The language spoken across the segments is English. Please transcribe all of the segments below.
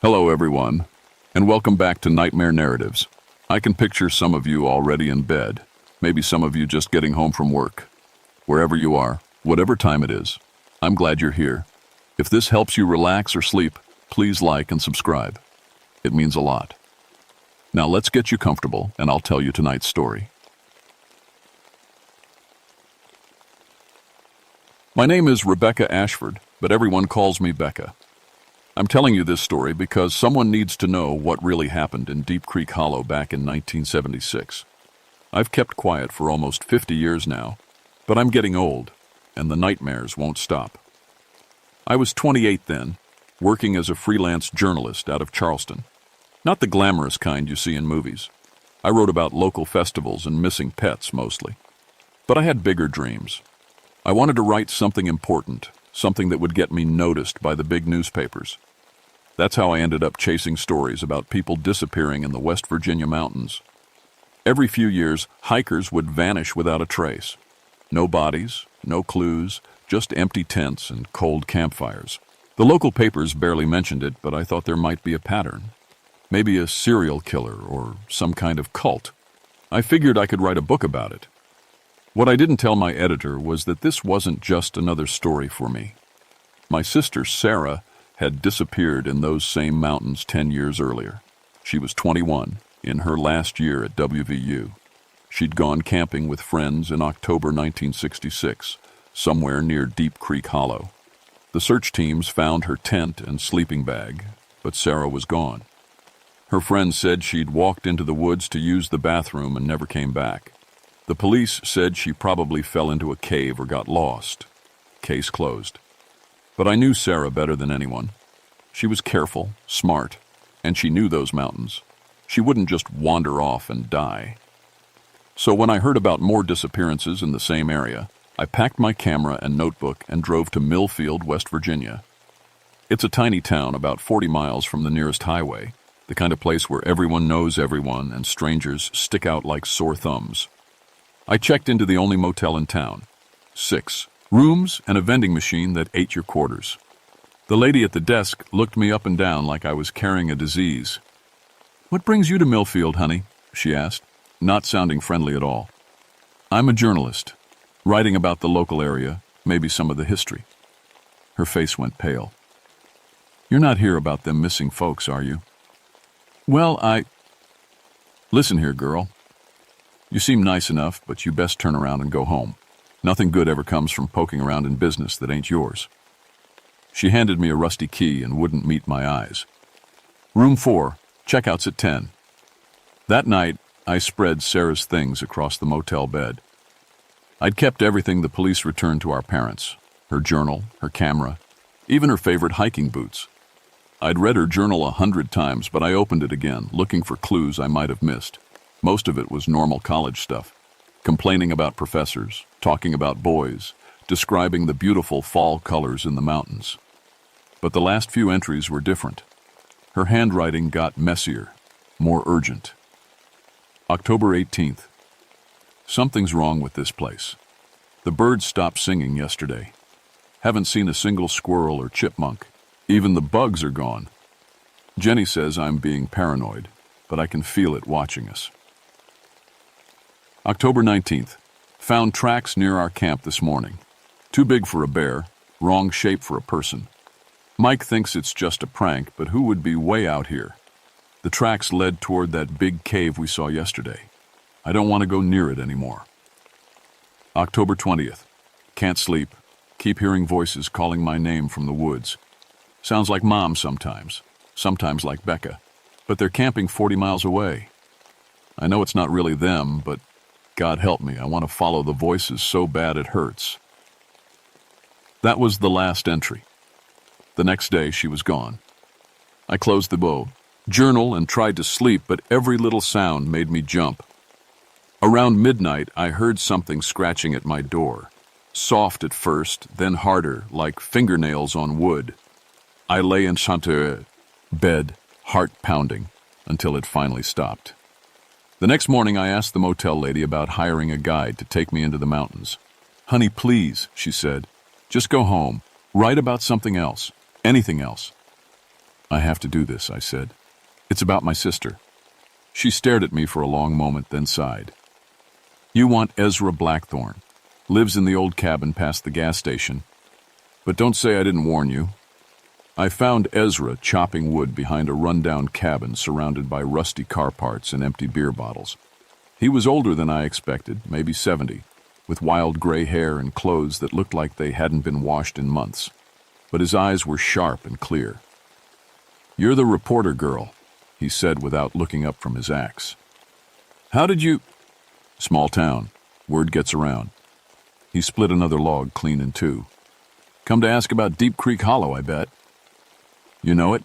Hello, everyone, and welcome back to Nightmare Narratives. I can picture some of you already in bed, maybe some of you just getting home from work. Wherever you are, whatever time it is, I'm glad you're here. If this helps you relax or sleep, please like and subscribe. It means a lot. Now let's get you comfortable, and I'll tell you tonight's story. My name is Rebecca Ashford, but everyone calls me Becca. I'm telling you this story because someone needs to know what really happened in Deep Creek Hollow back in 1976. I've kept quiet for almost 50 years now, but I'm getting old, and the nightmares won't stop. I was 28 then, working as a freelance journalist out of Charleston. Not the glamorous kind you see in movies. I wrote about local festivals and missing pets mostly. But I had bigger dreams. I wanted to write something important, something that would get me noticed by the big newspapers. That's how I ended up chasing stories about people disappearing in the West Virginia mountains. Every few years, hikers would vanish without a trace. No bodies, no clues, just empty tents and cold campfires. The local papers barely mentioned it, but I thought there might be a pattern. Maybe a serial killer or some kind of cult. I figured I could write a book about it. What I didn't tell my editor was that this wasn't just another story for me. My sister, Sarah, had disappeared in those same mountains 10 years earlier. She was 21, in her last year at WVU. She'd gone camping with friends in October 1966, somewhere near Deep Creek Hollow. The search teams found her tent and sleeping bag, but Sarah was gone. Her friends said she'd walked into the woods to use the bathroom and never came back. The police said she probably fell into a cave or got lost. Case closed. But I knew Sarah better than anyone. She was careful, smart, and she knew those mountains. She wouldn't just wander off and die. So when I heard about more disappearances in the same area, I packed my camera and notebook and drove to Millfield, West Virginia. It's a tiny town about 40 miles from the nearest highway, the kind of place where everyone knows everyone and strangers stick out like sore thumbs. I checked into the only motel in town. 6 rooms and a vending machine that ate your quarters. The lady at the desk looked me up and down like I was carrying a disease. "What brings you to Millfield, honey?" she asked, not sounding friendly at all. "I'm a journalist, writing about the local area, maybe some of the history." Her face went pale. "You're not here about them missing folks, are you?" "Well, Listen here, girl. You seem nice enough, but you best turn around and go home. Nothing good ever comes from poking around in business that ain't yours." She handed me a rusty key and wouldn't meet my eyes. "Room 4, checkout's at 10. That night, I spread Sarah's things across the motel bed. I'd kept everything the police returned to our parents, her journal, her camera, even her favorite hiking boots. I'd read her journal 100 times, but I opened it again, looking for clues I might have missed. Most of it was normal college stuff, complaining about professors, talking about boys, describing the beautiful fall colors in the mountains. But the last few entries were different. Her handwriting got messier, more urgent. October 18th. Something's wrong with this place. The birds stopped singing yesterday. Haven't seen a single squirrel or chipmunk. Even the bugs are gone. Jenny says I'm being paranoid, but I can feel it watching us. October 19th. Found tracks near our camp this morning. Too big for a bear, wrong shape for a person. Mike thinks it's just a prank, but who would be way out here? The tracks led toward that big cave we saw yesterday. I don't want to go near it anymore. October 20th. Can't sleep. Keep hearing voices calling my name from the woods. Sounds like Mom sometimes like Becca. But they're camping 40 miles away. I know it's not really them, but God help me, I want to follow the voices so bad it hurts. That was the last entry. The next day, she was gone. I closed the journal and tried to sleep, but every little sound made me jump. Around midnight, I heard something scratching at my door. Soft at first, then harder, like fingernails on wood. I lay in bed, heart pounding, until it finally stopped. The next morning, I asked the motel lady about hiring a guide to take me into the mountains. "Honey, please," she said, "just go home. Write about something else. Anything else." I have to do this, I said. It's about my sister. She stared at me for a long moment, then sighed. You want Ezra Blackthorne. Lives in the old cabin past the gas station. But don't say I didn't warn you. I found Ezra chopping wood behind a rundown cabin surrounded by rusty car parts and empty beer bottles. He was older than I expected, maybe 70, with wild gray hair and clothes that looked like they hadn't been washed in months. But his eyes were sharp and clear. You're the reporter girl, he said without looking up from his axe. How did you... Small town. Word gets around. He split another log clean in two. Come to ask about Deep Creek Hollow, I bet. You know it?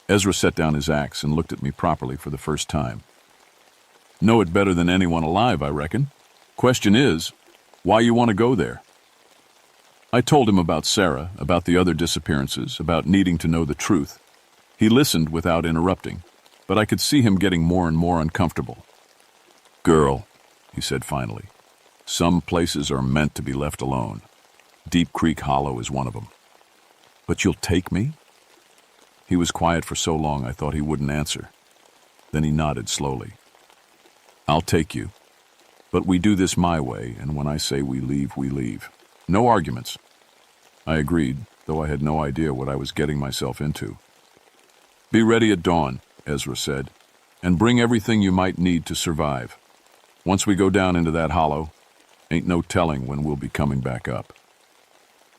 Ezra set down his axe and looked at me properly for the first time. Know it better than anyone alive, I reckon. Question is, why you want to go there? I told him about Sarah, about the other disappearances, about needing to know the truth. He listened without interrupting, but I could see him getting more and more uncomfortable. Girl, he said finally, some places are meant to be left alone. Deep Creek Hollow is one of them. But you'll take me? He was quiet for so long I thought he wouldn't answer. Then he nodded slowly. I'll take you. But we do this my way, and when I say we leave, we leave. No arguments. I agreed, though I had no idea what I was getting myself into. Be ready at dawn, Ezra said, and bring everything you might need to survive. Once we go down into that hollow, ain't no telling when we'll be coming back up.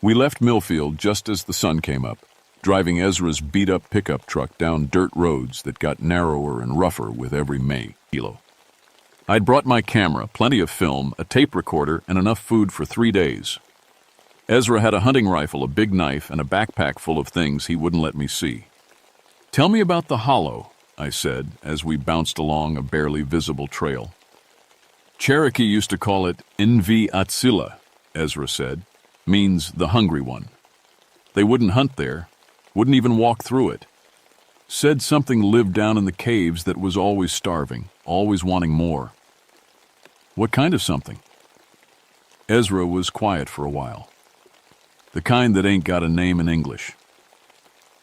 We left Millfield just as the sun came up, driving Ezra's beat-up pickup truck down dirt roads that got narrower and rougher with every kilo. I'd brought my camera, plenty of film, a tape recorder, and enough food for 3 days. Ezra had a hunting rifle, a big knife, and a backpack full of things he wouldn't let me see. Tell me about the hollow, I said, as we bounced along a barely visible trail. Cherokee used to call it Invi Atsila, Ezra said, means the hungry one. They wouldn't hunt there, wouldn't even walk through it. Said something lived down in the caves that was always starving, always wanting more. What kind of something? Ezra was quiet for a while. The kind that ain't got a name in English.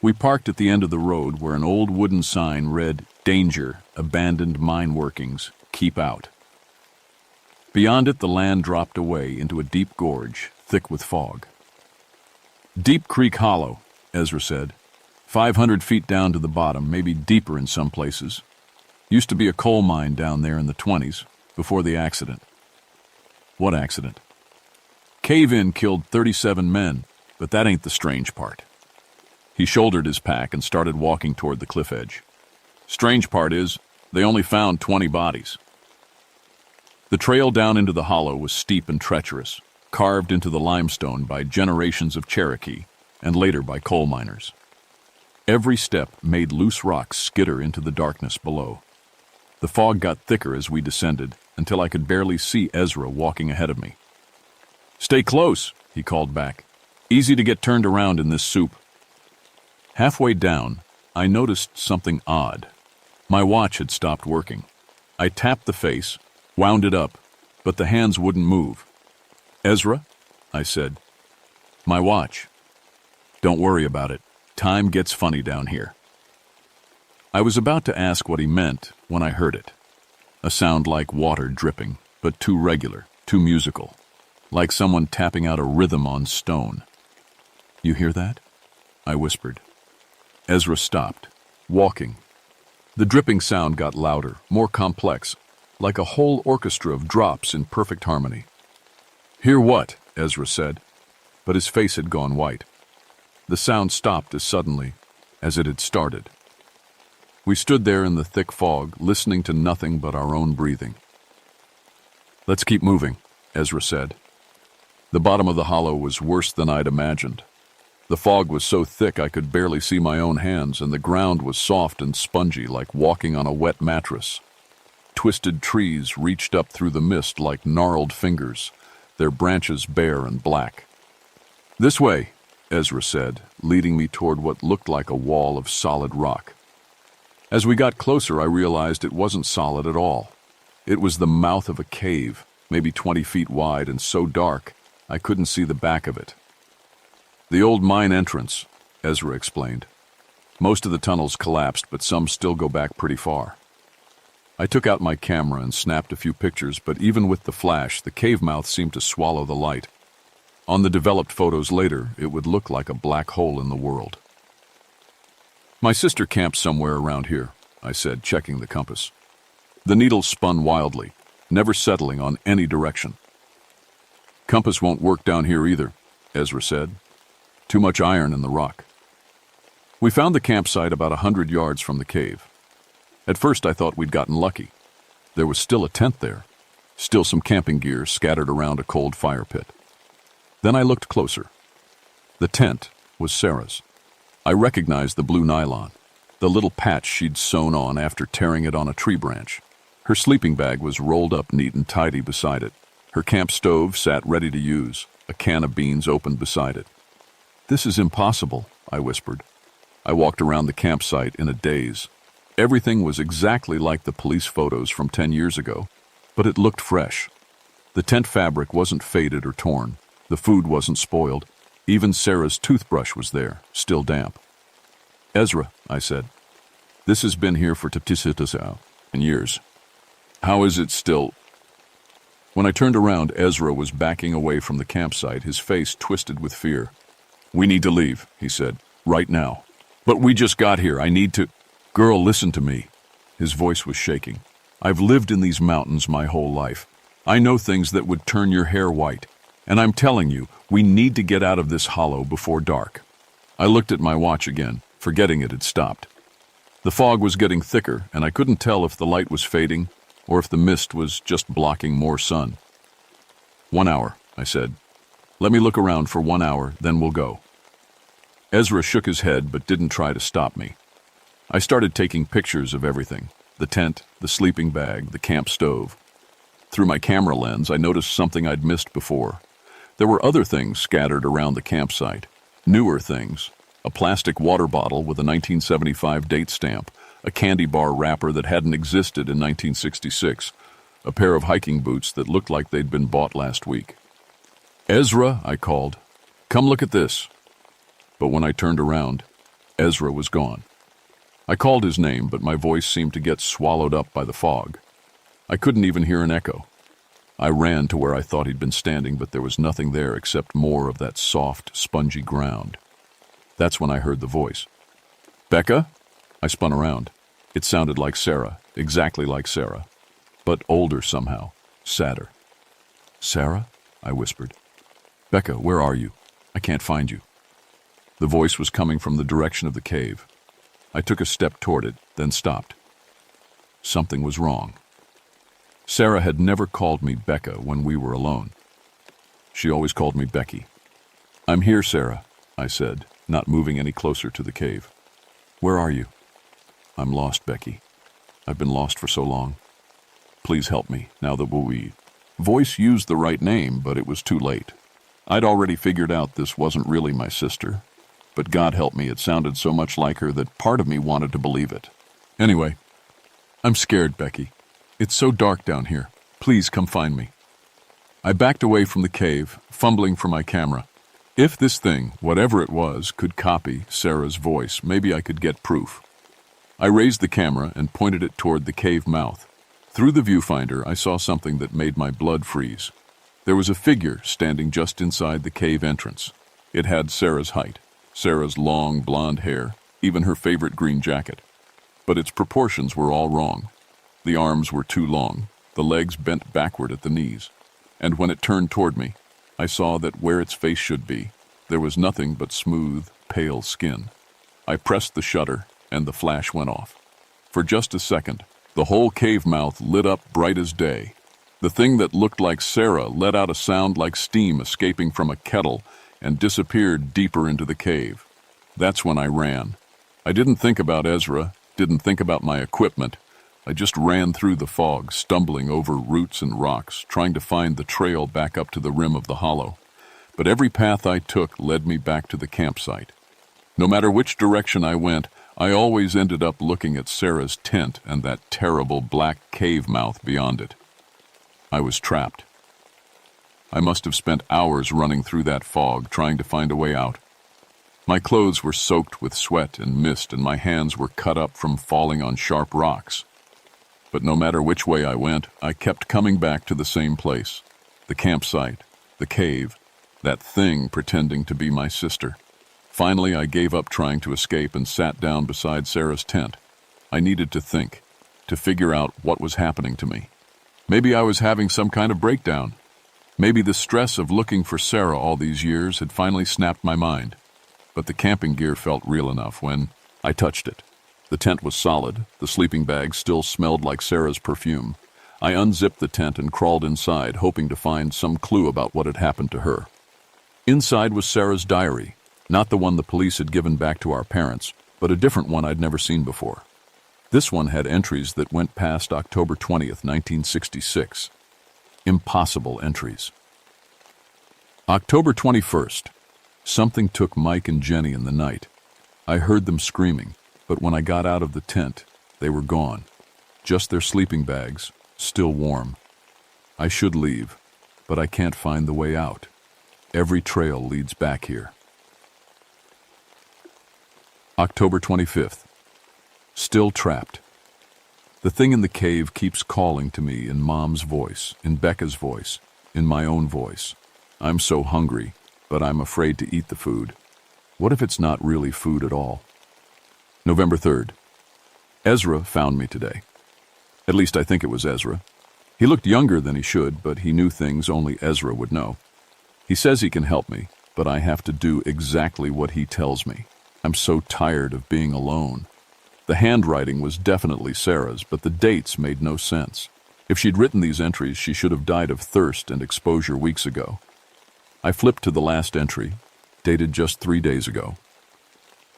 We parked at the end of the road where an old wooden sign read, Danger, Abandoned Mine Workings, Keep Out. Beyond it, the land dropped away into a deep gorge, thick with fog. Deep Creek Hollow, Ezra said. 500 feet down to the bottom, maybe deeper in some places. Used to be a coal mine down there in the 20s, before the accident. What accident? Cave-in killed 37 men, but that ain't the strange part. He shouldered his pack and started walking toward the cliff edge. Strange part is, they only found 20 bodies. The trail down into the hollow was steep and treacherous, carved into the limestone by generations of Cherokee, and later by coal miners. Every step made loose rocks skitter into the darkness below. The fog got thicker as we descended, until I could barely see Ezra walking ahead of me. Stay close, he called back. Easy to get turned around in this soup. Halfway down, I noticed something odd. My watch had stopped working. I tapped the face, wound it up, but the hands wouldn't move. Ezra, I said. My watch. Don't worry about it. Time gets funny down here. I was about to ask what he meant when I heard it. A sound like water dripping, but too regular, too musical. Like someone tapping out a rhythm on stone. You hear that? I whispered. Ezra stopped, walking. The dripping sound got louder, more complex, like a whole orchestra of drops in perfect harmony. Hear what? Ezra said, but his face had gone white. The sound stopped as suddenly as it had started. We stood there in the thick fog, listening to nothing but our own breathing. Let's keep moving, Ezra said. The bottom of the hollow was worse than I'd imagined. The fog was so thick I could barely see my own hands, and the ground was soft and spongy like walking on a wet mattress. Twisted trees reached up through the mist like gnarled fingers, their branches bare and black. This way, Ezra said, leading me toward what looked like a wall of solid rock. As we got closer, I realized it wasn't solid at all. It was the mouth of a cave, maybe 20 feet wide and so dark I couldn't see the back of it. The old mine entrance, Ezra explained. Most of the tunnels collapsed, but some still go back pretty far. I took out my camera and snapped a few pictures, but even with the flash, the cave mouth seemed to swallow the light. On the developed photos later, it would look like a black hole in the world. My sister camped somewhere around here, I said, checking the compass. The needle spun wildly, never settling on any direction. Compass won't work down here either, Ezra said. Too much iron in the rock. We found the campsite about 100 yards from the cave. At first I thought we'd gotten lucky. There was still a tent there, still some camping gear scattered around a cold fire pit. Then I looked closer. The tent was Sarah's. I recognized the blue nylon, the little patch she'd sewn on after tearing it on a tree branch. Her sleeping bag was rolled up neat and tidy beside it. Her camp stove sat ready to use, a can of beans opened beside it. "This is impossible," I whispered. I walked around the campsite in a daze. Everything was exactly like the police photos from 10 years ago, but it looked fresh. The tent fabric wasn't faded or torn. The food wasn't spoiled. Even Sarah's toothbrush was there, still damp. "Ezra," I said, "this has been here for years. How is it still?" When I turned around, Ezra was backing away from the campsite, his face twisted with fear. "We need to leave," he said, "right now. But we just got here. I need to—" "Girl, listen to me." His voice was shaking. "I've lived in these mountains my whole life. I know things that would turn your hair white. And I'm telling you, we need to get out of this hollow before dark." I looked at my watch again, forgetting it had stopped. The fog was getting thicker, and I couldn't tell if the light was fading or if the mist was just blocking more sun. 1 hour, I said. "Let me look around for 1 hour, then we'll go." Ezra shook his head but didn't try to stop me. I started taking pictures of everything: the tent, the sleeping bag, the camp stove. Through my camera lens, I noticed something I'd missed before. There were other things scattered around the campsite, newer things: a plastic water bottle with a 1975 date stamp, a candy bar wrapper that hadn't existed in 1966, a pair of hiking boots that looked like they'd been bought last week. "Ezra," I called, "come look at this." But when I turned around, Ezra was gone. I called his name, but my voice seemed to get swallowed up by the fog. I couldn't even hear an echo. I ran to where I thought he'd been standing, but there was nothing there except more of that soft, spongy ground. That's when I heard the voice. "Becca?" I spun around. It sounded like Sarah, exactly like Sarah, but older somehow, sadder. "Sarah?" I whispered. "Becca, where are you? I can't find you." The voice was coming from the direction of the cave. I took a step toward it, then stopped. Something was wrong. Sarah had never called me Becca when we were alone. She always called me Becky. "I'm here, Sarah," I said, not moving any closer to the cave. "Where are you?" "I'm lost, Becky. I've been lost for so long. Please help me, now that we—" Voice used the right name, but it was too late. I'd already figured out this wasn't really my sister, but God help me, it sounded so much like her that part of me wanted to believe it. "Anyway, I'm scared, Becky. It's so dark down here. Please come find me." I backed away from the cave, fumbling for my camera. If this thing, whatever it was, could copy Sarah's voice, maybe I could get proof. I raised the camera and pointed it toward the cave mouth. Through the viewfinder, I saw something that made my blood freeze. There was a figure standing just inside the cave entrance. It had Sarah's height, Sarah's long blonde hair, even her favorite green jacket. But its proportions were all wrong. The arms were too long, the legs bent backward at the knees. And when it turned toward me, I saw that where its face should be, there was nothing but smooth, pale skin. I pressed the shutter, and the flash went off. For just a second, the whole cave mouth lit up bright as day. The thing that looked like Sarah let out a sound like steam escaping from a kettle and disappeared deeper into the cave. That's when I ran. I didn't think about Ezra, didn't think about my equipment. I just ran through the fog, stumbling over roots and rocks, trying to find the trail back up to the rim of the hollow. But every path I took led me back to the campsite. No matter which direction I went, I always ended up looking at Sarah's tent and that terrible black cave mouth beyond it. I was trapped. I must have spent hours running through that fog, trying to find a way out. My clothes were soaked with sweat and mist, and my hands were cut up from falling on sharp rocks. But no matter which way I went, I kept coming back to the same place. The campsite, the cave, that thing pretending to be my sister. Finally, I gave up trying to escape and sat down beside Sarah's tent. I needed to think, to figure out what was happening to me. Maybe I was having some kind of breakdown. Maybe the stress of looking for Sarah all these years had finally snapped my mind. But the camping gear felt real enough when I touched it. The tent was solid. The sleeping bag still smelled like Sarah's perfume. I unzipped the tent and crawled inside, hoping to find some clue about what had happened to her. Inside was Sarah's diary, not the one the police had given back to our parents, but a different one I'd never seen before. This one had entries that went past October 20th, 1966. Impossible entries. October 21st. Something took Mike and Jenny in the night. I heard them screaming, but when I got out of the tent, they were gone. Just their sleeping bags, still warm. I should leave, but I can't find the way out. Every trail leads back here. October 25th. Still trapped. The thing in the cave keeps calling to me in Mom's voice, in Becca's voice, in my own voice. I'm so hungry, but I'm afraid to eat the food. What if it's not really food at all? November 3rd. Ezra found me today. At least I think it was Ezra. He looked younger than he should, but he knew things only Ezra would know. He says he can help me, but I have to do exactly what he tells me. I'm so tired of being alone. The handwriting was definitely Sarah's, but the dates made no sense. If she'd written these entries, she should have died of thirst and exposure weeks ago. I flipped to the last entry, dated just 3 days ago.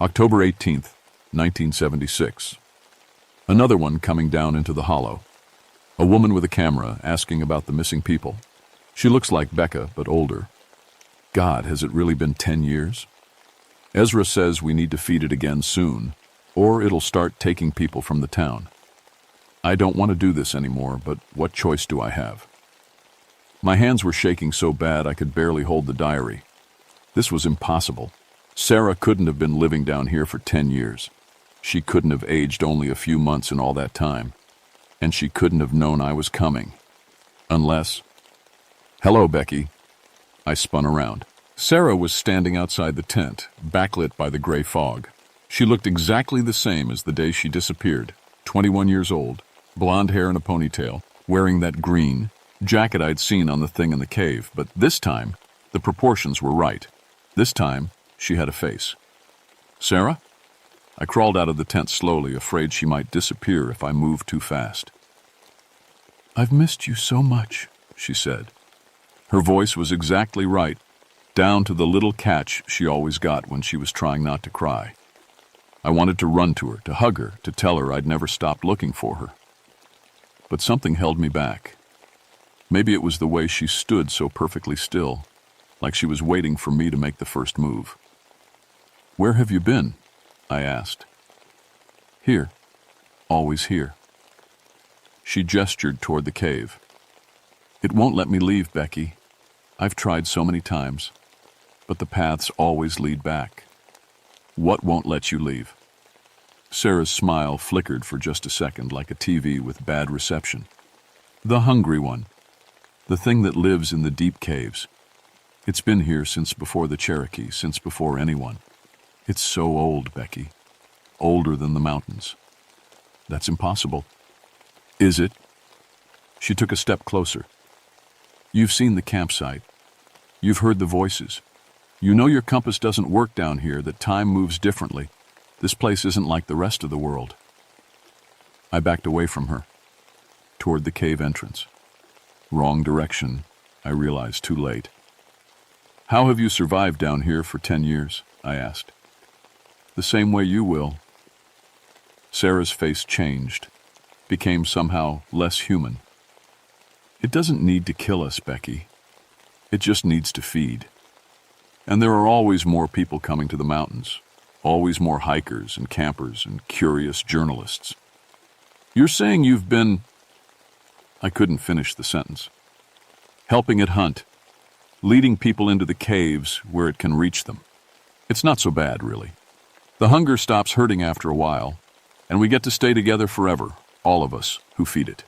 October 18th, 1976. Another one coming down into the hollow. A woman with a camera asking about the missing people. She looks like Becca, but older. God, has it really been 10 years? Ezra says we need to feed it again soon, or it'll start taking people from the town. I don't want to do this anymore, but what choice do I have? My hands were shaking so bad I could barely hold the diary. This was impossible. Sarah couldn't have been living down here for 10 years. She couldn't have aged only a few months in all that time. And she couldn't have known I was coming. Unless... Hello, Becky. I spun around. Sarah was standing outside the tent, backlit by the gray fog. She looked exactly the same as the day she disappeared, 21 years old, blonde hair in a ponytail, wearing that green jacket I'd seen on the thing in the cave, but this time, the proportions were right. This time, she had a face. Sarah? I crawled out of the tent slowly, afraid she might disappear if I moved too fast. I've missed you so much, she said. Her voice was exactly right, down to the little catch she always got when she was trying not to cry. I wanted to run to her, to hug her, to tell her I'd never stopped looking for her. But something held me back. Maybe it was the way she stood so perfectly still, like she was waiting for me to make the first move. Where have you been? I asked. Here. Always here. She gestured toward the cave. It won't let me leave, Becky. I've tried so many times, but the paths always lead back. What won't let you leave? Sarah's smile flickered for just a second like a TV with bad reception. The hungry one. The thing that lives in the deep caves. It's been here since before the Cherokee, since before anyone. It's so old, Becky. Older than the mountains. That's impossible. Is it? She took a step closer. You've seen the campsite. You've heard the voices. You know your compass doesn't work down here, that time moves differently. This place isn't like the rest of the world. I backed away from her, toward the cave entrance. Wrong direction, I realized too late. How have you survived down here for 10 years? I asked. The same way you will. Sarah's face changed, became somehow less human. It doesn't need to kill us, Becky. It just needs to feed. And there are always more people coming to the mountains, always more hikers and campers and curious journalists. You're saying you've been... I couldn't finish the sentence. Helping it hunt, leading people into the caves where it can reach them. It's not so bad, really. The hunger stops hurting after a while, and we get to stay together forever, all of us who feed it.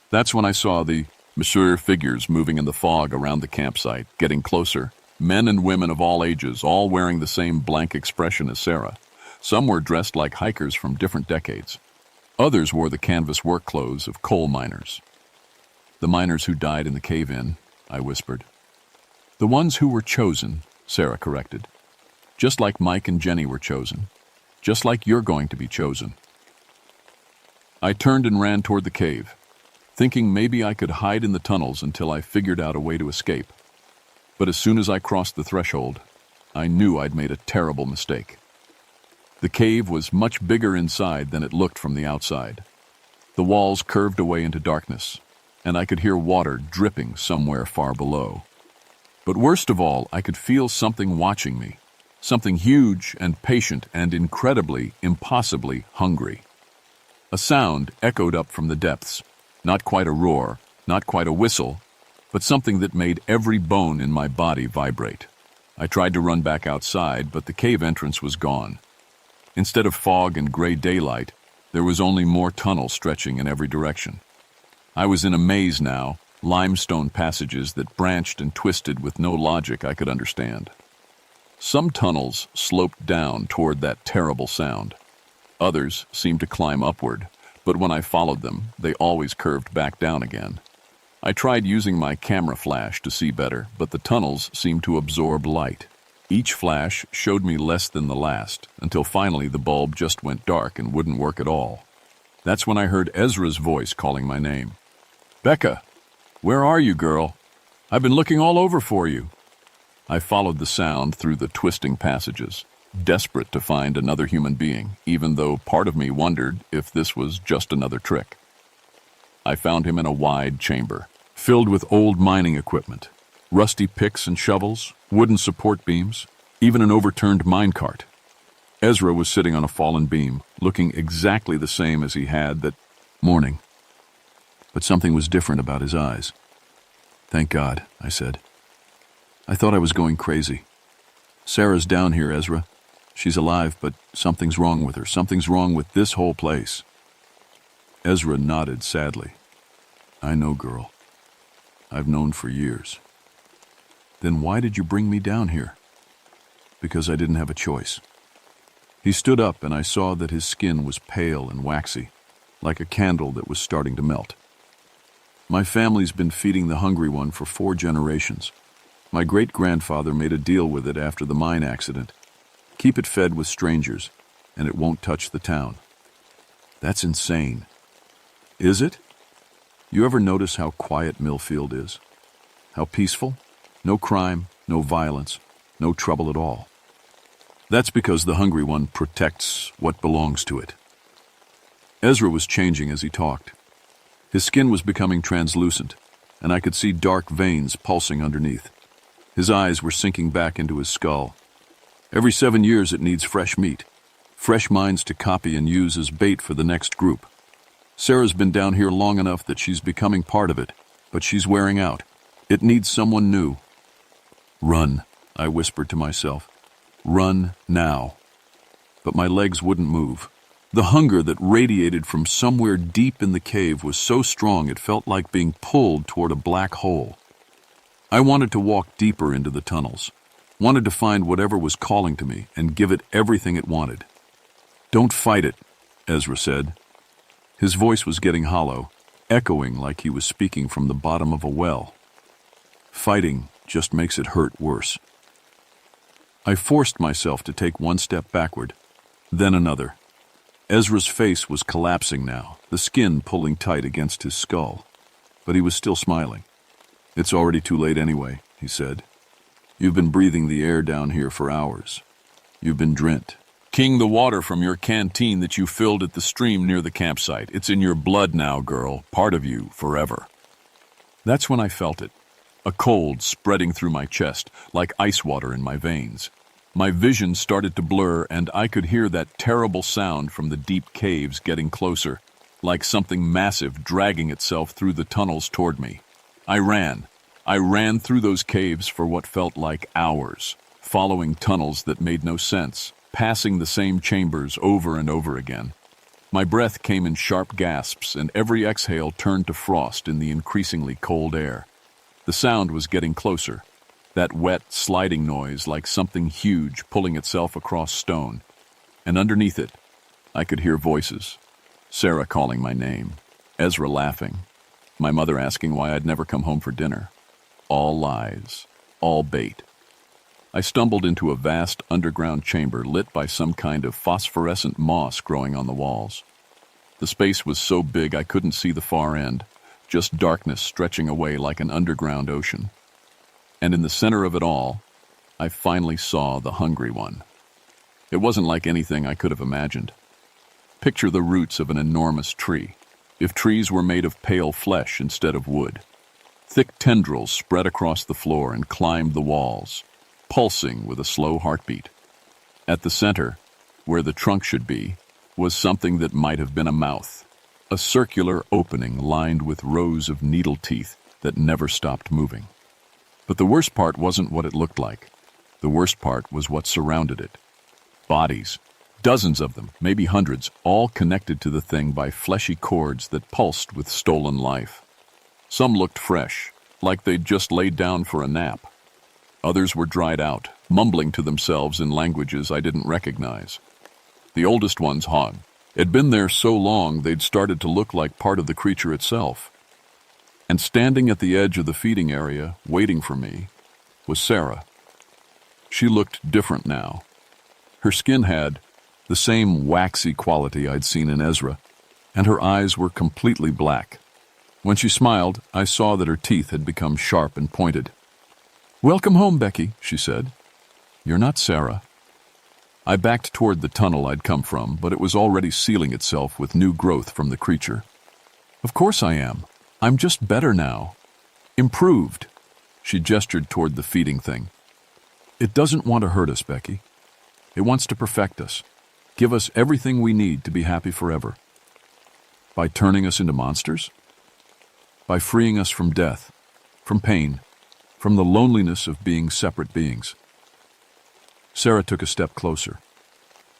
That's when I saw the monsieur figures moving in the fog around the campsite, getting closer. Men and women of all ages, all wearing the same blank expression as Sarah. Some were dressed like hikers from different decades. Others wore the canvas work clothes of coal miners. The miners who died in the cave-in, I whispered. The ones who were chosen, Sarah corrected. Just like Mike and Jenny were chosen. Just like you're going to be chosen. I turned and ran toward the cave, thinking maybe I could hide in the tunnels until I figured out a way to escape. But as soon as I crossed the threshold, I knew I'd made a terrible mistake. The cave was much bigger inside than it looked from the outside. The walls curved away into darkness, and I could hear water dripping somewhere far below. But worst of all, I could feel something watching me, something huge and patient and incredibly, impossibly hungry. A sound echoed up from the depths, not quite a roar, not quite a whistle, but something that made every bone in my body vibrate. I tried to run back outside, but the cave entrance was gone. Instead of fog and gray daylight, there was only more tunnel stretching in every direction. I was in a maze now, limestone passages that branched and twisted with no logic I could understand. Some tunnels sloped down toward that terrible sound. Others seemed to climb upward, but when I followed them, they always curved back down again. I tried using my camera flash to see better, but the tunnels seemed to absorb light. Each flash showed me less than the last, until finally the bulb just went dark and wouldn't work at all. That's when I heard Ezra's voice calling my name. "Becca, where are you, girl? I've been looking all over for you." I followed the sound through the twisting passages, desperate to find another human being, even though part of me wondered if this was just another trick. I found him in a wide chamber, filled with old mining equipment, rusty picks and shovels, wooden support beams, even an overturned minecart. Ezra was sitting on a fallen beam, looking exactly the same as he had that morning. But something was different about his eyes. "Thank God," I said. "I thought I was going crazy. Sarah's down here, Ezra. She's alive, but something's wrong with her. Something's wrong with this whole place." Ezra nodded sadly. "I know, girl. I've known for years." "Then why did you bring me down here?" "Because I didn't have a choice." He stood up, and I saw that his skin was pale and waxy, like a candle that was starting to melt. "My family's been feeding the hungry one for 4 generations. My great-grandfather made a deal with it after the mine accident. Keep it fed with strangers, and it won't touch the town." "That's insane." "Is it? You ever notice how quiet Millfield is? How peaceful? No crime, no violence, no trouble at all. That's because the hungry one protects what belongs to it." Ezra was changing as he talked. His skin was becoming translucent, and I could see dark veins pulsing underneath. His eyes were sinking back into his skull. "Every 7 years it needs fresh meat, fresh minds to copy and use as bait for the next group. Sarah's been down here long enough that she's becoming part of it, but she's wearing out. It needs someone new." "Run," I whispered to myself. "Run now." But my legs wouldn't move. The hunger that radiated from somewhere deep in the cave was so strong it felt like being pulled toward a black hole. I wanted to walk deeper into the tunnels, wanted to find whatever was calling to me and give it everything it wanted. "Don't fight it," Ezra said. His voice was getting hollow, echoing like he was speaking from the bottom of a well. "Fighting just makes it hurt worse." I forced myself to take one step backward, then another. Ezra's face was collapsing now, the skin pulling tight against his skull. But he was still smiling. "It's already too late anyway," he said. "You've been breathing the air down here for hours. You've been drenched. King the water from your canteen that you filled at the stream near the campsite. It's in your blood now, girl, part of you forever." That's when I felt it, a cold spreading through my chest, like ice water in my veins. My vision started to blur, and I could hear that terrible sound from the deep caves getting closer, like something massive dragging itself through the tunnels toward me. I ran through those caves for what felt like hours, following tunnels that made no sense, passing the same chambers over and over again. My breath came in sharp gasps, and every exhale turned to frost in the increasingly cold air. The sound was getting closer, that wet, sliding noise like something huge pulling itself across stone. And underneath it, I could hear voices. Sarah calling my name, Ezra laughing, my mother asking why I'd never come home for dinner. All lies, all bait. I stumbled into a vast underground chamber lit by some kind of phosphorescent moss growing on the walls. The space was so big I couldn't see the far end, just darkness stretching away like an underground ocean. And in the center of it all, I finally saw the hungry one. It wasn't like anything I could have imagined. Picture the roots of an enormous tree, if trees were made of pale flesh instead of wood. Thick tendrils spread across the floor and climbed the walls, pulsing with a slow heartbeat. At the center, where the trunk should be, was something that might have been a mouth, a circular opening lined with rows of needle teeth that never stopped moving. But the worst part wasn't what it looked like. The worst part was what surrounded it. Bodies. Dozens of them, maybe hundreds, all connected to the thing by fleshy cords that pulsed with stolen life. Some looked fresh, like they'd just laid down for a nap. Others were dried out, mumbling to themselves in languages I didn't recognize. The oldest ones hung. It'd been there so long they'd started to look like part of the creature itself. And standing at the edge of the feeding area, waiting for me, was Sarah. She looked different now. Her skin had the same waxy quality I'd seen in Ezra, and her eyes were completely black. When she smiled, I saw that her teeth had become sharp and pointed. "Welcome home, Becky," she said. "You're not Sarah." I backed toward the tunnel I'd come from, but it was already sealing itself with new growth from the creature. "Of course I am. I'm just better now. Improved." She gestured toward the feeding thing. "It doesn't want to hurt us, Becky. It wants to perfect us. Give us everything we need to be happy forever. By turning us into monsters? By freeing us from death, from pain, from the loneliness of being separate beings." Sarah took a step closer.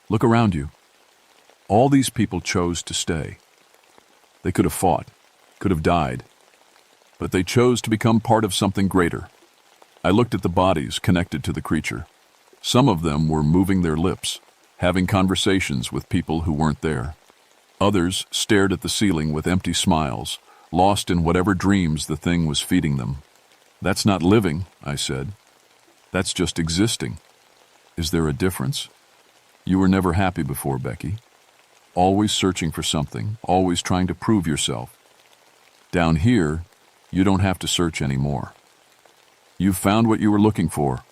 "Look around you. All these people chose to stay. They could have fought, could have died, but they chose to become part of something greater." I looked at the bodies connected to the creature. Some of them were moving their lips, having conversations with people who weren't there. Others stared at the ceiling with empty smiles, lost in whatever dreams the thing was feeding them. "That's not living," I said. "That's just existing. Is there a difference? You were never happy before, Becky. Always searching for something, always trying to prove yourself. Down here, you don't have to search anymore. You've found what you were looking for."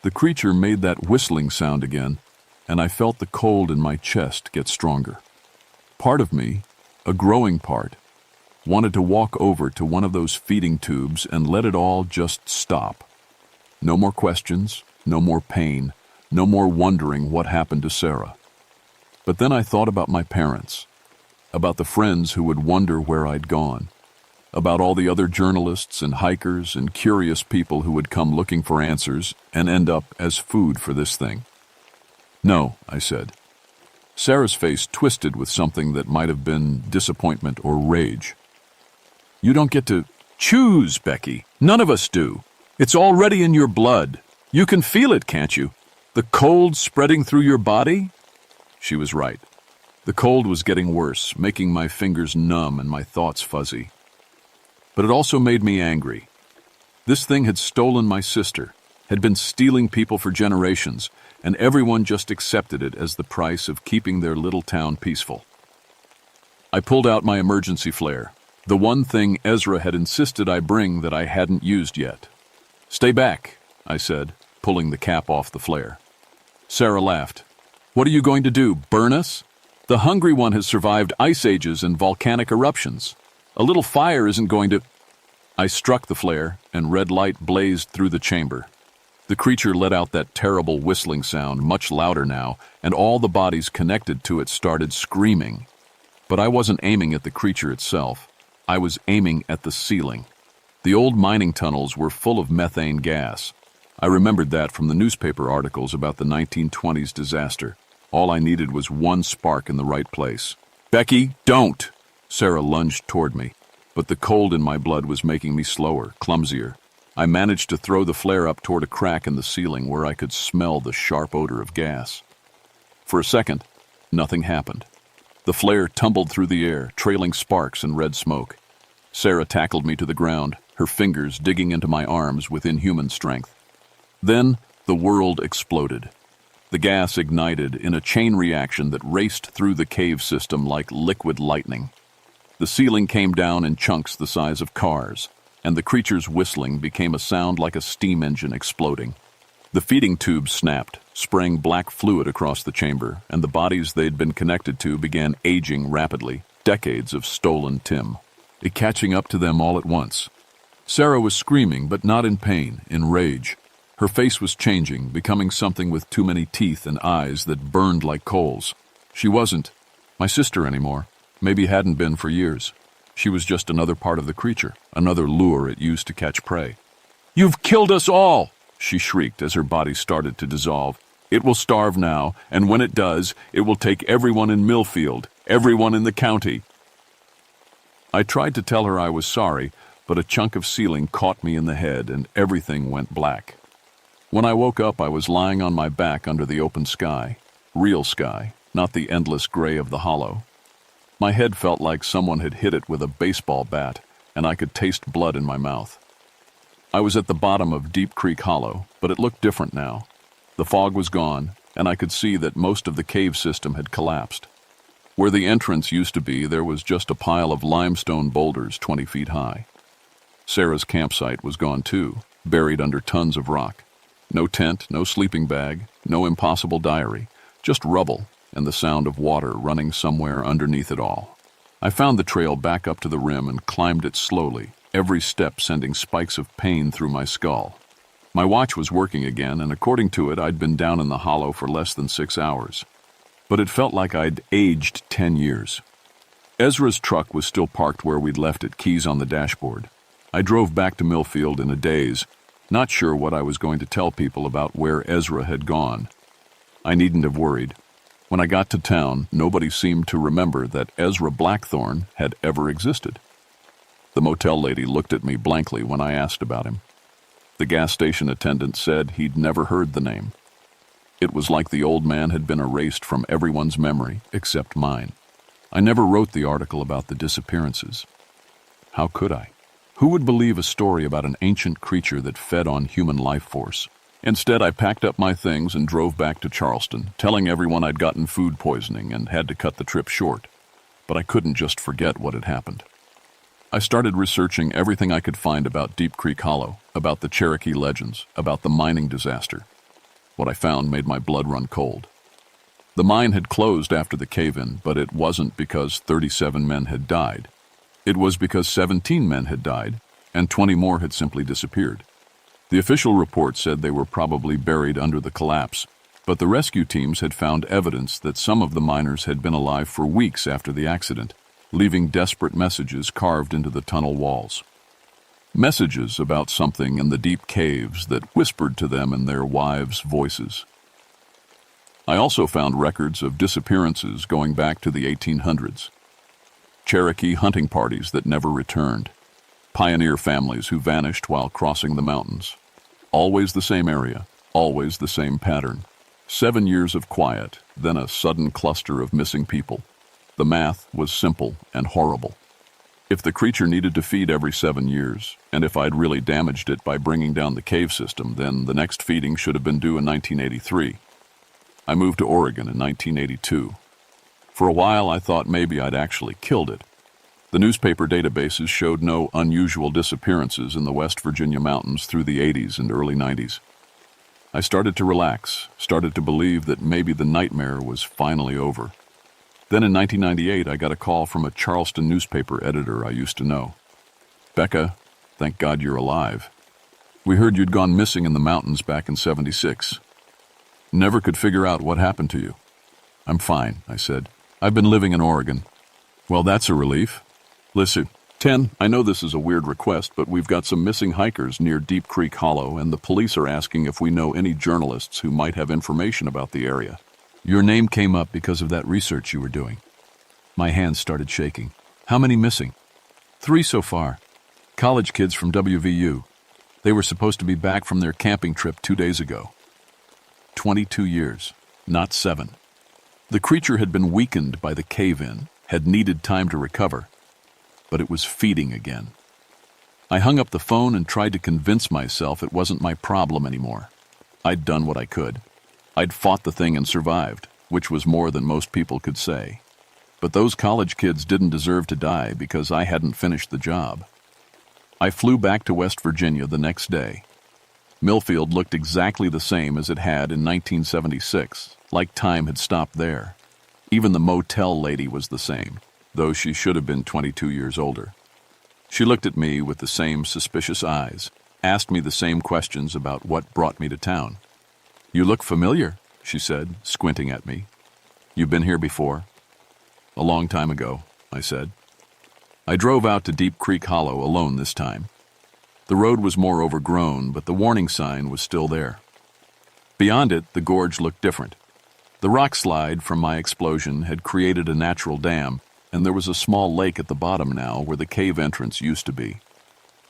The creature made that whistling sound again, and I felt the cold in my chest get stronger. Part of me, a growing part, wanted to walk over to one of those feeding tubes and let it all just stop. No more questions, no more pain, no more wondering what happened to Sarah. But then I thought about my parents, about the friends who would wonder where I'd gone, about all the other journalists and hikers and curious people who would come looking for answers and end up as food for this thing. "No," I said. Sarah's face twisted with something that might have been disappointment or rage. "You don't get to choose, Becky. None of us do. It's already in your blood. You can feel it, can't you? The cold spreading through your body?" She was right. The cold was getting worse, making my fingers numb and my thoughts fuzzy. But it also made me angry. This thing had stolen my sister, had been stealing people for generations, and everyone just accepted it as the price of keeping their little town peaceful. I pulled out my emergency flare, the one thing Ezra had insisted I bring that I hadn't used yet. "Stay back," I said, pulling the cap off the flare. Sarah laughed. "What are you going to do, burn us? The hungry one has survived ice ages and volcanic eruptions. A little fire isn't going to—" I struck the flare, and red light blazed through the chamber. The creature let out that terrible whistling sound, much louder now, and all the bodies connected to it started screaming. But I wasn't aiming at the creature itself. I was aiming at the ceiling. The old mining tunnels were full of methane gas. I remembered that from the newspaper articles about the 1920s disaster. All I needed was one spark in the right place. "Becky, don't!" Sarah lunged toward me, but the cold in my blood was making me slower, clumsier. I managed to throw the flare up toward a crack in the ceiling where I could smell the sharp odor of gas. For a second, nothing happened. The flare tumbled through the air, trailing sparks and red smoke. Sarah tackled me to the ground, her fingers digging into my arms with inhuman strength. Then the world exploded. The gas ignited in a chain reaction that raced through the cave system like liquid lightning. The ceiling came down in chunks the size of cars, and the creature's whistling became a sound like a steam engine exploding. The feeding tubes snapped, spraying black fluid across the chamber, and the bodies they'd been connected to began aging rapidly, decades of stolen Tim. It catching up to them all at once. Sarah was screaming, but not in pain, in rage. Her face was changing, becoming something with too many teeth and eyes that burned like coals. She wasn't my sister anymore, maybe hadn't been for years. She was just another part of the creature, another lure it used to catch prey. "You've killed us all!" she shrieked as her body started to dissolve. "It will starve now, and when it does, it will take everyone in Millfield, everyone in the county." I tried to tell her I was sorry, but a chunk of ceiling caught me in the head and everything went black. When I woke up, I was lying on my back under the open sky. Real sky, not the endless gray of the hollow. My head felt like someone had hit it with a baseball bat, and I could taste blood in my mouth. I was at the bottom of Deep Creek Hollow, but it looked different now. The fog was gone, and I could see that most of the cave system had collapsed. Where the entrance used to be, there was just a pile of limestone boulders 20 feet high. Sarah's campsite was gone too, buried under tons of rock. No tent, no sleeping bag, no impossible diary, just rubble and the sound of water running somewhere underneath it all. I found the trail back up to the rim and climbed it slowly, every step sending spikes of pain through my skull. My watch was working again, and according to it, I'd been down in the hollow for less than 6 hours. But it felt like I'd aged 10 years. Ezra's truck was still parked where we'd left it, keys on the dashboard. I drove back to Millfield in a daze, not sure what I was going to tell people about where Ezra had gone. I needn't have worried. When I got to town, nobody seemed to remember that Ezra Blackthorne had ever existed. The motel lady looked at me blankly when I asked about him. The gas station attendant said he'd never heard the name. It was like the old man had been erased from everyone's memory except mine. I never wrote the article about the disappearances. How could I? Who would believe a story about an ancient creature that fed on human life force? Instead, I packed up my things and drove back to Charleston, telling everyone I'd gotten food poisoning and had to cut the trip short. But I couldn't just forget what had happened. I started researching everything I could find about Deep Creek Hollow, about the Cherokee legends, about the mining disaster. What I found made my blood run cold. The mine had closed after the cave-in, but it wasn't because 37 men had died. It was because 17 men had died, and 20 more had simply disappeared. The official report said they were probably buried under the collapse, but the rescue teams had found evidence that some of the miners had been alive for weeks after the accident, leaving desperate messages carved into the tunnel walls. Messages about something in the deep caves that whispered to them in their wives' voices. I also found records of disappearances going back to the 1800s. Cherokee hunting parties that never returned. Pioneer families who vanished while crossing the mountains. Always the same area, always the same pattern. 7 years of quiet, then a sudden cluster of missing people. The math was simple and horrible. If the creature needed to feed every 7 years, and if I'd really damaged it by bringing down the cave system, then the next feeding should have been due in 1983. I moved to Oregon in 1982. For a while, I thought maybe I'd actually killed it. The newspaper databases showed no unusual disappearances in the West Virginia mountains through the 80s and early 90s. I started to relax, started to believe that maybe the nightmare was finally over. Then in 1998, I got a call from a Charleston newspaper editor I used to know. "Becca, thank God you're alive. We heard you'd gone missing in the mountains back in '76. Never could figure out what happened to you." "I'm fine," I said. "I've been living in Oregon." "Well, that's a relief. Listen, 10. I know this is a weird request, but we've got some missing hikers near Deep Creek Hollow, and the police are asking if we know any journalists who might have information about the area. Your name came up because of that research you were doing. My hands started shaking. How many missing? 3 so far. College kids from WVU. They were supposed to be back from their camping trip 2 days ago. 22 years, not 7. The creature had been weakened by the cave-in, had needed time to recover, but it was feeding again. I hung up the phone and tried to convince myself it wasn't my problem anymore. I'd done what I could. I'd fought the thing and survived, which was more than most people could say. But those college kids didn't deserve to die because I hadn't finished the job. I flew back to West Virginia the next day. Millfield looked exactly the same as it had in 1976, like time had stopped there. Even the motel lady was the same, though she should have been 22 years older. She looked at me with the same suspicious eyes, asked me the same questions about what brought me to town. "You look familiar," she said, squinting at me. "You've been here before?" "A long time ago," I said. I drove out to Deep Creek Hollow alone this time. The road was more overgrown, but the warning sign was still there. Beyond it, the gorge looked different. The rock slide from my explosion had created a natural dam, and there was a small lake at the bottom now where the cave entrance used to be.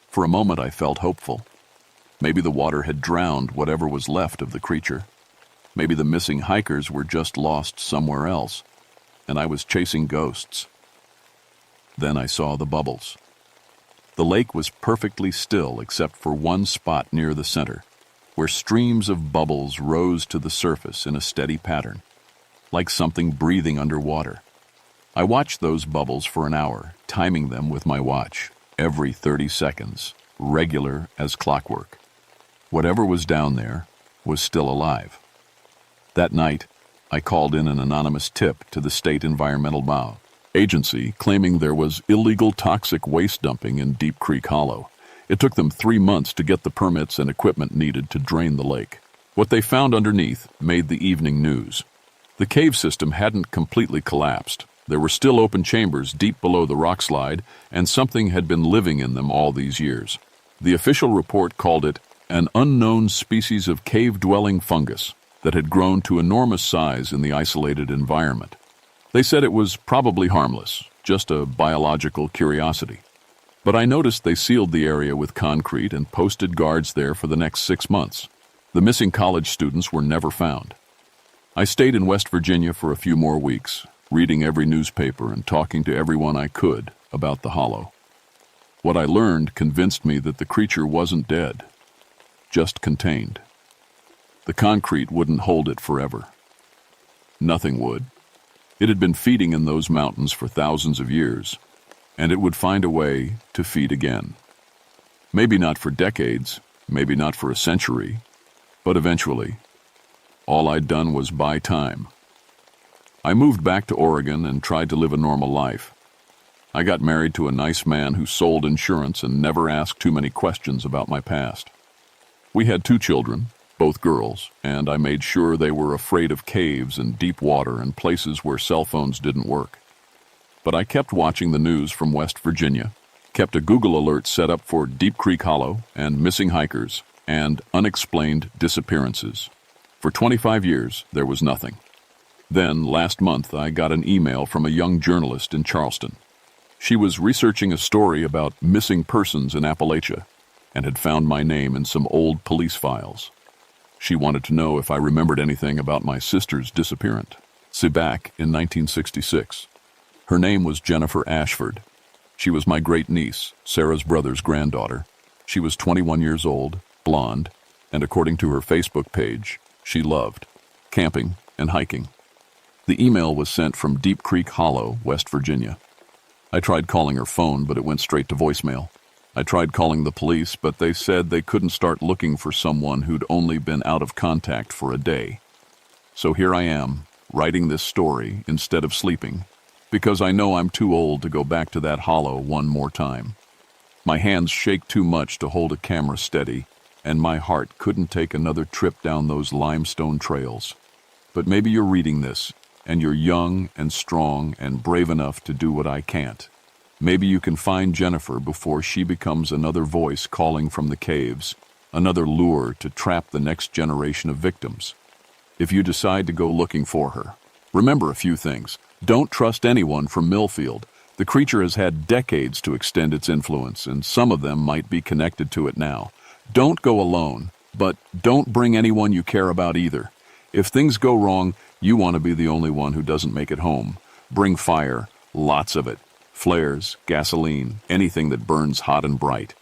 For a moment I felt hopeful. Maybe the water had drowned whatever was left of the creature. Maybe the missing hikers were just lost somewhere else, and I was chasing ghosts. Then I saw the bubbles. The lake was perfectly still except for one spot near the center, where streams of bubbles rose to the surface in a steady pattern, like something breathing underwater. I watched those bubbles for an hour, timing them with my watch, every 30 seconds, regular as clockwork. Whatever was down there was still alive. That night, I called in an anonymous tip to the State Environmental Agency claiming there was illegal toxic waste dumping in Deep Creek Hollow. It took them 3 months to get the permits and equipment needed to drain the lake. What they found underneath made the evening news. The cave system hadn't completely collapsed. There were still open chambers deep below the rock slide, and something had been living in them all these years. The official report called it an unknown species of cave-dwelling fungus that had grown to enormous size in the isolated environment. They said it was probably harmless, just a biological curiosity. But I noticed they sealed the area with concrete and posted guards there for the next 6 months. The missing college students were never found. I stayed in West Virginia for a few more weeks, reading every newspaper and talking to everyone I could about the hollow. What I learned convinced me that the creature wasn't dead, just contained. The concrete wouldn't hold it forever. Nothing would. It had been feeding in those mountains for thousands of years, and it would find a way to feed again. Maybe not for decades, maybe not for a century, but eventually. All I'd done was buy time. I moved back to Oregon and tried to live a normal life. I got married to a nice man who sold insurance and never asked too many questions about my past. We had 2 children, both girls, and I made sure they were afraid of caves and deep water and places where cell phones didn't work. But I kept watching the news from West Virginia, kept a Google alert set up for Deep Creek Hollow and missing hikers and unexplained disappearances. For 25 years, there was nothing. Then, last month, I got an email from a young journalist in Charleston. She was researching a story about missing persons in Appalachia and had found my name in some old police files. She wanted to know if I remembered anything about my sister's disappearance. Back in 1966. Her name was Jennifer Ashford. She was my great-niece, Sarah's brother's granddaughter. She was 21 years old, blonde, and according to her Facebook page, she loved camping and hiking. The email was sent from Deep Creek Hollow, West Virginia. I tried calling her phone, but it went straight to voicemail. I tried calling the police, but they said they couldn't start looking for someone who'd only been out of contact for a day. So here I am, writing this story instead of sleeping, because I know I'm too old to go back to that hollow one more time. My hands shake too much to hold a camera steady, and my heart couldn't take another trip down those limestone trails. But maybe you're reading this, and you're young and strong and brave enough to do what I can't. Maybe you can find Jennifer before she becomes another voice calling from the caves, another lure to trap the next generation of victims. If you decide to go looking for her, remember a few things. Don't trust anyone from Millfield. The creature has had decades to extend its influence, and some of them might be connected to it now. Don't go alone, but don't bring anyone you care about either. If things go wrong, you want to be the only one who doesn't make it home. Bring fire, lots of it. Flares, gasoline, anything that burns hot and bright.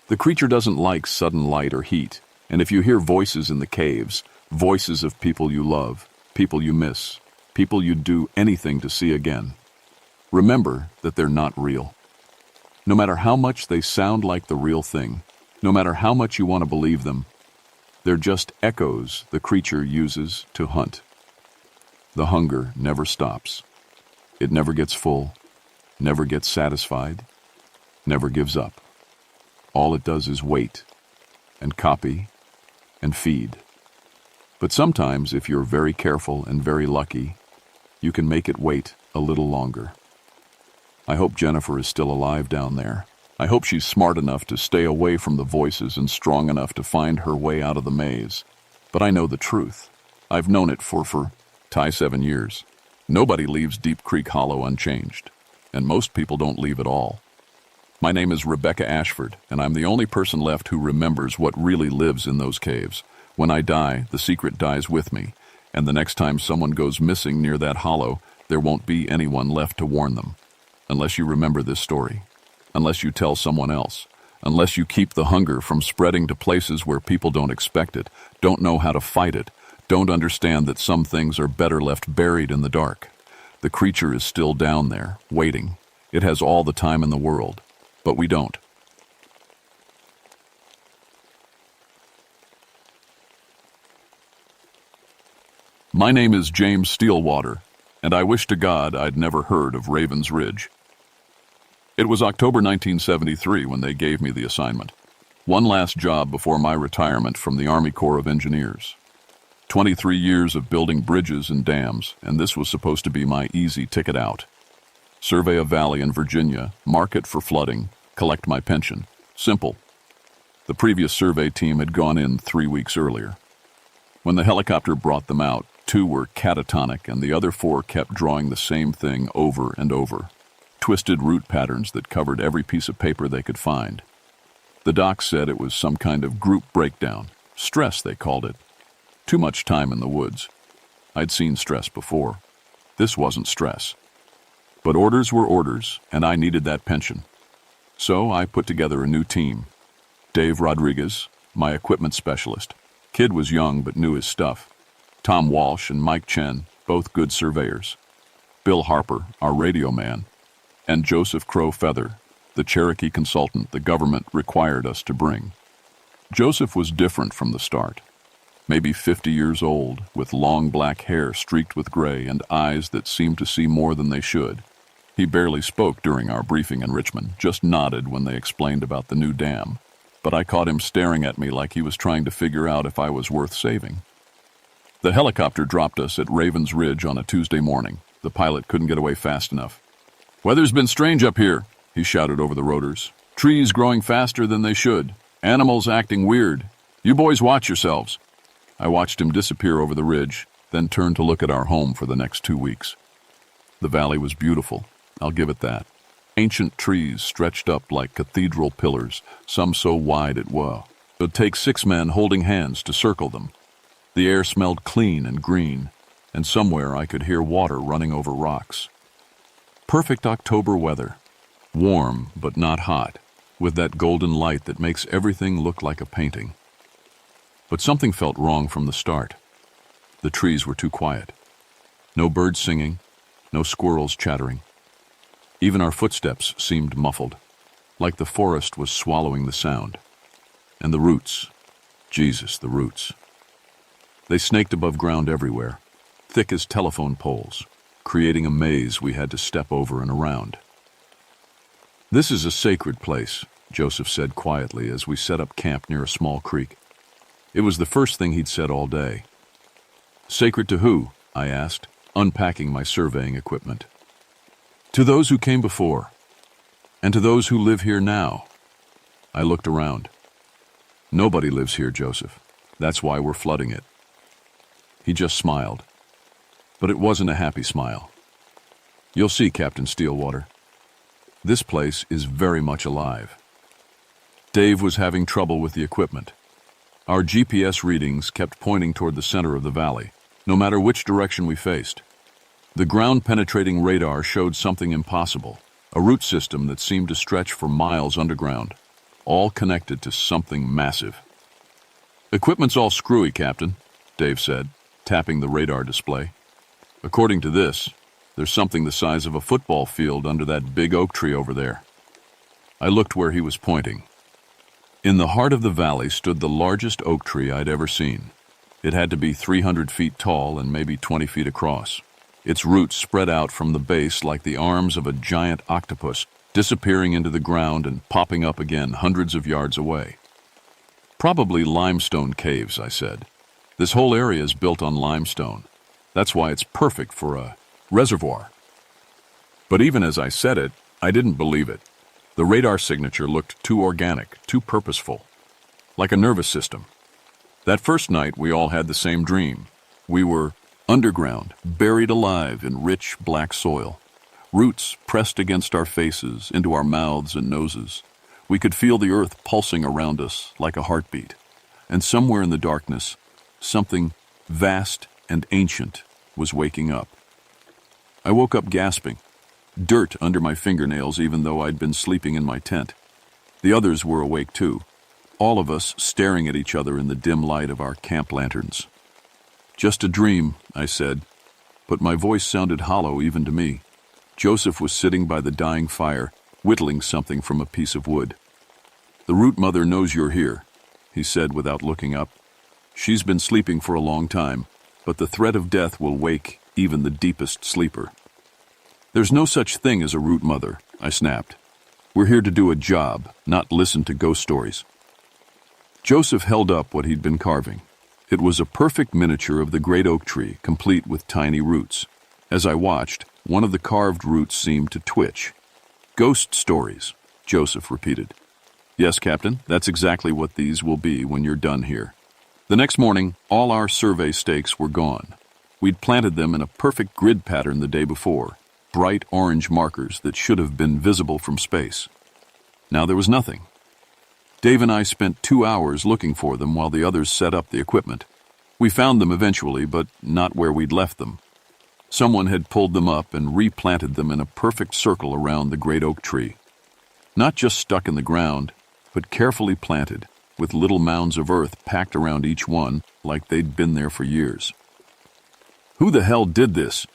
The creature doesn't like sudden light or heat, and if you hear voices in the caves, voices of people you love, people you miss, people you'd do anything to see again, remember that they're not real. No matter how much they sound like the real thing, no matter how much you want to believe them, they're just echoes the creature uses to hunt. The hunger never stops. It never gets full, never gets satisfied, never gives up. All it does is wait, and copy, and feed. But sometimes, if you're very careful and very lucky, you can make it wait a little longer. I hope Jennifer is still alive down there. I hope she's smart enough to stay away from the voices and strong enough to find her way out of the maze. But I know the truth. I've known it for 7 years. Nobody leaves Deep Creek Hollow unchanged, and most people don't leave at all. My name is Rebecca Ashford, and I'm the only person left who remembers what really lives in those caves. When I die, the secret dies with me, and the next time someone goes missing near that hollow, there won't be anyone left to warn them. Unless you remember this story, unless you tell someone else, unless you keep the hunger from spreading to places where people don't expect it, don't know how to fight it, don't understand that some things are better left buried in the dark. The creature is still down there, waiting. It has all the time in the world, but we don't. My name is James Steelwater, and I wish to God I'd never heard of Raven's Ridge. It was October 1973 when they gave me the assignment. One last job before my retirement from the Army Corps of Engineers. 23 years of building bridges and dams, and this was supposed to be my easy ticket out. Survey a valley in Virginia, mark it for flooding, collect my pension. Simple. The previous survey team had gone in 3 weeks earlier. When the helicopter brought them out, 2 were catatonic and the other 4 kept drawing the same thing over and over. Twisted route patterns that covered every piece of paper they could find. The doc said it was some kind of group breakdown. Stress, they called it. Too much time in the woods. I'd seen stress before. This wasn't stress. But orders were orders, and I needed that pension. So I put together a new team. Dave Rodriguez, my equipment specialist. Kid was young but knew his stuff. Tom Walsh and Mike Chen, both good surveyors. Bill Harper, our radio man. And Joseph Crow Feather, the Cherokee consultant the government required us to bring. Joseph was different from the start. Maybe 50 years old, with long black hair streaked with gray and eyes that seemed to see more than they should. He barely spoke during our briefing in Richmond, just nodded when they explained about the new dam. But I caught him staring at me like he was trying to figure out if I was worth saving. The helicopter dropped us at Raven's Ridge on a Tuesday morning. The pilot couldn't get away fast enough. "Weather's been strange up here," he shouted over the rotors. "Trees growing faster than they should. Animals acting weird. You boys watch yourselves." I watched him disappear over the ridge, then turned to look at our home for the next 2 weeks. The valley was beautiful, I'll give it that. Ancient trees stretched up like cathedral pillars, some so wide it would take 6 men holding hands to circle them. The air smelled clean and green, and somewhere I could hear water running over rocks. Perfect October weather, warm but not hot, with that golden light that makes everything look like a painting. But something felt wrong from the start. The trees were too quiet. No birds singing, no squirrels chattering. Even our footsteps seemed muffled, like the forest was swallowing the sound. And the roots, Jesus, the roots. They snaked above ground everywhere, thick as telephone poles, creating a maze we had to step over and around. "This is a sacred place," Joseph said quietly as we set up camp near a small creek. It was the first thing he'd said all day. "Sacred to who?" I asked, unpacking my surveying equipment. "To those who came before. And to those who live here now. I looked around. Nobody lives here, Joseph. That's why we're flooding it. He just smiled. But it wasn't a happy smile. You'll see, Captain Steelwater. This place is very much alive. Dave was having trouble with the equipment. Our GPS readings kept pointing toward the center of the valley, no matter which direction we faced. The ground-penetrating radar showed something impossible, a root system that seemed to stretch for miles underground, all connected to something massive. Equipment's all screwy, Captain, Dave said, tapping the radar display. According to this, there's something the size of a football field under that big oak tree over there. I looked where he was pointing. In the heart of the valley stood the largest oak tree I'd ever seen. It had to be 300 feet tall and maybe 20 feet across. Its roots spread out from the base like the arms of a giant octopus, disappearing into the ground and popping up again hundreds of yards away. Probably limestone caves, I said. This whole area is built on limestone. That's why it's perfect for a reservoir. But even as I said it, I didn't believe it. The radar signature looked too organic, too purposeful, like a nervous system. That first night, we all had the same dream. We were underground, buried alive in rich black soil. Roots pressed against our faces, into our mouths and noses. We could feel the earth pulsing around us like a heartbeat. And somewhere in the darkness, something vast and ancient was waking up. I woke up gasping. Dirt under my fingernails even though I'd been sleeping in my tent. The others were awake too, all of us staring at each other in the dim light of our camp lanterns. Just a dream, I said, but my voice sounded hollow even to me. Joseph was sitting by the dying fire, whittling something from a piece of wood. The root mother knows you're here, he said without looking up. She's been sleeping for a long time, but the threat of death will wake even the deepest sleeper. There's no such thing as a root mother, I snapped. We're here to do a job, not listen to ghost stories. Joseph held up what he'd been carving. It was a perfect miniature of the great oak tree, complete with tiny roots. As I watched, one of the carved roots seemed to twitch. Ghost stories, Joseph repeated. Yes, Captain, that's exactly what these will be when you're done here. The next morning, all our survey stakes were gone. We'd planted them in a perfect grid pattern the day before, bright orange markers that should have been visible from space. Now there was nothing. Dave and I spent 2 hours looking for them while the others set up the equipment. We found them eventually, but not where we'd left them. Someone had pulled them up and replanted them in a perfect circle around the great oak tree. Not just stuck in the ground, but carefully planted, with little mounds of earth packed around each one like they'd been there for years. Who the hell did this?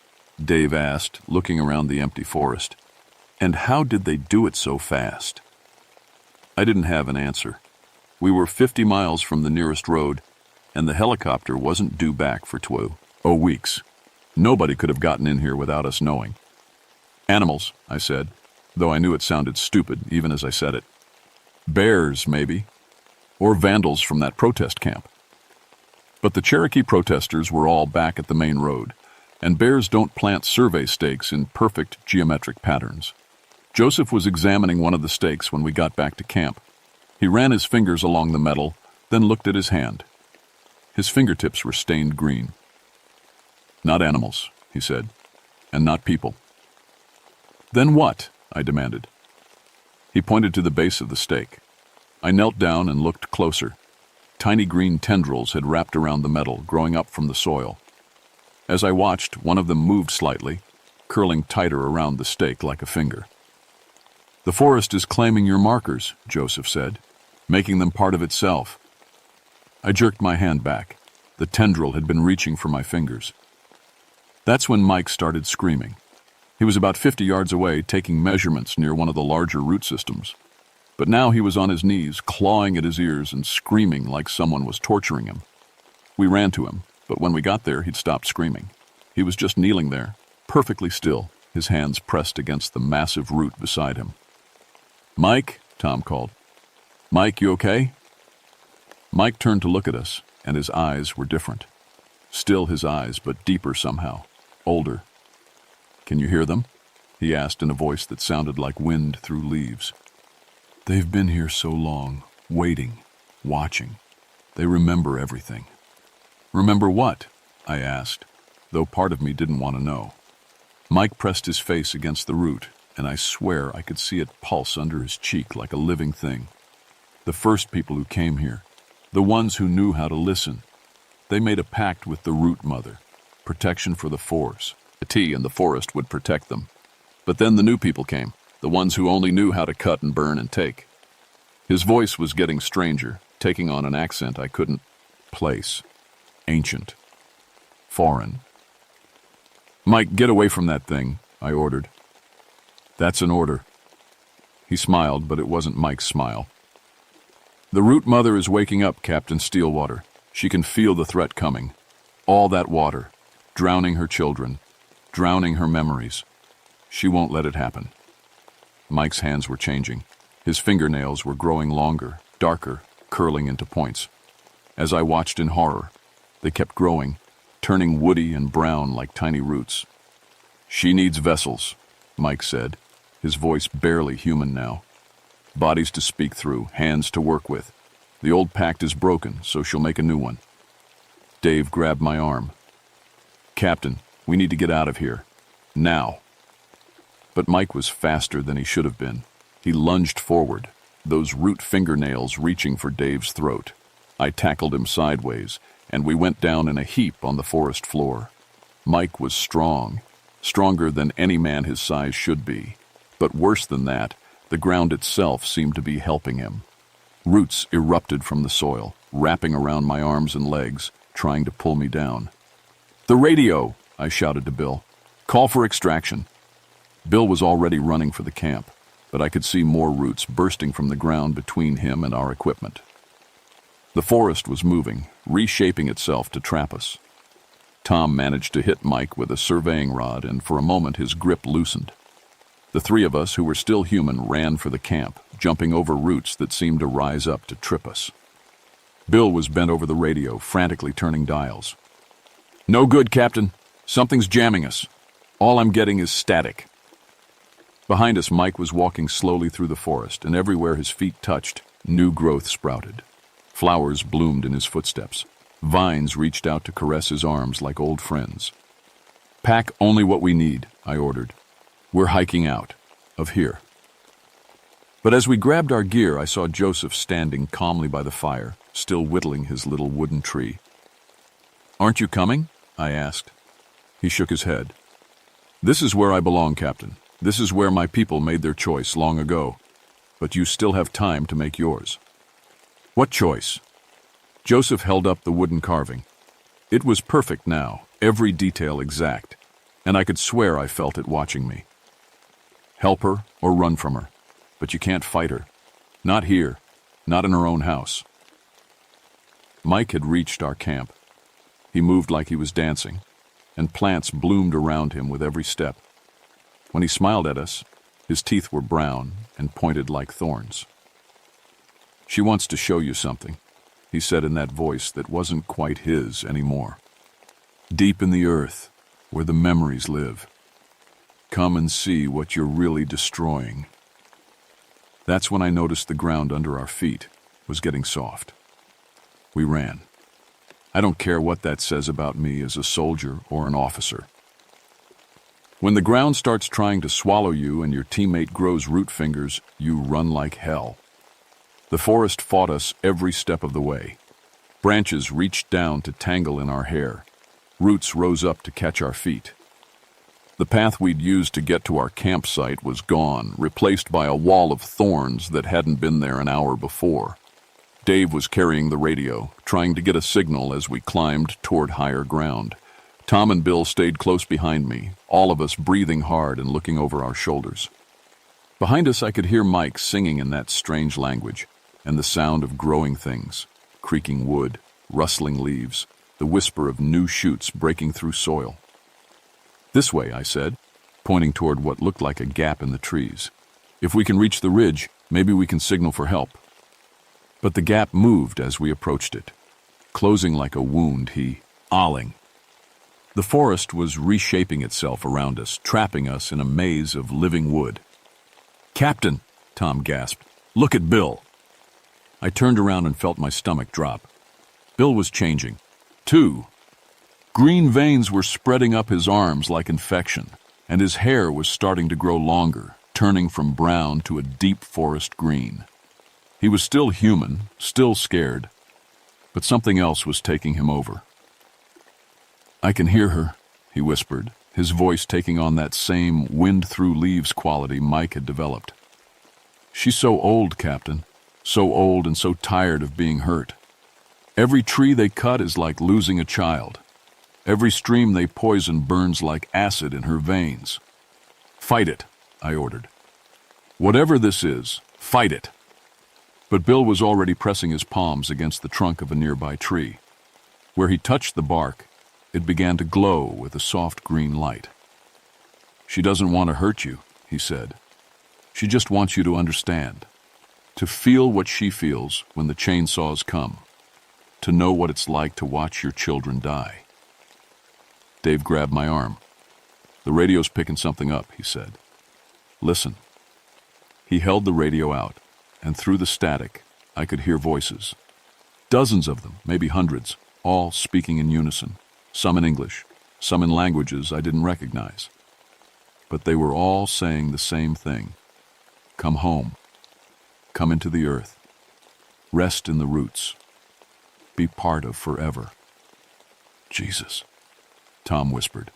Dave asked, looking around the empty forest. And how did they do it so fast? I didn't have an answer. We were 50 miles from the nearest road, and the helicopter wasn't due back for 2 weeks. Nobody could have gotten in here without us knowing. Animals, I said, though I knew it sounded stupid even as I said it. Bears, maybe. Or vandals from that protest camp. But the Cherokee protesters were all back at the main road, and bears don't plant survey stakes in perfect geometric patterns. Joseph was examining one of the stakes when we got back to camp. He ran his fingers along the metal, then looked at his hand. His fingertips were stained green. Not animals, he said, and not people. Then what? I demanded. He pointed to the base of the stake. I knelt down and looked closer. Tiny green tendrils had wrapped around the metal, growing up from the soil. As I watched, one of them moved slightly, curling tighter around the stake like a finger. The forest is claiming your markers, Joseph said, making them part of itself. I jerked my hand back. The tendril had been reaching for my fingers. That's when Mike started screaming. He was about 50 yards away, taking measurements near one of the larger root systems. But now he was on his knees, clawing at his ears and screaming like someone was torturing him. We ran to him, but when we got there, he'd stopped screaming. He was just kneeling there, perfectly still, his hands pressed against the massive root beside him. Mike, Tom called. Mike, you okay? Mike turned to look at us, and his eyes were different. Still his eyes, but deeper somehow, older. Can you hear them? he asked in a voice that sounded like wind through leaves. They've been here so long, waiting, watching. They remember everything. Remember what? I asked, though part of me didn't want to know. Mike pressed his face against the root, and I swear I could see it pulse under his cheek like a living thing. The first people who came here, the ones who knew how to listen, they made a pact with the root mother, protection for the fours. The tea and the forest would protect them. But then the new people came, the ones who only knew how to cut and burn and take. His voice was getting stranger, taking on an accent I couldn't place. Ancient. Foreign. Mike, get away from that thing, I ordered. That's an order. He smiled, but it wasn't Mike's smile. The root mother is waking up, Captain Steelwater. She can feel the threat coming. All that water, drowning her children, drowning her memories. She won't let it happen. Mike's hands were changing. His fingernails were growing longer, darker, curling into points. As I watched in horror, they kept growing, turning woody and brown like tiny roots. She needs vessels, Mike said, his voice barely human now. Bodies to speak through, hands to work with. The old pact is broken, so she'll make a new one. Dave grabbed my arm. Captain, we need to get out of here. Now. But Mike was faster than he should have been. He lunged forward, those root fingernails reaching for Dave's throat. I tackled him sideways, and we went down in a heap on the forest floor. Mike was strong, stronger than any man his size should be. But worse than that, the ground itself seemed to be helping him. Roots erupted from the soil, wrapping around my arms and legs, trying to pull me down. The radio, I shouted to Bill. Call for extraction. Bill was already running for the camp, but I could see more roots bursting from the ground between him and our equipment. The forest was moving, reshaping itself to trap us. Tom managed to hit Mike with a surveying rod, and for a moment his grip loosened. The three of us who were still human ran for the camp, jumping over roots that seemed to rise up to trip us. Bill was bent over the radio, frantically turning dials. No good, Captain. Something's jamming us. All I'm getting is static. Behind us, Mike was walking slowly through the forest, and everywhere his feet touched, new growth sprouted. Flowers bloomed in his footsteps. Vines reached out to caress his arms like old friends. Pack only what we need, I ordered. We're hiking out. Of here. But as we grabbed our gear, I saw Joseph standing calmly by the fire, still whittling his little wooden tree. Aren't you coming? I asked. He shook his head. This is where I belong, Captain. This is where my people made their choice long ago. But you still have time to make yours. What choice? Joseph held up the wooden carving. It was perfect now, every detail exact, and I could swear I felt it watching me. Help her or run from her, but you can't fight her. Not here, not in her own house. Mike had reached our camp. He moved like he was dancing, and plants bloomed around him with every step. When he smiled at us, his teeth were brown and pointed like thorns. She wants to show you something, he said in that voice that wasn't quite his anymore. Deep in the earth, where the memories live. Come and see what you're really destroying. That's when I noticed the ground under our feet was getting soft. We ran. I don't care what that says about me as a soldier or an officer. When the ground starts trying to swallow you and your teammate grows root fingers, you run like hell. The forest fought us every step of the way. Branches reached down to tangle in our hair. Roots rose up to catch our feet. The path we'd used to get to our campsite was gone, replaced by a wall of thorns that hadn't been there an hour before. Dave was carrying the radio, trying to get a signal as we climbed toward higher ground. Tom and Bill stayed close behind me, all of us breathing hard and looking over our shoulders. Behind us I could hear Mike singing in that strange language, and the sound of growing things, creaking wood, rustling leaves, the whisper of new shoots breaking through soil. This way, I said, pointing toward what looked like a gap in the trees. If we can reach the ridge, maybe we can signal for help. But the gap moved as we approached it, closing like a wound, owling. The forest was reshaping itself around us, trapping us in a maze of living wood. "Captain," Tom gasped, "look at Bill." I turned around and felt my stomach drop. Bill was changing. Too. Green veins were spreading up his arms like infection, and his hair was starting to grow longer, turning from brown to a deep forest green. He was still human, still scared, but something else was taking him over. "I can hear her," he whispered, his voice taking on that same wind-through-leaves quality Mike had developed. "She's so old, Captain, so old and so tired of being hurt. Every tree they cut is like losing a child. Every stream they poison burns like acid in her veins." "Fight it," I ordered. "Whatever this is, fight it." But Bill was already pressing his palms against the trunk of a nearby tree. Where he touched the bark, it began to glow with a soft green light. "She doesn't want to hurt you," he said. "She just wants you to understand, to feel what she feels when the chainsaws come, to know what it's like to watch your children die." Dave grabbed my arm. "The radio's picking something up," he said. "Listen." He held the radio out, and through the static, I could hear voices. Dozens of them, maybe hundreds, all speaking in unison, some in English, some in languages I didn't recognize. But they were all saying the same thing. Come home. Come into the earth. Rest in the roots. Be part of forever. "Jesus," Tom whispered.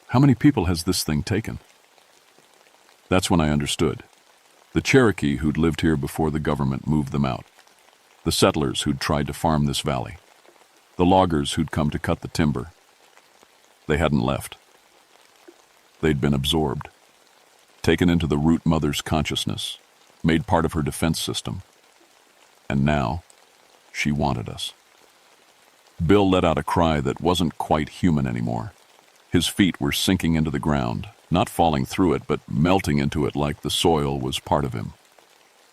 "How many people has this thing taken?" That's when I understood. The Cherokee who'd lived here before the government moved them out. The settlers who'd tried to farm this valley. The loggers who'd come to cut the timber. They hadn't left. They'd been absorbed, taken into the root mother's consciousness, made part of her defense system. And now, she wanted us. Bill let out a cry that wasn't quite human anymore. His feet were sinking into the ground, not falling through it, but melting into it like the soil was part of him.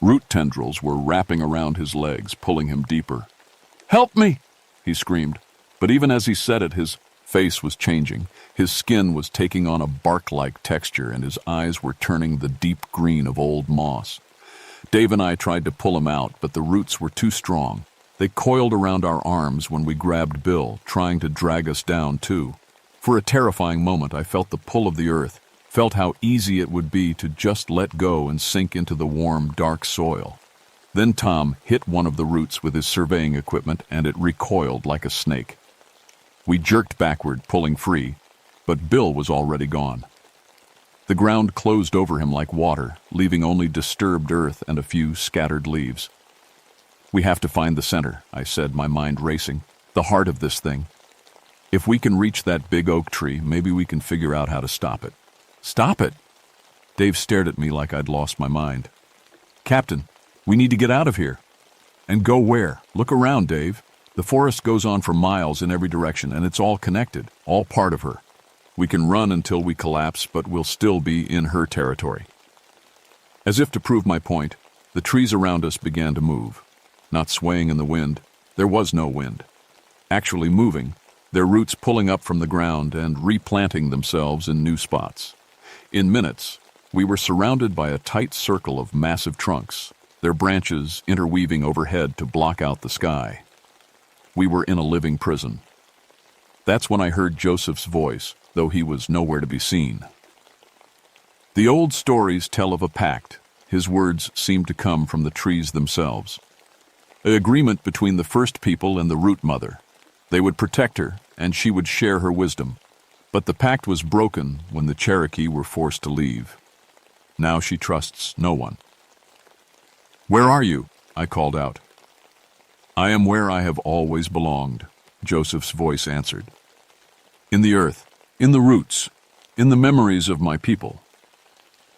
Root tendrils were wrapping around his legs, pulling him deeper. "Help me!" he screamed. But even as he said it, his face was changing. His skin was taking on a bark-like texture, and his eyes were turning the deep green of old moss. Dave and I tried to pull him out, but the roots were too strong. They coiled around our arms when we grabbed Bill, trying to drag us down too. For a terrifying moment, I felt the pull of the earth, felt how easy it would be to just let go and sink into the warm, dark soil. Then Tom hit one of the roots with his surveying equipment, and it recoiled like a snake. We jerked backward, pulling free, but Bill was already gone. The ground closed over him like water, leaving only disturbed earth and a few scattered leaves. "We have to find the center," I said, my mind racing. "The heart of this thing. If we can reach that big oak tree, maybe we can figure out how to stop it." "Stop it?" Dave stared at me like I'd lost my mind. "Captain, we need to get out of here." "And go where? Look around, Dave. The forest goes on for miles in every direction, and it's all connected, all part of her. We can run until we collapse, but we'll still be in her territory." As if to prove my point, the trees around us began to move. Not swaying in the wind, there was no wind. Actually moving, their roots pulling up from the ground and replanting themselves in new spots. In minutes, we were surrounded by a tight circle of massive trunks, their branches interweaving overhead to block out the sky. We were in a living prison. That's when I heard Joseph's voice, though he was nowhere to be seen. The old stories tell of a pact. His words seem to come from the trees themselves. An agreement between the first people and the root mother. They would protect her, and she would share her wisdom. But the pact was broken when the Cherokee were forced to leave. Now she trusts no one. "Where are you?" I called out. "I am where I have always belonged," Joseph's voice answered. "In the earth, in the roots, in the memories of my people."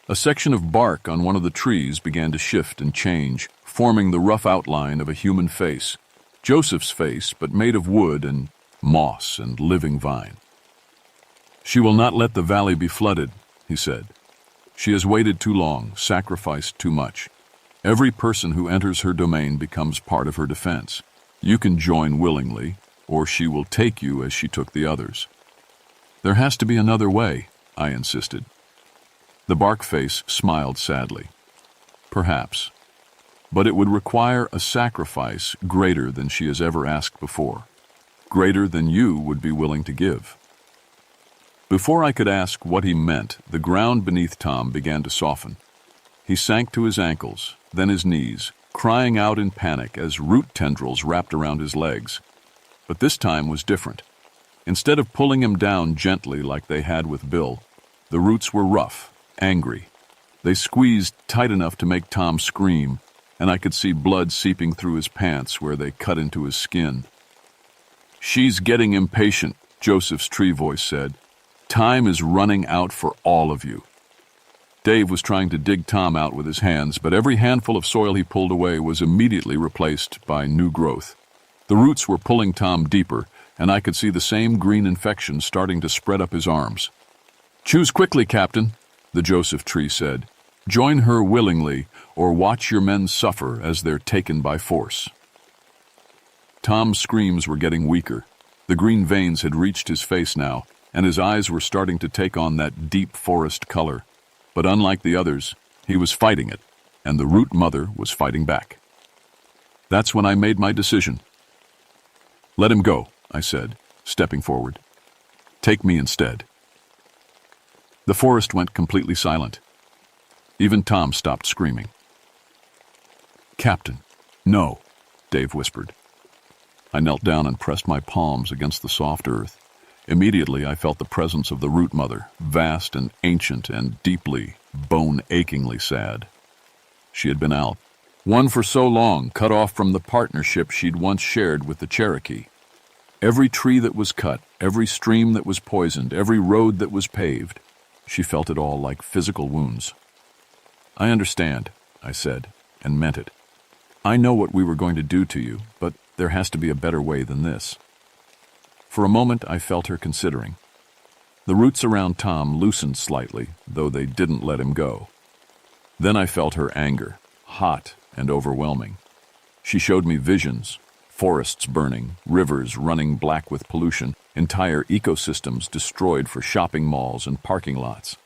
A section of bark on one of the trees began to shift and change, forming the rough outline of a human face. Joseph's face, but made of wood and moss and living vine. "She will not let the valley be flooded," he said. "She has waited too long, sacrificed too much. Every person who enters her domain becomes part of her defense. You can join willingly, or she will take you as she took the others." There has to be another way, I insisted. The bark face smiled sadly. Perhaps. But it would require a sacrifice greater than she has ever asked before, greater than you would be willing to give. Before I could ask what he meant, the ground beneath Tom began to soften. He sank to his ankles, then his knees, crying out in panic as root tendrils wrapped around his legs. But this time was different. Instead of pulling him down gently like they had with Bill, the roots were rough, angry. They squeezed tight enough to make Tom scream, and I could see blood seeping through his pants where they cut into his skin. "She's getting impatient," Joseph's tree voice said. "Time is running out for all of you." Dave was trying to dig Tom out with his hands, but every handful of soil he pulled away was immediately replaced by new growth. The roots were pulling Tom deeper, and I could see the same green infection starting to spread up his arms. "Choose quickly, Captain," the Joseph tree said. "Join her willingly, or watch your men suffer as they're taken by force." Tom's screams were getting weaker. The green veins had reached his face now, and his eyes were starting to take on that deep forest color. But unlike the others, he was fighting it, and the root mother was fighting back. That's when I made my decision. "Let him go," I said, stepping forward. "Take me instead." The forest went completely silent. Even Tom stopped screaming. "Captain, no," Dave whispered. I knelt down and pressed my palms against the soft earth. Immediately I felt the presence of the root mother, vast and ancient and deeply, bone-achingly sad. She had been out, one for so long, cut off from the partnership she'd once shared with the Cherokee. Every tree that was cut, every stream that was poisoned, every road that was paved, she felt it all like physical wounds. "I understand," I said, and meant it. "I know what we were going to do to you, but there has to be a better way than this." For a moment I felt her considering. The roots around Tom loosened slightly, though they didn't let him go. Then I felt her anger, hot and overwhelming. She showed me visions, forests burning, rivers running black with pollution, entire ecosystems destroyed for shopping malls and parking lots.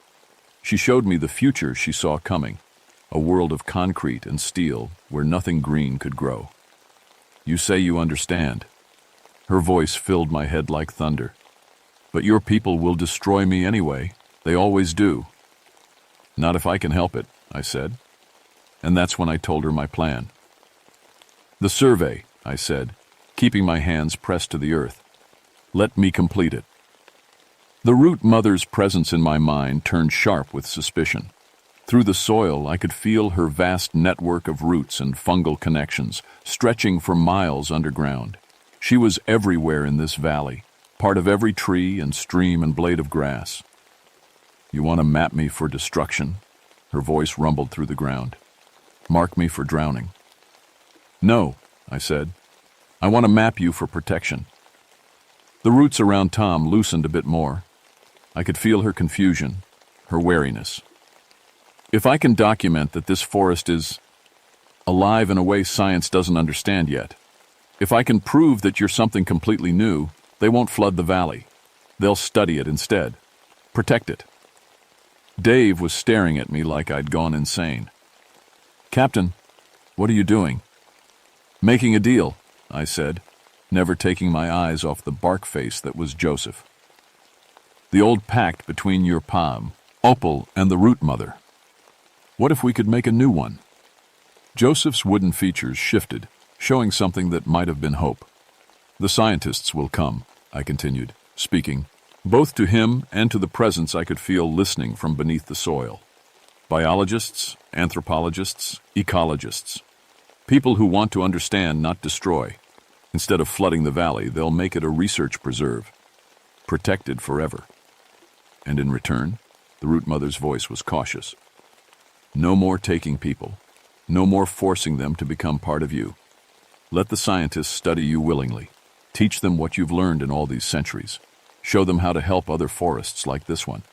She showed me the future she saw coming, a world of concrete and steel where nothing green could grow. "You say you understand." Her voice filled my head like thunder. "But your people will destroy me anyway. They always do." "Not if I can help it," I said. And that's when I told her my plan. "The survey," I said, keeping my hands pressed to the earth. "Let me complete it." The root mother's presence in my mind turned sharp with suspicion. Through the soil, I could feel her vast network of roots and fungal connections, stretching for miles underground. She was everywhere in this valley, part of every tree and stream and blade of grass. "You want to map me for destruction?" Her voice rumbled through the ground. "Mark me for drowning." "No," I said. "I want to map you for protection." The roots around Tom loosened a bit more. I could feel her confusion, her wariness. "If I can document that this forest is alive in a way science doesn't understand yet, if I can prove that you're something completely new, they won't flood the valley. They'll study it instead. Protect it." Dave was staring at me like I'd gone insane. "Captain, what are you doing?" "Making a deal," I said, never taking my eyes off the bark face that was Joseph. "The old pact between your palm, Opal, and the root mother. What if we could make a new one?" Joseph's wooden features shifted, showing something that might have been hope. "The scientists will come," I continued, speaking, both to him and to the presence I could feel listening from beneath the soil. "Biologists, anthropologists, ecologists. People who want to understand, not destroy. Instead of flooding the valley, they'll make it a research preserve, protected forever. And in return," the root mother's voice was cautious, "no more taking people, no more forcing them to become part of you. Let the scientists study you willingly. Teach them what you've learned in all these centuries. Show them how to help other forests like this one."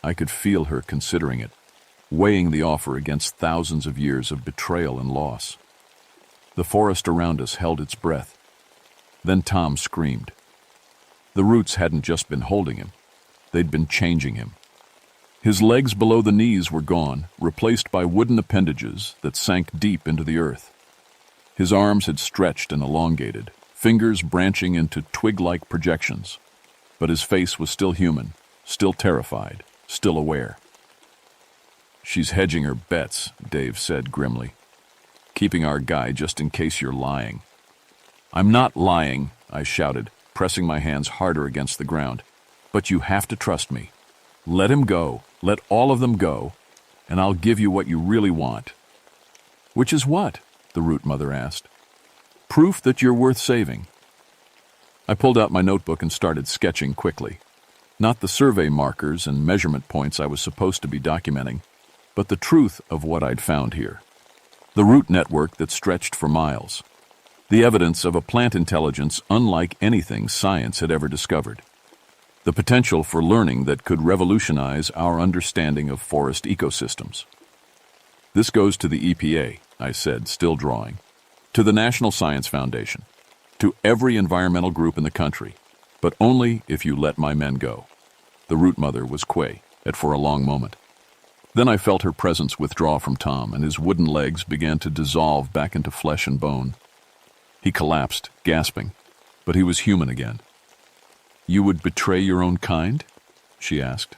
I could feel her considering it, weighing the offer against thousands of years of betrayal and loss. The forest around us held its breath. Then Tom screamed. The roots hadn't just been holding him, they'd been changing him. His legs below the knees were gone, replaced by wooden appendages that sank deep into the earth. His arms had stretched and elongated, fingers branching into twig-like projections. But his face was still human, still terrified, still aware. "She's hedging her bets," Dave said grimly. "Keeping our guy just in case you're lying." "I'm not lying," I shouted, pressing my hands harder against the ground. "But you have to trust me. Let him go, let all of them go, and I'll give you what you really want." "Which is what?" the root mother asked. "Proof that you're worth saving." I pulled out my notebook and started sketching quickly. Not the survey markers and measurement points I was supposed to be documenting, but the truth of what I'd found here. The root network that stretched for miles. The evidence of a plant intelligence unlike anything science had ever discovered. The potential for learning that could revolutionize our understanding of forest ecosystems. "This goes to the EPA," I said, still drawing. "To the National Science Foundation. To every environmental group in the country. But only if you let my men go." The root mother was quiet for a long moment. Then I felt her presence withdraw from Tom, and his wooden legs began to dissolve back into flesh and bone. He collapsed, gasping, but he was human again. "You would betray your own kind?" she asked.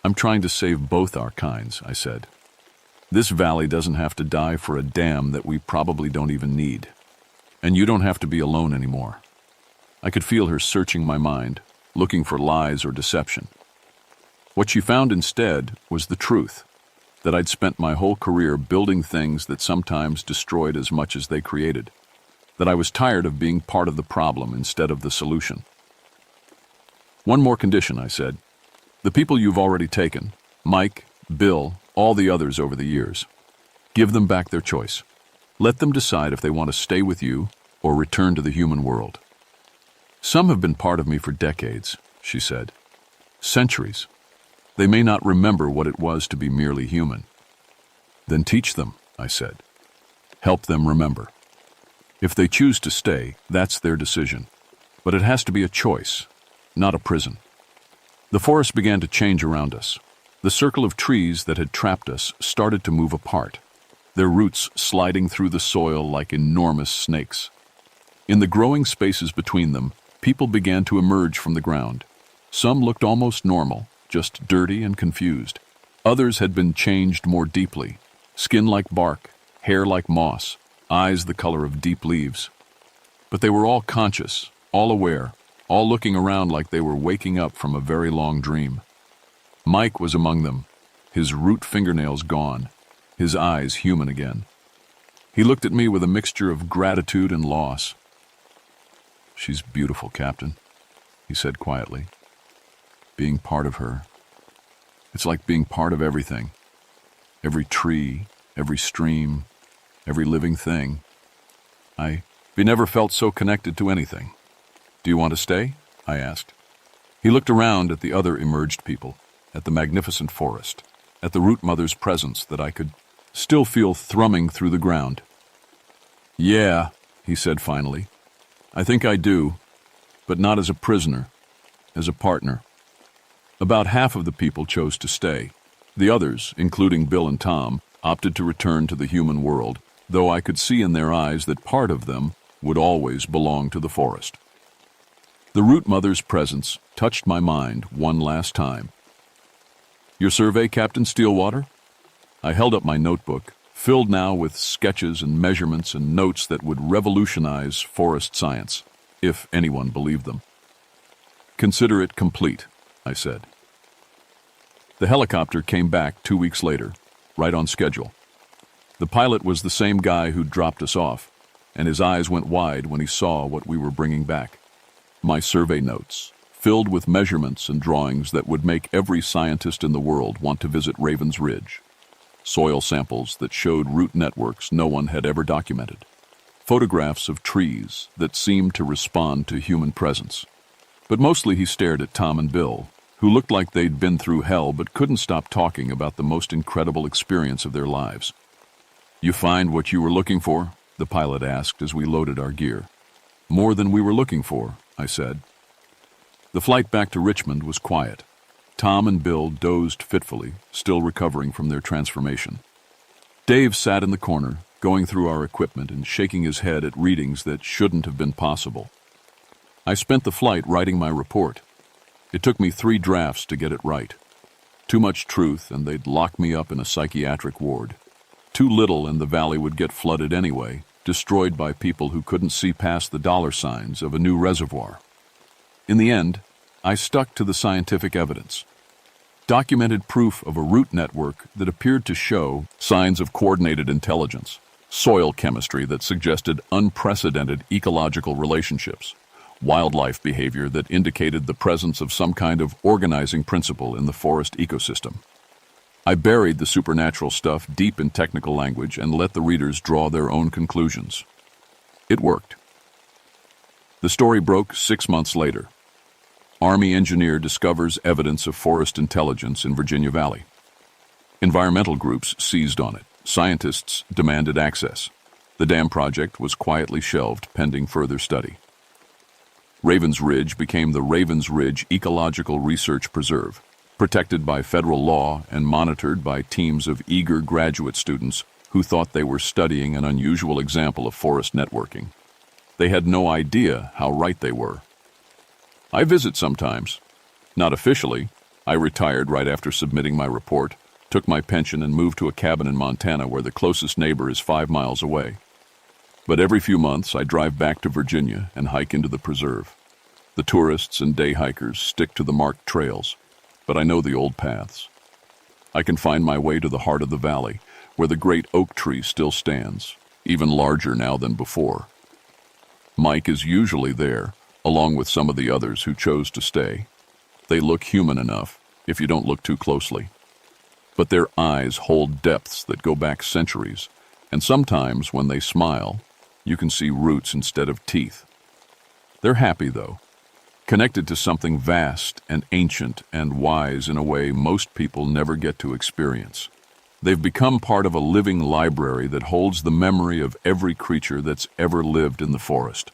"I'm trying to save both our kinds," I said. "This valley doesn't have to die for a dam that we probably don't even need. And you don't have to be alone anymore." I could feel her searching my mind, looking for lies or deception. What she found instead was the truth, that I'd spent my whole career building things that sometimes destroyed as much as they created, that I was tired of being part of the problem instead of the solution. "One more condition," I said. "The people you've already taken, Mike, Bill, all the others over the years, give them back their choice. Let them decide if they want to stay with you or return to the human world." "Some have been part of me for decades," she said. "Centuries. They may not remember what it was to be merely human." "Then teach them," I said. "Help them remember. If they choose to stay, that's their decision. But it has to be a choice, not a prison." The forest began to change around us. The circle of trees that had trapped us started to move apart, their roots sliding through the soil like enormous snakes. In the growing spaces between them, people began to emerge from the ground. Some looked almost normal, just dirty and confused. Others had been changed more deeply, skin like bark, hair like moss, eyes the color of deep leaves. But they were all conscious, all aware, all looking around like they were waking up from a very long dream. Mike was among them, his root fingernails gone, his eyes human again. He looked at me with a mixture of gratitude and loss. "She's beautiful, Captain," he said quietly. "Being part of her, it's like being part of everything. Every tree, every stream, every living thing. We never felt so connected to anything. Do you want to stay?" I asked. He looked around at the other emerged people, at the magnificent forest, at the root mother's presence that I could still feel thrumming through the ground. "Yeah," he said finally. "I think I do, but not as a prisoner, as a partner." About half of the people chose to stay. The others, including Bill and Tom, opted to return to the human world, though I could see in their eyes that part of them would always belong to the forest. The root mother's presence touched my mind one last time. "Your survey, Captain Stillwater?" I held up my notebook, filled now with sketches and measurements and notes that would revolutionize forest science, if anyone believed them. "Consider it complete," I said. The helicopter came back 2 weeks later, right on schedule. The pilot was the same guy who'd dropped us off, and his eyes went wide when he saw what we were bringing back. My survey notes, filled with measurements and drawings that would make every scientist in the world want to visit Raven's Ridge. Soil samples that showed root networks no one had ever documented. Photographs of trees that seemed to respond to human presence. But mostly he stared at Tom and Bill, who looked like they'd been through hell but couldn't stop talking about the most incredible experience of their lives. "You find what you were looking for?" the pilot asked as we loaded our gear. "More than we were looking for," I said. The flight back to Richmond was quiet. Tom and Bill dozed fitfully, still recovering from their transformation. Dave sat in the corner, going through our equipment and shaking his head at readings that shouldn't have been possible. I spent the flight writing my report. It took me 3 drafts to get it right. Too much truth, and they'd lock me up in a psychiatric ward. Too little, and the valley would get flooded anyway, destroyed by people who couldn't see past the dollar signs of a new reservoir. In the end, I stuck to the scientific evidence. Documented proof of a root network that appeared to show signs of coordinated intelligence, soil chemistry that suggested unprecedented ecological relationships, wildlife behavior that indicated the presence of some kind of organizing principle in the forest ecosystem. I buried the supernatural stuff deep in technical language and let the readers draw their own conclusions. It worked. The story broke 6 months later. Army engineer discovers evidence of forest intelligence in Virginia Valley. Environmental groups seized on it. Scientists demanded access. The dam project was quietly shelved pending further study. Ravens Ridge became the Ravens Ridge Ecological Research Preserve, protected by federal law and monitored by teams of eager graduate students who thought they were studying an unusual example of forest networking. They had no idea how right they were. I visit sometimes. Not officially. I retired right after submitting my report, took my pension and moved to a cabin in Montana where the closest neighbor is 5 miles away. But every few months I drive back to Virginia and hike into the preserve. The tourists and day hikers stick to the marked trails, but I know the old paths. I can find my way to the heart of the valley, where the great oak tree still stands, even larger now than before. Mike is usually there, along with some of the others who chose to stay. They look human enough, if you don't look too closely. But their eyes hold depths that go back centuries, and sometimes when they smile, you can see roots instead of teeth. They're happy, though, connected to something vast and ancient and wise in a way most people never get to experience. They've become part of a living library that holds the memory of every creature that's ever lived in the forest.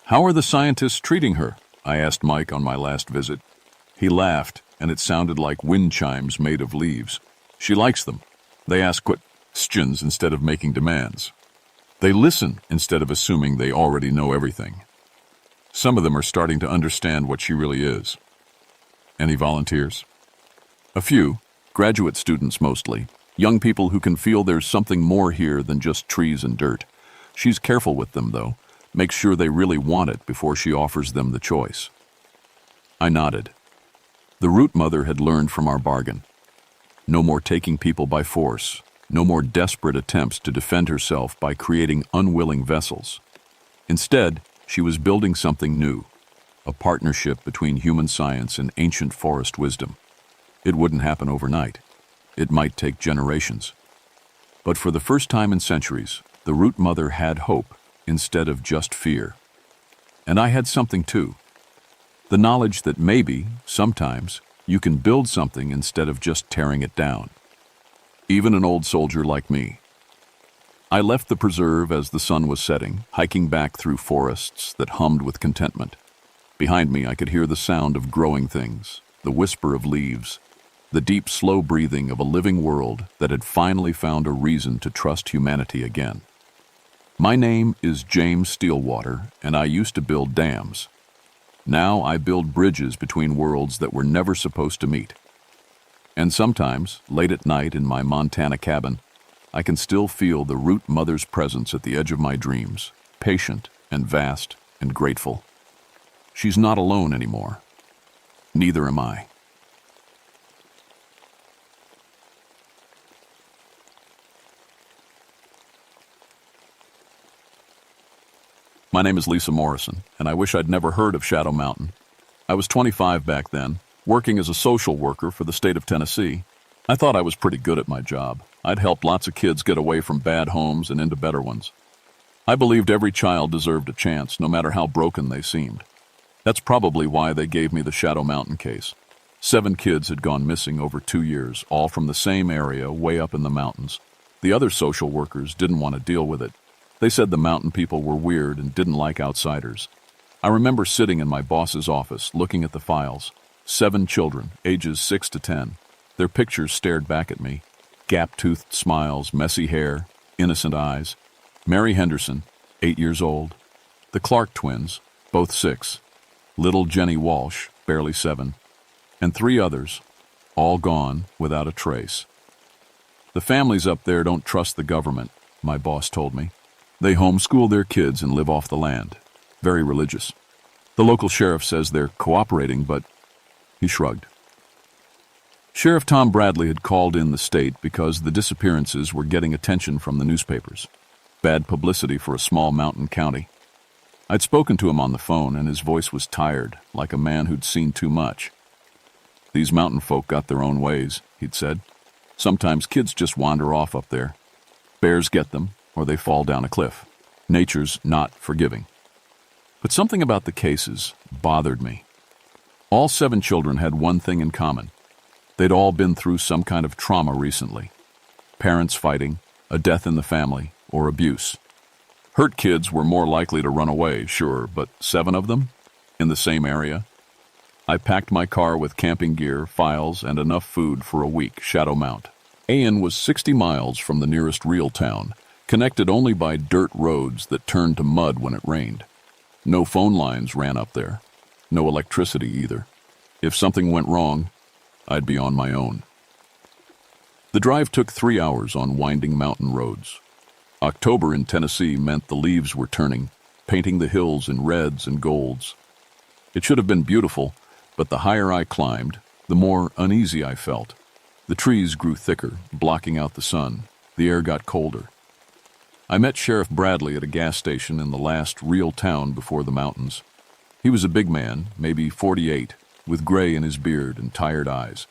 "How are the scientists treating her?" I asked Mike on my last visit. He laughed, and it sounded like wind chimes made of leaves. "She likes them. They ask questions instead of making demands. They listen instead of assuming they already know everything. Some of them are starting to understand what she really is." "Any volunteers?" "A few. Graduate students mostly. Young people who can feel there's something more here than just trees and dirt. She's careful with them, though. Makes sure they really want it before she offers them the choice." I nodded. The root mother had learned from our bargain. No more taking people by force. No more desperate attempts to defend herself by creating unwilling vessels. Instead, she was building something new, a partnership between human science and ancient forest wisdom. It wouldn't happen overnight. It might take generations. But for the first time in centuries, the root mother had hope instead of just fear. And I had something too. The knowledge that maybe, sometimes, you can build something instead of just tearing it down. Even an old soldier like me. I left the preserve as the sun was setting, hiking back through forests that hummed with contentment. Behind me, I could hear the sound of growing things, the whisper of leaves, the deep, slow breathing of a living world that had finally found a reason to trust humanity again. My name is James Steelwater, and I used to build dams. Now I build bridges between worlds that were never supposed to meet. And sometimes, late at night in my Montana cabin, I can still feel the root mother's presence at the edge of my dreams, patient and vast and grateful. She's not alone anymore. Neither am I. My name is Lisa Morrison, and I wish I'd never heard of Shadow Mountain. I was 25 back then, working as a social worker for the state of Tennessee. I thought I was pretty good at my job. I'd helped lots of kids get away from bad homes and into better ones. I believed every child deserved a chance, no matter how broken they seemed. That's probably why they gave me the Shadow Mountain case. 7 kids had gone missing over 2 years, all from the same area way up in the mountains. The other social workers didn't want to deal with it. They said the mountain people were weird and didn't like outsiders. I remember sitting in my boss's office, looking at the files. 7 children, ages 6 to 10. Their pictures stared back at me. Gap-toothed smiles, messy hair, innocent eyes. Mary Henderson, 8 years old. The Clark twins, both 6. Little Jenny Walsh, barely 7. And 3 others, all gone without a trace. The families up there don't trust the government, my boss told me. They homeschool their kids and live off the land. Very religious. The local sheriff says they're cooperating, but he shrugged. Sheriff Tom Bradley had called in the state because the disappearances were getting attention from the newspapers. Bad publicity for a small mountain county. I'd spoken to him on the phone, and his voice was tired, like a man who'd seen too much. These mountain folk got their own ways, he'd said. Sometimes kids just wander off up there. Bears get them, or they fall down a cliff. Nature's not forgiving. But something about the cases bothered me. All 7 children had one thing in common. They'd all been through some kind of trauma recently. Parents fighting, a death in the family, or abuse. Hurt kids were more likely to run away, sure, but 7 of them? In the same area? I packed my car with camping gear, files, and enough food for a week, Shadow Mount. Ayan was 60 miles from the nearest real town, connected only by dirt roads that turned to mud when it rained. No phone lines ran up there. No electricity either. If something went wrong, I'd be on my own. The drive took 3 hours on winding mountain roads. October in Tennessee meant the leaves were turning, painting the hills in reds and golds. It should have been beautiful, but the higher I climbed, the more uneasy I felt. The trees grew thicker, blocking out the sun. The air got colder. I met Sheriff Bradley at a gas station in the last real town before the mountains. He was a big man, maybe 48, with gray in his beard and tired eyes.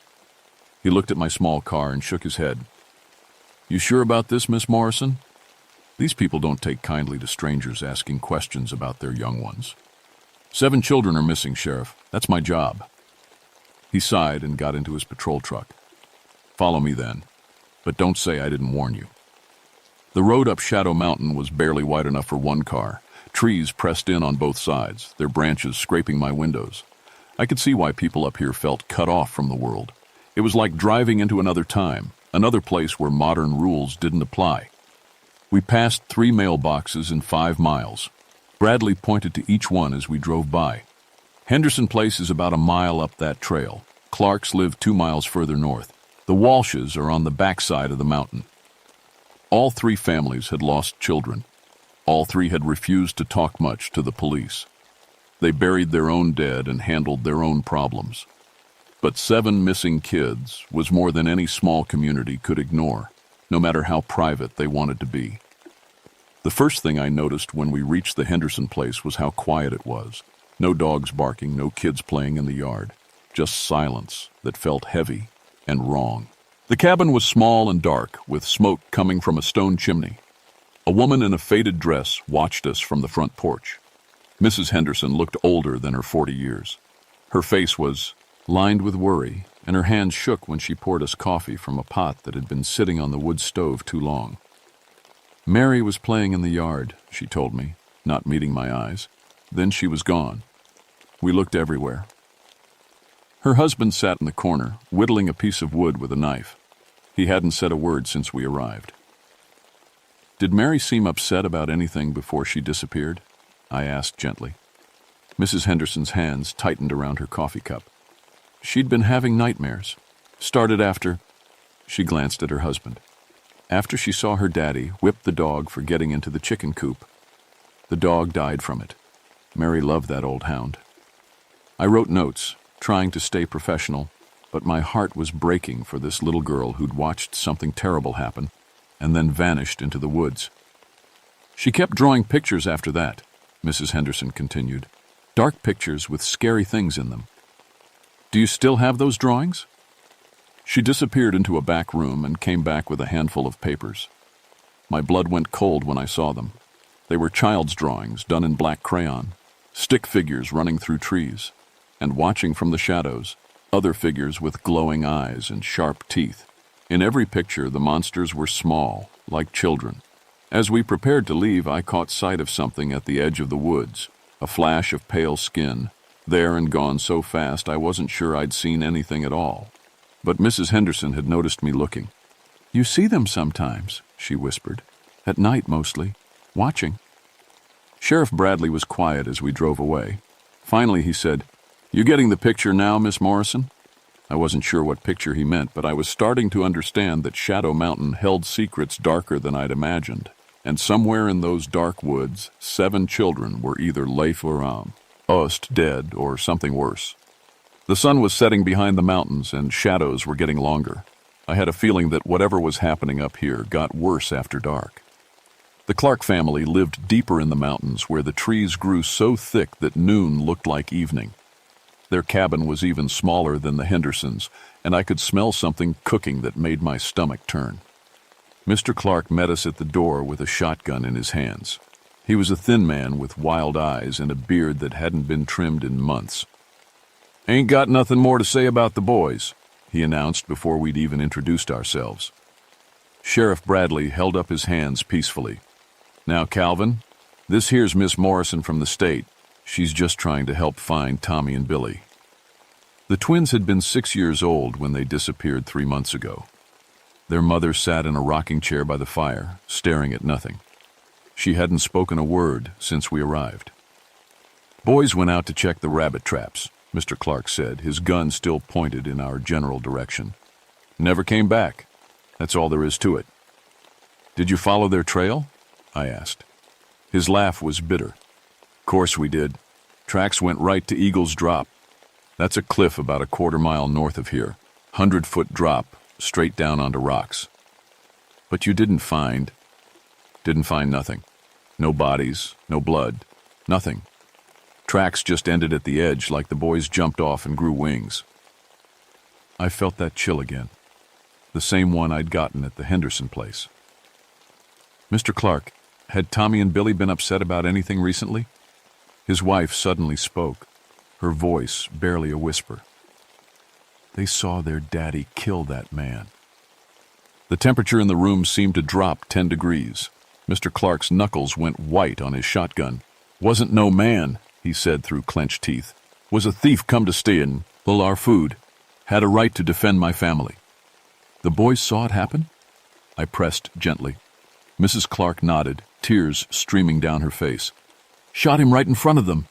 He looked at my small car and shook his head. "You sure about this, Miss Morrison? These people don't take kindly to strangers asking questions about their young ones." 7 children are missing, Sheriff. That's my job." He sighed and got into his patrol truck. "Follow me then, but don't say I didn't warn you." The road up Shadow Mountain was barely wide enough for one car. Trees pressed in on both sides, their branches scraping my windows. I could see why people up here felt cut off from the world. It was like driving into another time, another place where modern rules didn't apply. We passed 3 mailboxes in 5 miles. Bradley pointed to each one as we drove by. Henderson Place is about a mile up that trail. Clarks live 2 miles further north. The Walshes are on the backside of the mountain. All 3 families had lost children. All 3 had refused to talk much to the police. They buried their own dead and handled their own problems. But 7 missing kids was more than any small community could ignore, no matter how private they wanted to be. The first thing I noticed when we reached the Henderson place was how quiet it was. No dogs barking, no kids playing in the yard. Just silence that felt heavy and wrong. The cabin was small and dark, with smoke coming from a stone chimney. A woman in a faded dress watched us from the front porch. Mrs. Henderson looked older than her 40 years. Her face was lined with worry, and her hands shook when she poured us coffee from a pot that had been sitting on the wood stove too long. Mary was playing in the yard, she told me, not meeting my eyes. Then she was gone. We looked everywhere. Her husband sat in the corner, whittling a piece of wood with a knife. He hadn't said a word since we arrived. "Did Mary seem upset about anything before she disappeared?" I asked gently. Mrs. Henderson's hands tightened around her coffee cup. "She'd been having nightmares. Started after—" She glanced at her husband. "After she saw her daddy whip the dog for getting into the chicken coop. The dog died from it. Mary loved that old hound." I wrote notes, trying to stay professional, but my heart was breaking for this little girl who'd watched something terrible happen and then vanished into the woods. "She kept drawing pictures after that," Mrs. Henderson continued. "Dark pictures with scary things in them. Do you still have those drawings?" She disappeared into a back room and came back with a handful of papers. My blood went cold when I saw them. They were child's drawings done in black crayon, stick figures running through trees, and watching from the shadows, other figures with glowing eyes and sharp teeth. In every picture, the monsters were small, like children. As we prepared to leave, I caught sight of something at the edge of the woods, A flash of pale skin, there and gone so fast I wasn't sure I'd seen anything at all. But Mrs. Henderson had noticed me looking. "You see them sometimes," she whispered. "At night, mostly. Watching." Sheriff Bradley was quiet as we drove away. Finally, he said, "You getting the picture now, Miss Morrison?" I wasn't sure what picture he meant, but I was starting to understand that Shadow Mountain held secrets darker than I'd imagined. And somewhere in those dark woods, 7 children were either Leif or Ost dead or something worse. The sun was setting behind the mountains and shadows were getting longer. I had a feeling that whatever was happening up here got worse after dark. The Clark family lived deeper in the mountains where the trees grew so thick that noon looked like evening. Their cabin was even smaller than the Hendersons', and I could smell something cooking that made my stomach turn. Mr. Clark met us at the door with a shotgun in his hands. He was a thin man with wild eyes and a beard that hadn't been trimmed in months. "Ain't got nothing more to say about the boys," he announced before we'd even introduced ourselves. Sheriff Bradley held up his hands peacefully. "Now, Calvin, this here's Miss Morrison from the state. She's just trying to help find Tommy and Billy." The twins had been 6 years old when they disappeared 3 months ago. Their mother sat in a rocking chair by the fire, staring at nothing. She hadn't spoken a word since we arrived. "Boys went out to check the rabbit traps," Mr. Clark said, his gun still pointed in our general direction. "Never came back. That's all there is to it." "Did you follow their trail?" I asked. His laugh was bitter. "Course we did. Tracks went right to Eagle's Drop. That's a cliff about a quarter-mile north of here. 100-foot drop, straight down onto rocks." "But you didn't find nothing. No bodies, no blood, nothing. Tracks just ended at the edge like the boys jumped off and grew wings." I felt that chill again, the same one I'd gotten at the Henderson place. "Mr. Clark, had Tommy and Billy been upset about anything recently?" His wife suddenly spoke, her voice barely a whisper. "They saw their daddy kill that man." The temperature in the room seemed to drop 10 degrees. Mr. Clark's knuckles went white on his shotgun. "Wasn't no man," he said through clenched teeth. "Was a thief come to steal our food. Had a right to defend my family." "The boys saw it happen?" I pressed gently. Mrs. Clark nodded, tears streaming down her face. "Shot him right in front of them.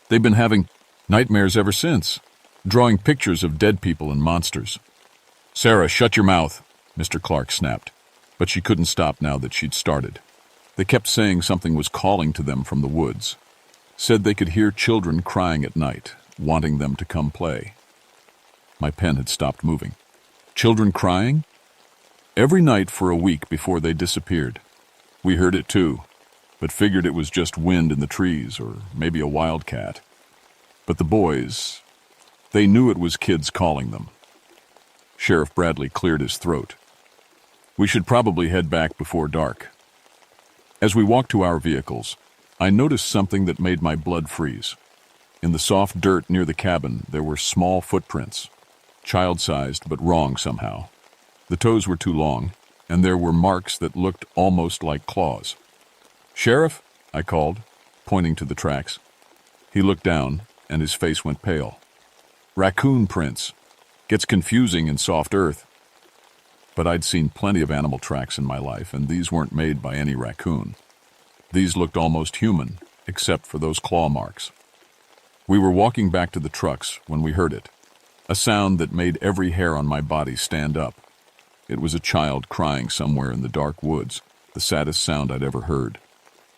They've been having nightmares ever since, drawing pictures of dead people and monsters." "Sarah, shut your mouth," Mr. Clark snapped. But she couldn't stop now that she'd started. They kept saying something was calling to them from the woods. Said they could hear children crying at night, wanting them to come play. My pen had stopped moving. Children crying? Every night for a week before they disappeared. We heard it too, but figured it was just wind in the trees or maybe a wildcat. But the boys, they knew it was kids calling them. Sheriff Bradley cleared his throat. "We should probably head back before dark." As we walked to our vehicles, I noticed something that made my blood freeze. In the soft dirt near the cabin, there were small footprints, child-sized but wrong somehow. The toes were too long, and there were marks that looked almost like claws. "Sheriff," I called, pointing to the tracks. He looked down, and his face went pale. "Raccoon prints. Gets confusing in soft earth." But I'd seen plenty of animal tracks in my life, and these weren't made by any raccoon. These looked almost human, except for those claw marks. We were walking back to the trucks when we heard it, a sound that made every hair on my body stand up. It was a child crying somewhere in the dark woods, the saddest sound I'd ever heard.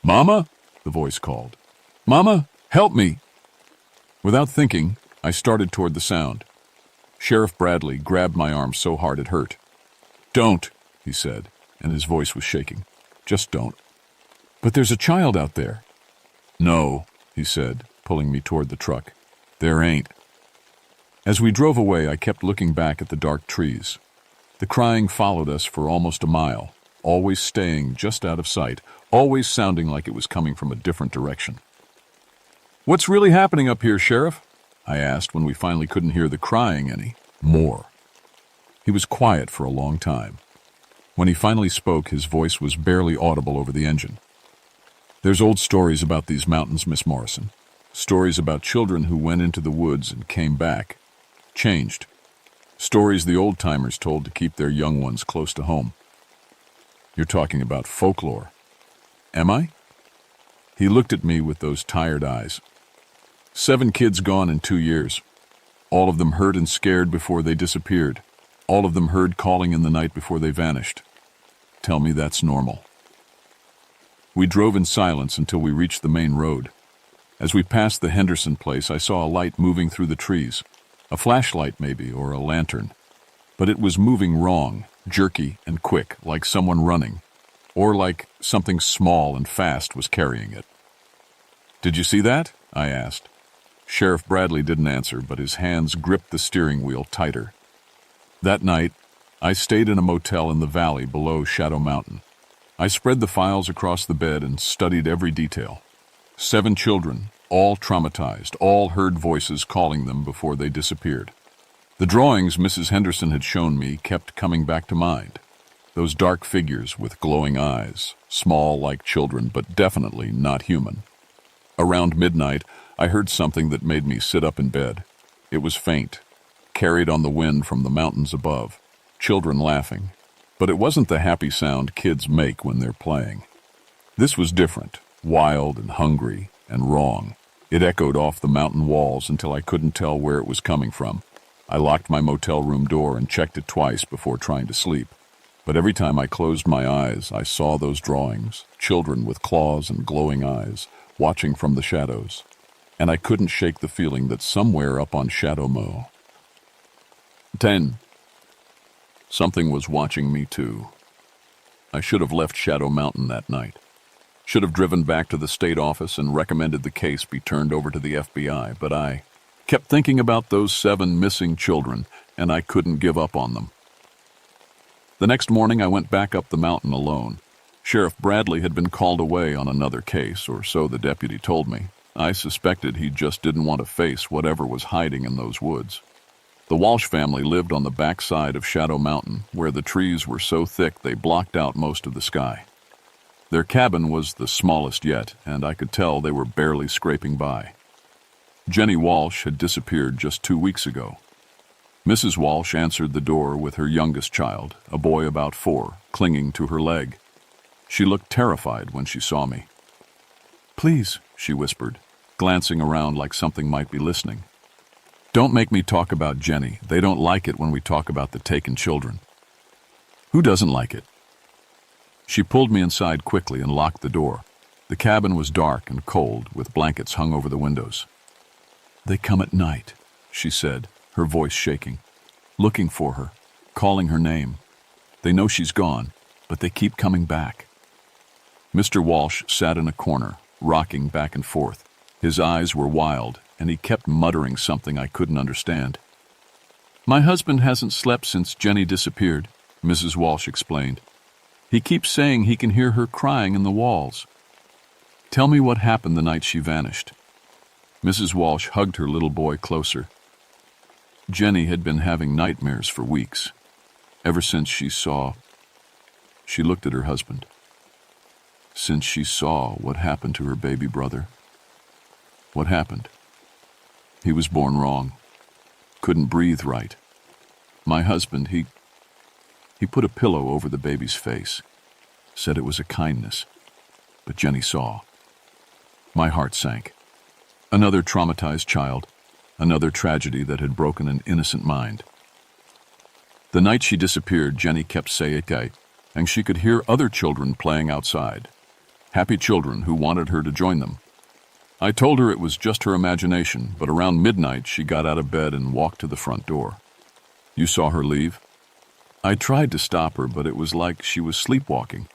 "Mama?" the voice called. "Mama, help me!" Without thinking, I started toward the sound. Sheriff Bradley grabbed my arm so hard it hurt. "Don't," he said, and his voice was shaking. "Just don't." "But there's a child out there." "No," he said, pulling me toward the truck. "There ain't." As we drove away, I kept looking back at the dark trees. The crying followed us for almost a mile, always staying just out of sight, always sounding like it was coming from a different direction. "What's really happening up here, Sheriff?" I asked when we finally couldn't hear the crying any more. He was quiet for a long time. When he finally spoke, his voice was barely audible over the engine. "There's old stories about these mountains, Miss Morrison. Stories about children who went into the woods and came back. Changed. Stories the old-timers told to keep their young ones close to home. You're talking about folklore. Am I? He looked at me with those tired eyes. 7 kids gone in 2 years. All of them hurt and scared before they disappeared. All of them heard calling in the night before they vanished. Tell me that's normal. We drove in silence until we reached the main road. As we passed the Henderson place, I saw a light moving through the trees. A flashlight maybe, or a lantern. But it was moving wrong, jerky and quick, like someone running. Or like something small and fast was carrying it. Did you see that? I asked. Sheriff Bradley didn't answer, but his hands gripped the steering wheel tighter. That night, I stayed in a motel in the valley below Shadow Mountain. I spread the files across the bed and studied every detail. 7 children, all traumatized, all heard voices calling them before they disappeared. The drawings Mrs. Henderson had shown me kept coming back to mind. Those dark figures with glowing eyes, small like children, but definitely not human. Around midnight, I heard something that made me sit up in bed. It was faint, carried on the wind from the mountains above, children laughing. But it wasn't the happy sound kids make when they're playing. This was different, wild and hungry and wrong. It echoed off the mountain walls until I couldn't tell where it was coming from. I locked my motel room door and checked it twice before trying to sleep. But every time I closed my eyes, I saw those drawings, children with claws and glowing eyes, watching from the shadows. And I couldn't shake the feeling that somewhere up on Shadow Mow. 10. Something was watching me too. I should have left Shadow Mountain that night. Should have driven back to the state office and recommended the case be turned over to the FBI, but I kept thinking about those 7 missing children, and I couldn't give up on them. The next morning, I went back up the mountain alone. Sheriff Bradley had been called away on another case, or so the deputy told me. I suspected he just didn't want to face whatever was hiding in those woods. The Walsh family lived on the backside of Shadow Mountain, where the trees were so thick they blocked out most of the sky. Their cabin was the smallest yet, and I could tell they were barely scraping by. Jenny Walsh had disappeared just 2 weeks ago. Mrs. Walsh answered the door with her youngest child, a boy about 4, clinging to her leg. She looked terrified when she saw me. "Please," she whispered, glancing around like something might be listening. "Don't make me talk about Jenny. They don't like it when we talk about the taken children." "Who doesn't like it?" She pulled me inside quickly and locked the door. The cabin was dark and cold, with blankets hung over the windows. "They come at night," she said, her voice shaking. "Looking for her, calling her name. They know she's gone, but they keep coming back." Mr. Walsh sat in a corner, rocking back and forth. His eyes were wild, and he kept muttering something I couldn't understand. "My husband hasn't slept since Jenny disappeared," Mrs. Walsh explained. "He keeps saying he can hear her crying in the walls." "Tell me what happened the night she vanished." Mrs. Walsh hugged her little boy closer. Jenny had been having nightmares for weeks, ever since she saw... She looked at her husband. Since she saw what happened to her baby brother. What happened? He was born wrong. Couldn't breathe right. My husband, he put a pillow over the baby's face. Said it was a kindness. But Jenny saw. My heart sank. Another traumatized child. Another tragedy that had broken an innocent mind. The night she disappeared, Jenny kept saying, and she could hear other children playing outside. Happy children who wanted her to join them. I told her it was just her imagination, but around midnight she got out of bed and walked to the front door. "You saw her leave?" I tried to stop her, but it was like she was sleepwalking.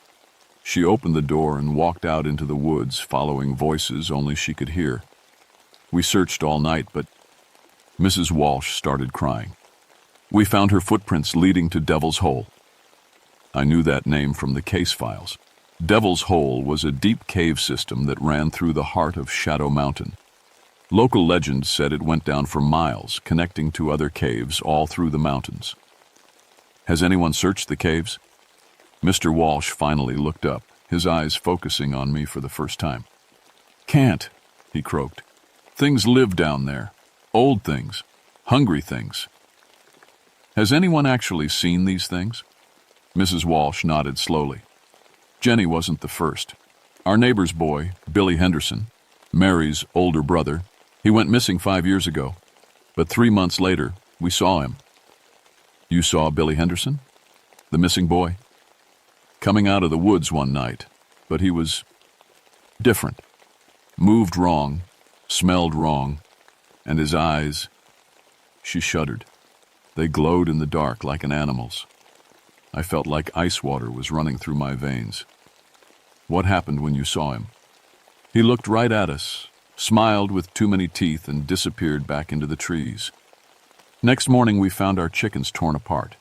She opened the door and walked out into the woods, following voices only she could hear. We searched all night, but Mrs. Walsh started crying. "We found her footprints leading to Devil's Hole." I knew that name from the case files. Devil's Hole was a deep cave system that ran through the heart of Shadow Mountain. Local legend said it went down for miles, connecting to other caves all through the mountains. "Has anyone searched the caves?" Mr. Walsh finally looked up, his eyes focusing on me for the first time. "Can't," he croaked. Things live down there. Old things. Hungry things. Has anyone actually seen these things? Mrs. Walsh nodded slowly. Jenny wasn't the first. Our neighbor's boy, Billy Henderson, Mary's older brother, he went missing 5 years ago. But 3 months later, we saw him. You saw Billy Henderson? The missing boy? Coming out of the woods one night, but he was different. Moved wrong, smelled wrong, and his eyes, she shuddered. They glowed in the dark like an animal's. I felt like ice water was running through my veins. What happened when you saw him? He looked right at us, smiled with too many teeth, and disappeared back into the trees. Next morning, we found our chickens torn apart.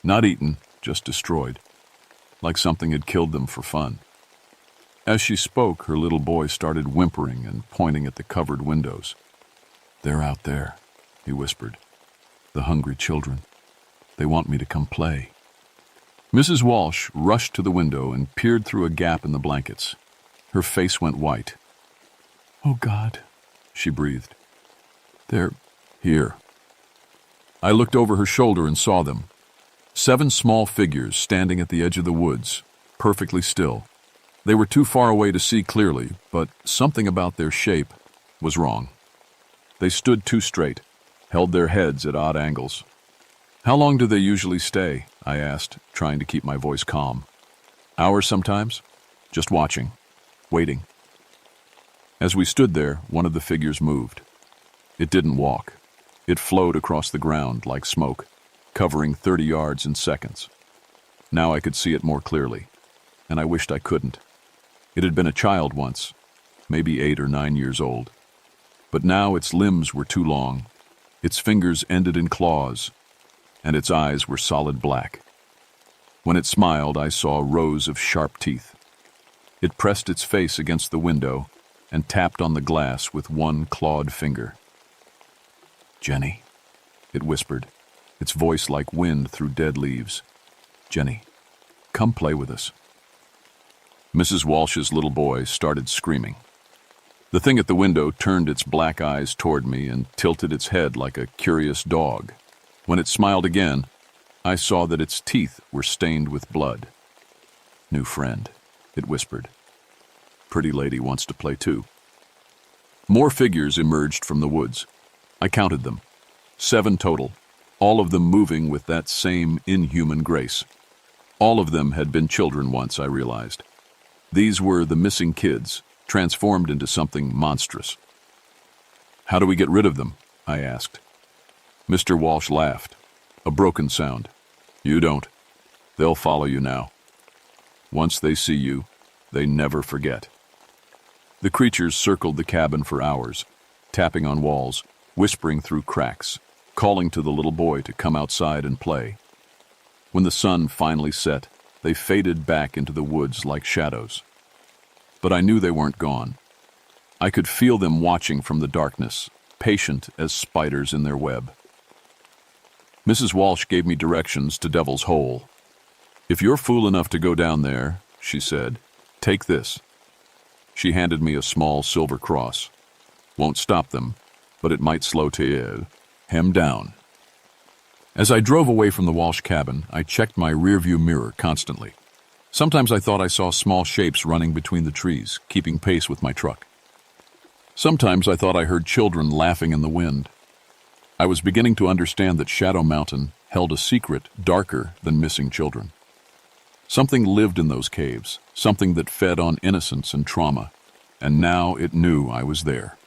Not eaten, just destroyed. Like something had killed them for fun. As she spoke, her little boy started whimpering and pointing at the covered windows. They're out there, he whispered. The hungry children. They want me to come play. Mrs. Walsh rushed to the window and peered through a gap in the blankets. Her face went white. Oh, God, she breathed. They're here. I looked over her shoulder and saw them. 7 small figures standing at the edge of the woods, perfectly still. They were too far away to see clearly, but something about their shape was wrong. They stood too straight, held their heads at odd angles. How long do they usually stay? I asked, trying to keep my voice calm. Hours sometimes? Just watching, waiting. As we stood there, one of the figures moved. It didn't walk. It flowed across the ground like smoke, covering 30 yards in seconds. Now I could see it more clearly, and I wished I couldn't. It had been a child once, maybe 8 or 9 years old. But now its limbs were too long. Its fingers ended in claws, and its eyes were solid black. When it smiled, I saw rows of sharp teeth. It pressed its face against the window and tapped on the glass with one clawed finger. Jenny, it whispered, its voice like wind through dead leaves. Jenny, come play with us. Mrs. Walsh's little boy started screaming. The thing at the window turned its black eyes toward me and tilted its head like a curious dog. When it smiled again, I saw that its teeth were stained with blood. New friend, it whispered. Pretty lady wants to play too. More figures emerged from the woods. I counted them. 7 total, all of them moving with that same inhuman grace. All of them had been children once, I realized. These were the missing kids, transformed into something monstrous. How do we get rid of them? I asked. Mr. Walsh laughed, a broken sound. You don't. They'll follow you now. Once they see you, they never forget. The creatures circled the cabin for hours, tapping on walls, whispering through cracks, calling to the little boy to come outside and play. When the sun finally set, they faded back into the woods like shadows. But I knew they weren't gone. I could feel them watching from the darkness, patient as spiders in their web. Mrs. Walsh gave me directions to Devil's Hole. If you're fool enough to go down there, she said, take this. She handed me a small silver cross. Won't stop them, but it might slow him down. As I drove away from the Walsh cabin, I checked my rearview mirror constantly. Sometimes I thought I saw small shapes running between the trees, keeping pace with my truck. Sometimes I thought I heard children laughing in the wind. I was beginning to understand that Shadow Mountain held a secret darker than missing children. Something lived in those caves, something that fed on innocence and trauma, and now it knew I was there.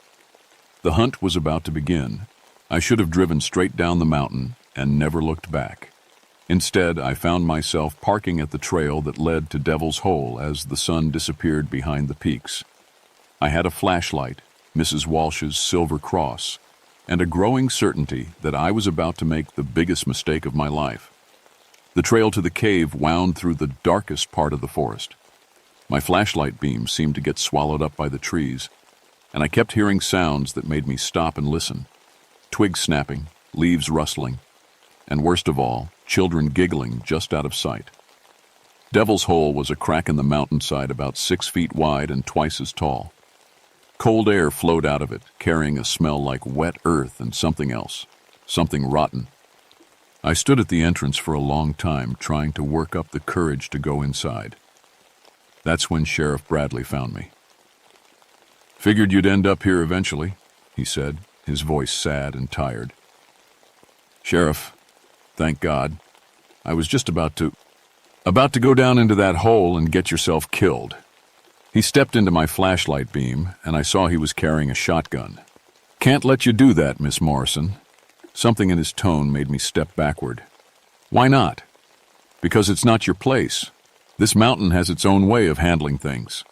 The hunt was about to begin. I should have driven straight down the mountain and never looked back. Instead, I found myself parking at the trail that led to Devil's Hole as the sun disappeared behind the peaks. I had a flashlight, Mrs. Walsh's silver cross, and a growing certainty that I was about to make the biggest mistake of my life. The trail to the cave wound through the darkest part of the forest. My flashlight beam seemed to get swallowed up by the trees, and I kept hearing sounds that made me stop and listen. Twigs snapping, leaves rustling, and worst of all, children giggling just out of sight. Devil's Hole was a crack in the mountainside about 6 feet wide and twice as tall. Cold air flowed out of it, carrying a smell like wet earth and something else, something rotten. I stood at the entrance for a long time, trying to work up the courage to go inside. That's when Sheriff Bradley found me. "Figured you'd end up here eventually," he said, his voice sad and tired. "Sheriff, thank God. I was just about to go down into that hole and get yourself killed." He stepped into my flashlight beam, and I saw he was carrying a shotgun. "Can't let you do that, Miss Morrison." Something in his tone made me step backward. "Why not?" "Because it's not your place. This mountain has its own way of handling things."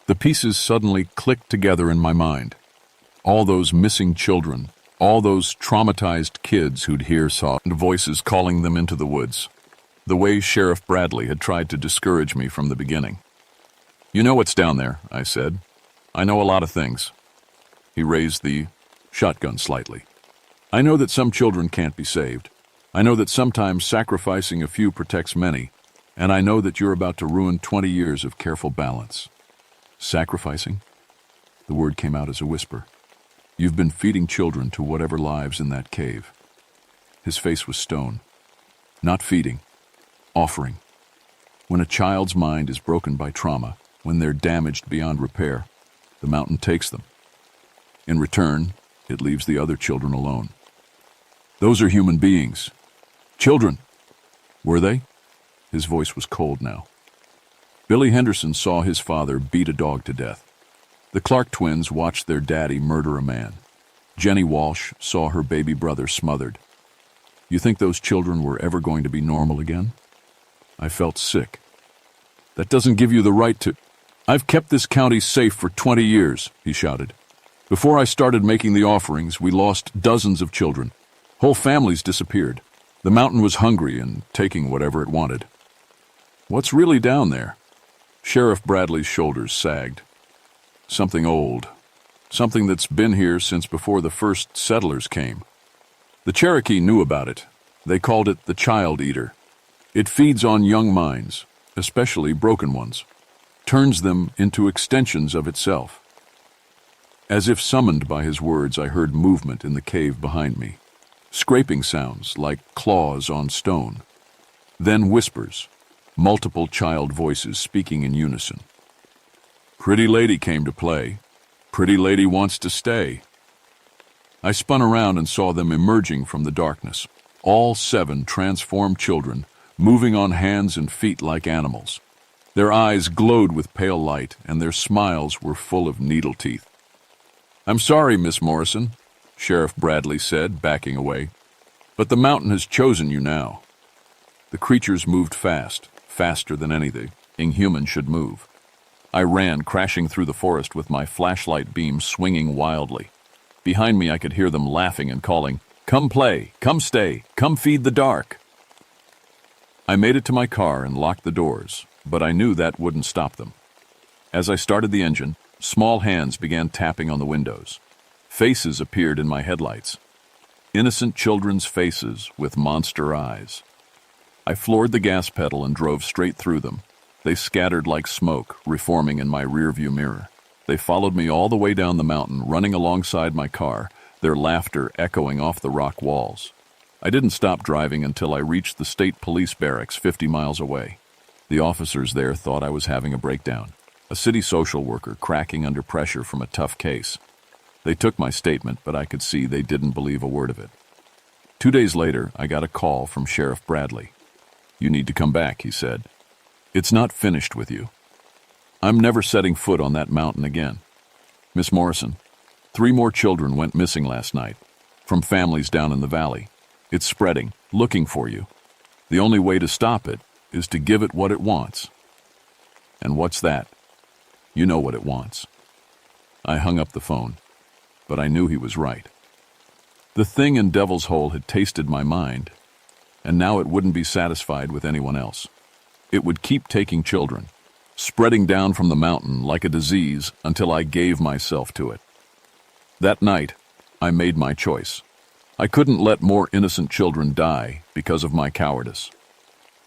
The pieces suddenly clicked together in my mind. All those missing children, all those traumatized kids who'd hear soft voices calling them into the woods. The way Sheriff Bradley had tried to discourage me from the beginning. "You know what's down there," I said. "I know a lot of things." He raised the shotgun slightly. "I know that some children can't be saved. I know that sometimes sacrificing a few protects many, and I know that you're about to ruin 20 years of careful balance." "Sacrificing?" The word came out as a whisper. "You've been feeding children to whatever lives in that cave." His face was stone. "Not feeding. Offering. When a child's mind is broken by trauma, when they're damaged beyond repair, the mountain takes them. In return, it leaves the other children alone. Those are human beings. Children. Were they?" His voice was cold now. "Billy Henderson saw his father beat a dog to death. The Clark twins watched their daddy murder a man. Jenny Walsh saw her baby brother smothered. You think those children were ever going to be normal again?" I felt sick. "That doesn't give you the right to—" "I've kept this county safe for 20 years, he shouted. "Before I started making the offerings, we lost dozens of children. Whole families disappeared. The mountain was hungry and taking whatever it wanted." "What's really down there?" Sheriff Bradley's shoulders sagged. "Something old. Something that's been here since before the first settlers came. The Cherokee knew about it. They called it the Child Eater. It feeds on young minds, especially broken ones. Turns them into extensions of itself." As if summoned by his words, I heard movement in the cave behind me. Scraping sounds like claws on stone. Then whispers, multiple child voices speaking in unison. "Pretty lady came to play. Pretty lady wants to stay." I spun around and saw them emerging from the darkness. All 7 transformed children, moving on hands and feet like animals. Their eyes glowed with pale light, and their smiles were full of needle teeth. "I'm sorry, Miss Morrison," Sheriff Bradley said, backing away, "but the mountain has chosen you now." The creatures moved fast, faster than anything human should move. I ran, crashing through the forest with my flashlight beam swinging wildly. Behind me I could hear them laughing and calling, "Come play, come stay, come feed the dark." I made it to my car and locked the doors, but I knew that wouldn't stop them. As I started the engine, small hands began tapping on the windows. Faces appeared in my headlights. Innocent children's faces with monster eyes. I floored the gas pedal and drove straight through them. They scattered like smoke, reforming in my rearview mirror. They followed me all the way down the mountain, running alongside my car, their laughter echoing off the rock walls. I didn't stop driving until I reached the state police barracks 50 miles away. The officers there thought I was having a breakdown, a city social worker cracking under pressure from a tough case. They took my statement, but I could see they didn't believe a word of it. 2 days later, I got a call from Sheriff Bradley. "You need to come back," he said. "It's not finished with you. I'm never setting foot on that mountain again. Miss Morrison, 3 more children went missing last night, from families down in the valley. It's spreading, looking for you. The only way to stop it is to give it what it wants." "And what's that?" "You know what it wants." I hung up the phone, but I knew he was right. The thing in Devil's Hole had tasted my mind, and now it wouldn't be satisfied with anyone else. It would keep taking children, spreading down from the mountain like a disease until I gave myself to it. That night, I made my choice. I couldn't let more innocent children die because of my cowardice.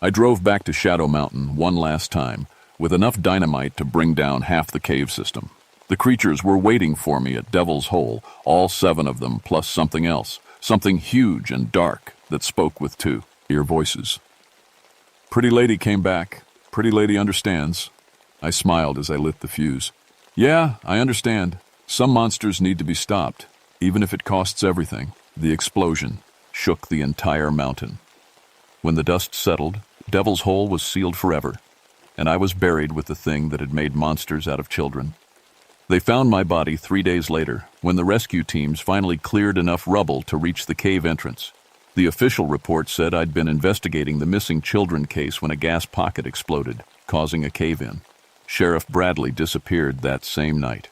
I drove back to Shadow Mountain one last time with enough dynamite to bring down half the cave system. The creatures were waiting for me at Devil's Hole, all 7 of them, plus something else, something huge and dark that spoke with 2 ear voices. Pretty lady came back. Pretty lady understands. I smiled as I lit the fuse. Yeah, I understand. Some monsters need to be stopped, even if it costs everything. The explosion shook the entire mountain. When the dust settled, Devil's Hole was sealed forever, and I was buried with the thing that had made monsters out of children. They found my body 3 days later, when the rescue teams finally cleared enough rubble to reach the cave entrance. The official report said I'd been investigating the missing children case when a gas pocket exploded, causing a cave-in. Sheriff Bradley disappeared that same night.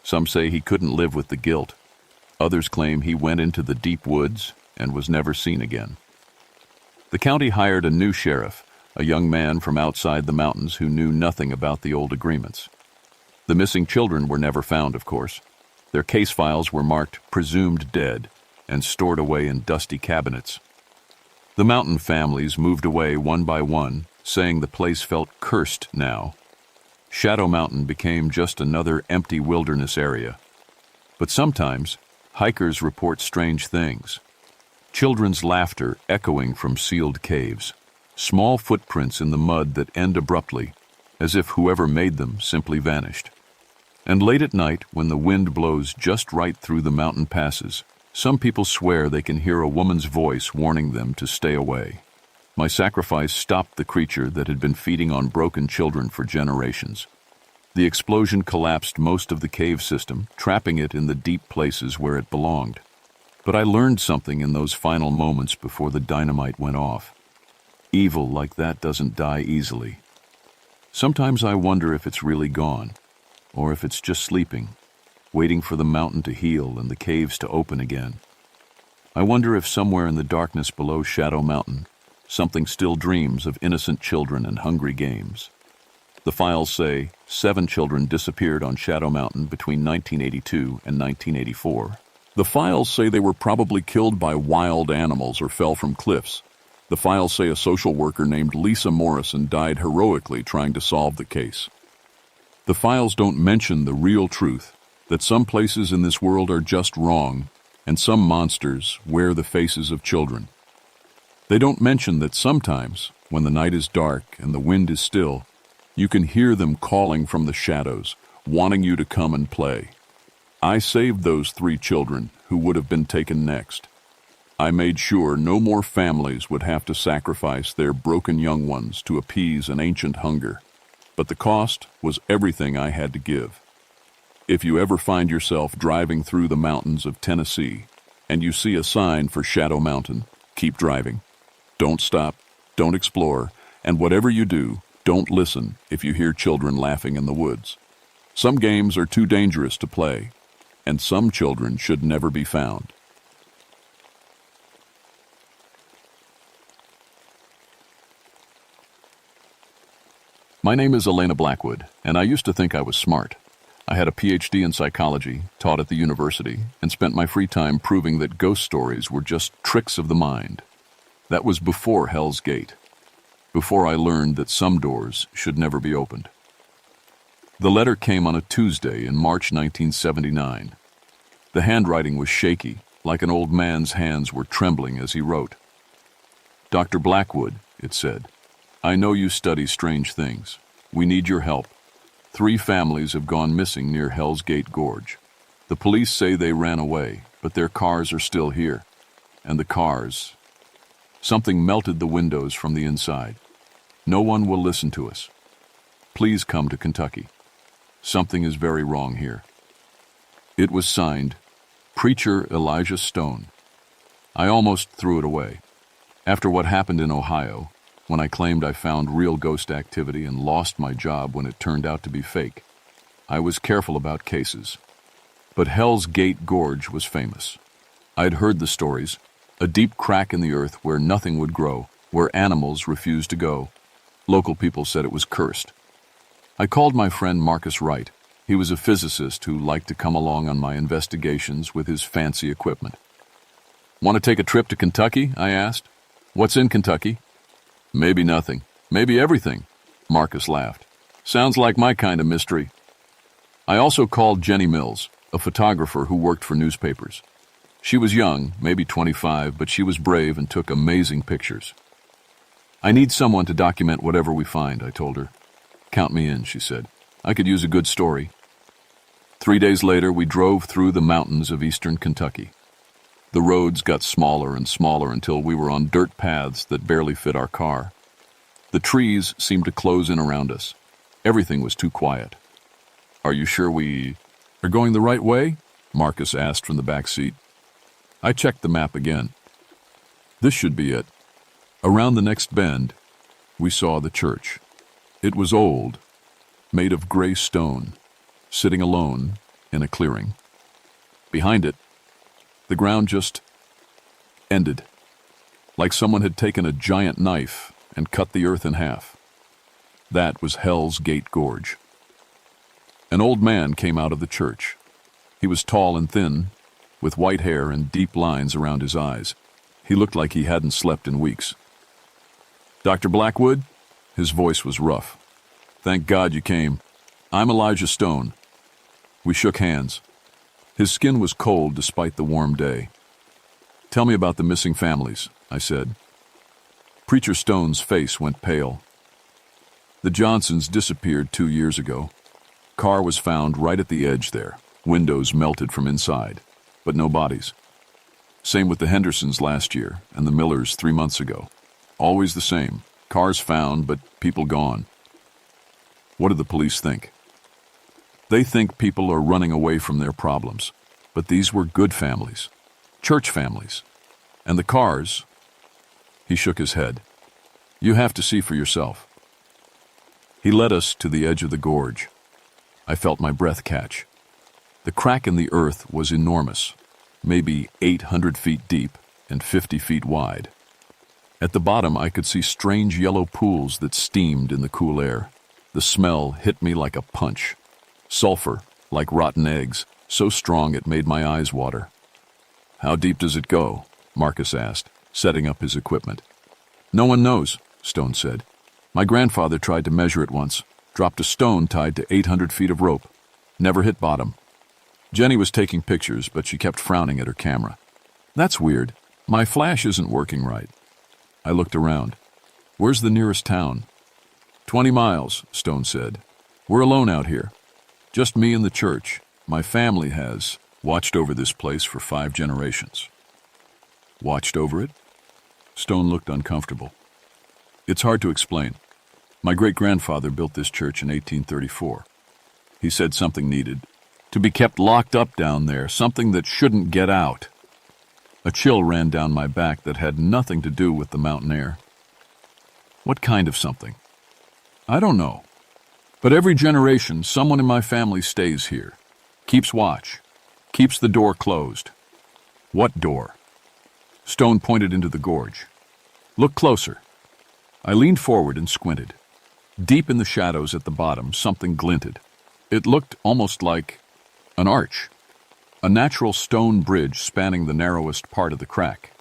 Some say he couldn't live with the guilt. Others claim he went into the deep woods and was never seen again. The county hired a new sheriff, a young man from outside the mountains who knew nothing about the old agreements. The missing children were never found, of course. Their case files were marked presumed dead and stored away in dusty cabinets. The mountain families moved away one by one, saying the place felt cursed now. Shadow Mountain became just another empty wilderness area. But sometimes, hikers report strange things. Children's laughter echoing from sealed caves. Small footprints in the mud that end abruptly, as if whoever made them simply vanished. And late at night, when the wind blows just right through the mountain passes, some people swear they can hear a woman's voice warning them to stay away. My sacrifice stopped the creature that had been feeding on broken children for generations. The explosion collapsed most of the cave system, trapping it in the deep places where it belonged. But I learned something in those final moments before the dynamite went off. Evil like that doesn't die easily. Sometimes I wonder if it's really gone, or if it's just sleeping, waiting for the mountain to heal and the caves to open again. I wonder if somewhere in the darkness below Shadow Mountain, something still dreams of innocent children and hungry games. The files say 7 children disappeared on Shadow Mountain between 1982 and 1984. The files say they were probably killed by wild animals or fell from cliffs. The files say a social worker named Lisa Morrison died heroically trying to solve the case. The files don't mention the real truth, that some places in this world are just wrong, and some monsters wear the faces of children. They don't mention that sometimes, when the night is dark and the wind is still, you can hear them calling from the shadows, wanting you to come and play. I saved those 3 children who would have been taken next. I made sure no more families would have to sacrifice their broken young ones to appease an ancient hunger. But the cost was everything I had to give. If you ever find yourself driving through the mountains of Tennessee and you see a sign for Shadow Mountain, keep driving. Don't stop, don't explore, and whatever you do, don't listen if you hear children laughing in the woods. Some games are too dangerous to play, and some children should never be found. My name is Elena Blackwood, and I used to think I was smart. I had a PhD in psychology, taught at the university, and spent my free time proving that ghost stories were just tricks of the mind. That was before Hell's Gate, before I learned that some doors should never be opened. The letter came on a Tuesday in March 1979. The handwriting was shaky, like an old man's hands were trembling as he wrote. Dr. Blackwood, it said, I know you study strange things. We need your help. 3 families have gone missing near Hell's Gate Gorge. The police say they ran away, but their cars are still here. And the cars... Something melted the windows from the inside. No one will listen to us. Please come to Kentucky. Something is very wrong here. It was signed, Preacher Elijah Stone. I almost threw it away. After what happened in Ohio, when I claimed I found real ghost activity and lost my job when it turned out to be fake, I was careful about cases. But Hell's Gate Gorge was famous. I'd heard the stories, a deep crack in the earth where nothing would grow, where animals refused to go. Local people said it was cursed. I called my friend Marcus Wright. He was a physicist who liked to come along on my investigations with his fancy equipment. Want to take a trip to Kentucky? I asked. What's in Kentucky? Maybe nothing. Maybe everything. Marcus laughed. Sounds like my kind of mystery. I also called Jenny Mills, a photographer who worked for newspapers. She was young, maybe 25, but she was brave and took amazing pictures. I need someone to document whatever we find, I told her. Count me in, she said. I could use a good story. 3 days later, we drove through the mountains of eastern Kentucky. The roads got smaller and smaller until we were on dirt paths that barely fit our car. The trees seemed to close in around us. Everything was too quiet. Are you sure we are going the right way? Marcus asked from the back seat. I checked the map again. This should be it. Around the next bend, we saw the church. It was old, made of gray stone, sitting alone in a clearing. Behind it, the ground just ended, like someone had taken a giant knife and cut the earth in half. That was Hell's Gate Gorge. An old man came out of the church. He was tall and thin, with white hair and deep lines around his eyes. He looked like he hadn't slept in weeks. Dr. Blackwood? His voice was rough. Thank God you came. I'm Elijah Stone. We shook hands. His skin was cold despite the warm day. Tell me about the missing families, I said. Preacher Stone's face went pale. The Johnsons disappeared 2 years ago. Car was found right at the edge there. Windows melted from inside, but no bodies. Same with the Hendersons last year and the Millers 3 months ago. Always the same. Cars found, but people gone. What do the police think? They think people are running away from their problems, but these were good families, church families. And the cars, he shook his head. You have to see for yourself. He led us to the edge of the gorge. I felt my breath catch. The crack in the earth was enormous, maybe 800 feet deep and 50 feet wide. At the bottom, I could see strange yellow pools that steamed in the cool air. The smell hit me like a punch. Sulfur, like rotten eggs, so strong it made my eyes water. How deep does it go? Marcus asked, setting up his equipment. No one knows, Stone said. My grandfather tried to measure it once, dropped a stone tied to 800 feet of rope. Never hit bottom. Jenny was taking pictures, but she kept frowning at her camera. That's weird. My flash isn't working right. I looked around. Where's the nearest town? 20 miles, Stone said. We're alone out here. Just me and the church. My family has watched over this place for 5 generations. Watched over it? Stone looked uncomfortable. It's hard to explain. My great-grandfather built this church in 1834. He said something needed to be kept locked up down there, something that shouldn't get out. A chill ran down my back that had nothing to do with the mountain air. What kind of something? I don't know. But every generation, someone in my family stays here, keeps watch, keeps the door closed. What door? Stone pointed into the gorge. Look closer. I leaned forward and squinted. Deep in the shadows at the bottom, something glinted. It looked almost like an arch, a natural stone bridge spanning the narrowest part of the crack.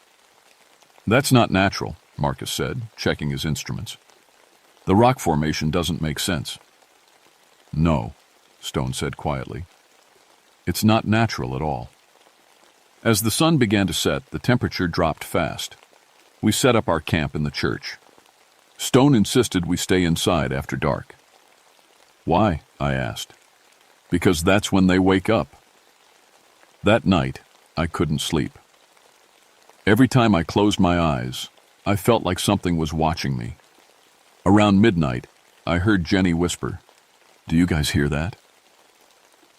That's not natural, Marcus said, checking his instruments. The rock formation doesn't make sense. No, Stone said quietly. It's not natural at all. As the sun began to set, the temperature dropped fast. We set up our camp in the church. Stone insisted we stay inside after dark. Why? I asked. Because that's when they wake up. That night, I couldn't sleep. Every time I closed my eyes, I felt like something was watching me. Around midnight, I heard Jenny whisper, "Do you guys hear that?"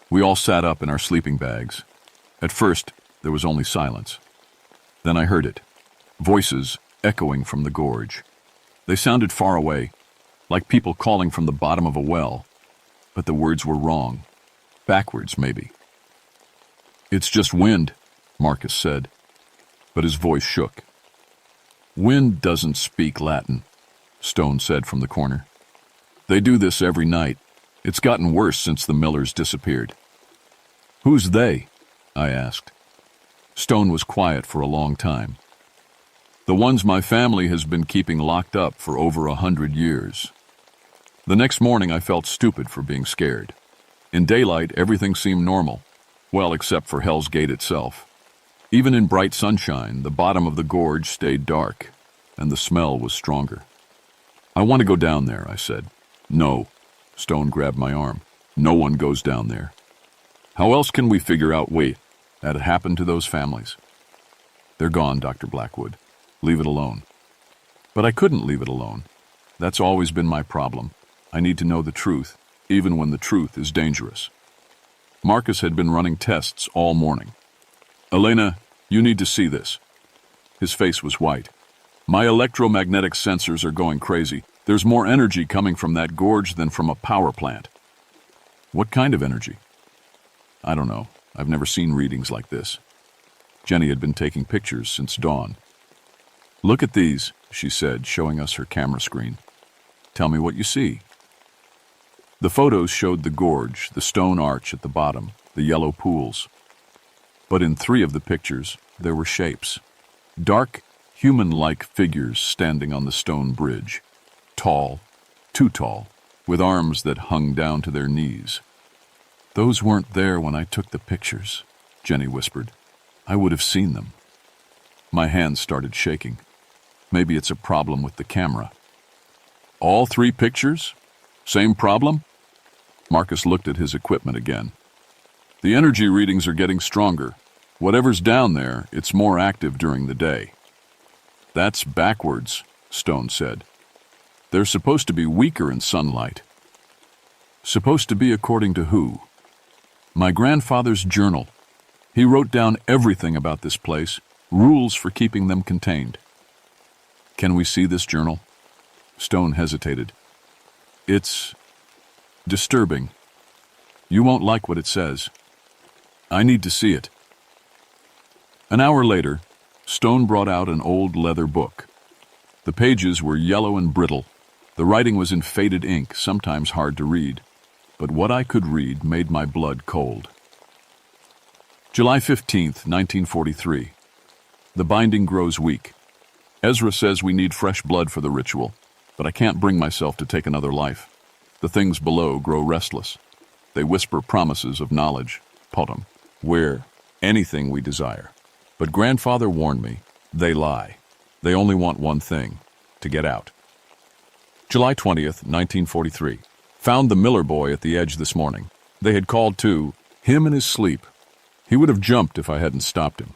We all sat up in our sleeping bags. At first, there was only silence. Then I heard it, voices echoing from the gorge. They sounded far away, like people calling from the bottom of a well, but the words were wrong. Backwards, maybe. It's just wind, Marcus said, but his voice shook. Wind doesn't speak Latin, Stone said from the corner. They do this every night. It's gotten worse since the Millers disappeared. Who's they? I asked. Stone was quiet for a long time. The ones my family has been keeping locked up for over 100 years. The next morning I felt stupid for being scared. In daylight, everything seemed normal. Well, except for Hell's Gate itself. Even in bright sunshine, the bottom of the gorge stayed dark, and the smell was stronger. "I want to go down there," I said. "No." Stone grabbed my arm. "No one goes down there. How else can we figure out that happened to those families?" "They're gone, Dr. Blackwood. Leave it alone." But I couldn't leave it alone. That's always been my problem. I need to know the truth, even when the truth is dangerous. Marcus had been running tests all morning. "Elena, you need to see this." His face was white. "My electromagnetic sensors are going crazy. There's more energy coming from that gorge than from a power plant." "What kind of energy?" "I don't know. I've never seen readings like this." Jenny had been taking pictures since dawn. "Look at these," she said, showing us her camera screen. "Tell me what you see." The photos showed the gorge, the stone arch at the bottom, the yellow pools. But in 3 of the pictures, there were shapes. Dark, human-like figures standing on the stone bridge. Tall, too tall, with arms that hung down to their knees. "Those weren't there when I took the pictures," Jenny whispered. "I would have seen them." My hands started shaking. Maybe it's a problem with the camera. "All 3 pictures? Same problem?" Marcus looked at his equipment again. "The energy readings are getting stronger. Whatever's down there, it's more active during the day." "That's backwards," Stone said. "They're supposed to be weaker in sunlight." "Supposed to be according to who?" "My grandfather's journal. He wrote down everything about this place, rules for keeping them contained." "Can we see this journal?" Stone hesitated. "It's disturbing. You won't like what it says. I need to see it." An hour later, Stone brought out an old leather book. The pages were yellow and brittle. The writing was in faded ink, sometimes hard to read. But what I could read made my blood cold. July 15th, 1943. The binding grows weak. Ezra says we need fresh blood for the ritual, but I can't bring myself to take another life. The things below grow restless. They whisper promises of knowledge, potom, where anything we desire. But grandfather warned me, they lie. They only want one thing, to get out. July 20th, 1943. Found the Miller boy at the edge this morning. They had called too, him in his sleep. He would have jumped if I hadn't stopped him.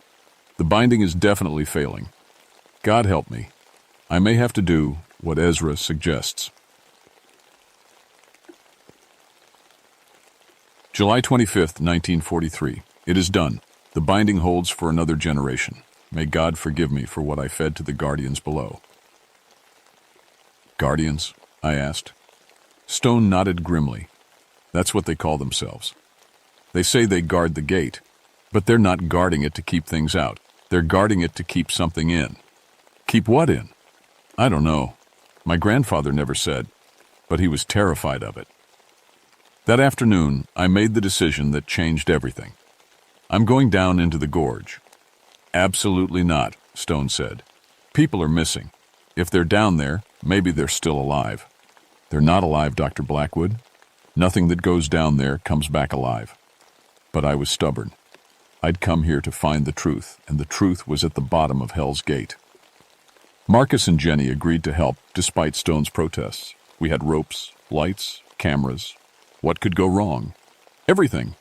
The binding is definitely failing. God help me. I may have to do what Ezra suggests. July 25th, 1943. It is done. The binding holds for another generation. May God forgive me for what I fed to the guardians below. Guardians? I asked. Stone nodded grimly. That's what they call themselves. They say they guard the gate, but they're not guarding it to keep things out. They're guarding it to keep something in. Keep what in? I don't know. My grandfather never said, but he was terrified of it. That afternoon, I made the decision that changed everything. I'm going down into the gorge. Absolutely not, Stone said. People are missing. If they're down there, maybe they're still alive. They're not alive, Dr. Blackwood. Nothing that goes down there comes back alive. But I was stubborn. I'd come here to find the truth, and the truth was at the bottom of Hell's Gate. Marcus and Jenny agreed to help, despite Stone's protests. We had ropes, lights, cameras. What could go wrong? Everything.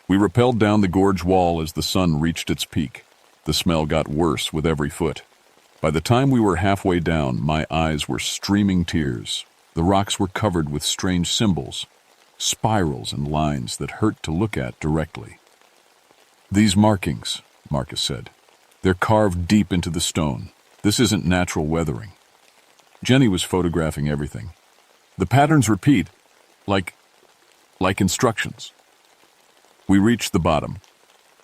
We rappelled down the gorge wall as the sun reached its peak. The smell got worse with every foot. By the time we were halfway down, my eyes were streaming tears. The rocks were covered with strange symbols, spirals and lines that hurt to look at directly. These markings, Marcus said. They're carved deep into the stone. This isn't natural weathering. Jenny was photographing everything. The patterns repeat, like instructions. We reached the bottom.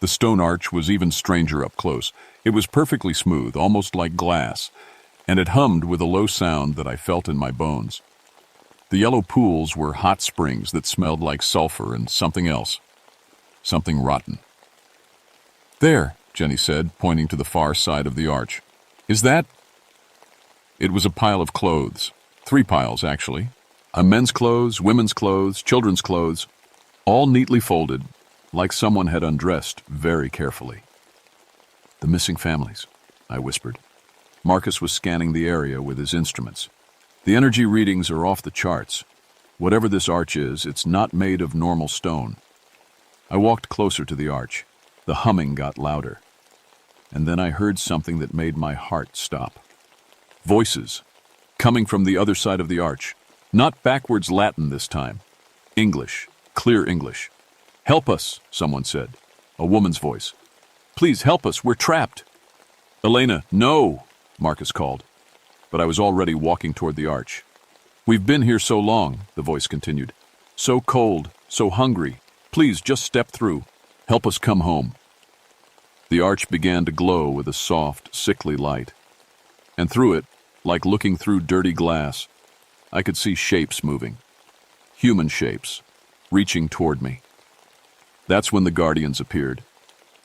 The stone arch was even stranger up close. It was perfectly smooth, almost like glass, and it hummed with a low sound that I felt in my bones. The yellow pools were hot springs that smelled like sulfur and something else. Something rotten. There, Jenny said, pointing to the far side of the arch. Is that? It was a pile of clothes. 3 piles, actually. Men's clothes, women's clothes, children's clothes. all neatly folded, like someone had undressed very carefully. "The missing families," I whispered. Marcus was scanning the area with his instruments. "The energy readings are off the charts. Whatever this arch is, it's not made of normal stone." I walked closer to the arch. The humming got louder. And then I heard something that made my heart stop. Voices, coming from the other side of the arch. Not backwards Latin this time. English, clear English. "Help us," someone said. A woman's voice. "Please help us, we're trapped." "Elena, no," Marcus called. But I was already walking toward the arch. "We've been here so long," the voice continued. "So cold, so hungry. Please just step through. Help us come home." The arch began to glow with a soft, sickly light. And through it, like looking through dirty glass, I could see shapes moving. Human shapes, reaching toward me. That's when the guardians appeared.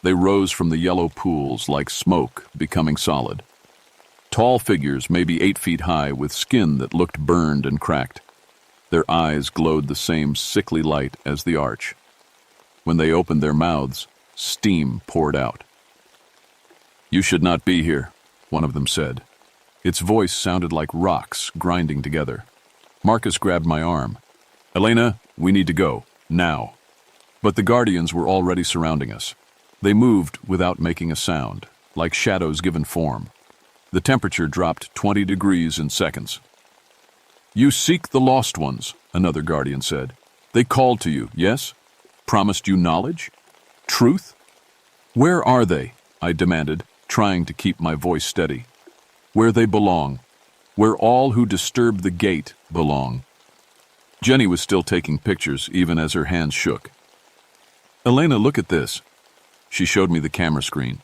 They rose from the yellow pools like smoke, becoming solid. Tall figures, maybe 8 feet high, with skin that looked burned and cracked. Their eyes glowed the same sickly light as the arch. When they opened their mouths, steam poured out. "You should not be here," one of them said. Its voice sounded like rocks grinding together. Marcus grabbed my arm. "Elena, we need to go, now." But the guardians were already surrounding us. They moved without making a sound, like shadows given form. The temperature dropped 20 degrees in seconds. "You seek the lost ones," another guardian said. "They called to you, yes? Promised you knowledge? Truth? Where are they?" I demanded, trying to keep my voice steady. "Where they belong. Where all who disturb the gate belong." Jenny was still taking pictures, even as her hands shook. "Elena, look at this." She showed me the camera screen.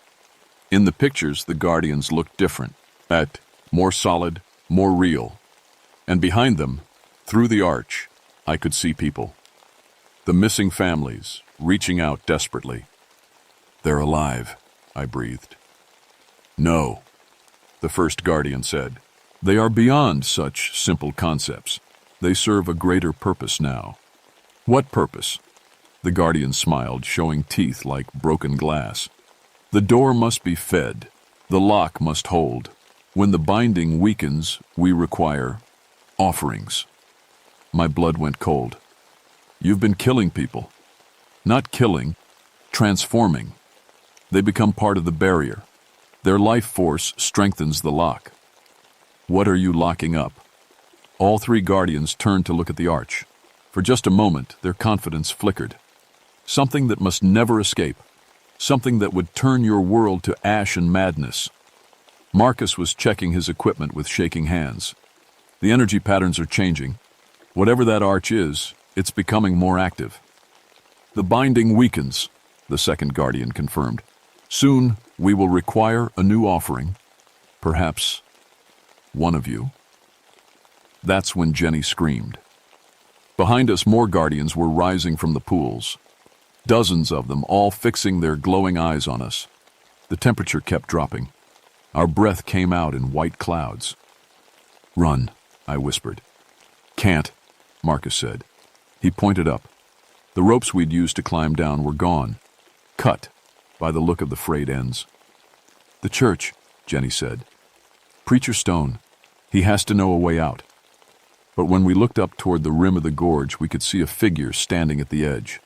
In the pictures, the guardians looked different, more solid, more real. And behind them, through the arch, I could see people. The missing families, reaching out desperately. "They're alive," I breathed. "No," the first guardian said. "They are beyond such simple concepts. They serve a greater purpose now." "What purpose?" The guardian smiled, showing teeth like broken glass. "The door must be fed. The lock must hold. When the binding weakens, we require offerings." My blood went cold. "You've been killing people." "Not killing, transforming. They become part of the barrier. Their life force strengthens the lock." "What are you locking up?" All 3 guardians turned to look at the arch. For just a moment, their confidence flickered. Something that must never escape. Something that would turn your world to ash and madness. Marcus was checking his equipment with shaking hands. "The energy patterns are changing. Whatever that arch is, it's becoming more active." "The binding weakens," the second guardian confirmed. "Soon, we will require a new offering. Perhaps one of you." That's when Jenny screamed. Behind us, more guardians were rising from the pools. Dozens of them, all fixing their glowing eyes on us. The temperature kept dropping. Our breath came out in white clouds. "Run," I whispered. "Can't," Marcus said. He pointed up. The ropes we'd used to climb down were gone, cut by the look of the frayed ends. "The church," Jenny said. "Preacher Stone. He has to know a way out." But when we looked up toward the rim of the gorge, we could see a figure standing at the edge.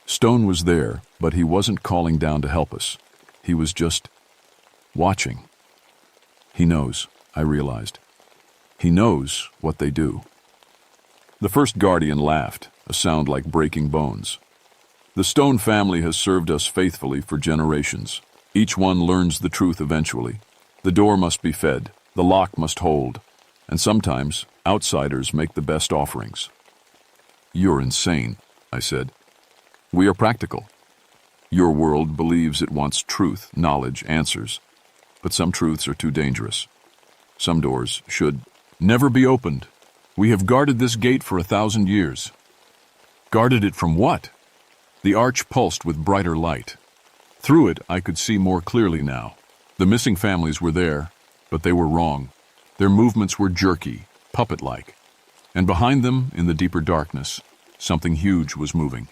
Stone was there, but he wasn't calling down to help us. He was just watching. He knows, I realized. He knows what they do. The first guardian laughed, a sound like breaking bones. "The Stone family has served us faithfully for generations. Each one learns the truth eventually. The door must be fed, the lock must hold, and sometimes outsiders make the best offerings." "You're insane," I said. "We are practical. Your world believes it wants truth, knowledge, answers. But some truths are too dangerous. Some doors should never be opened. We have guarded this gate for 1,000 years." "Guarded it from what?" The arch pulsed with brighter light. Through it, I could see more clearly now. The missing families were there, but they were wrong. Their movements were jerky, puppet-like. And behind them, in the deeper darkness, something huge was moving.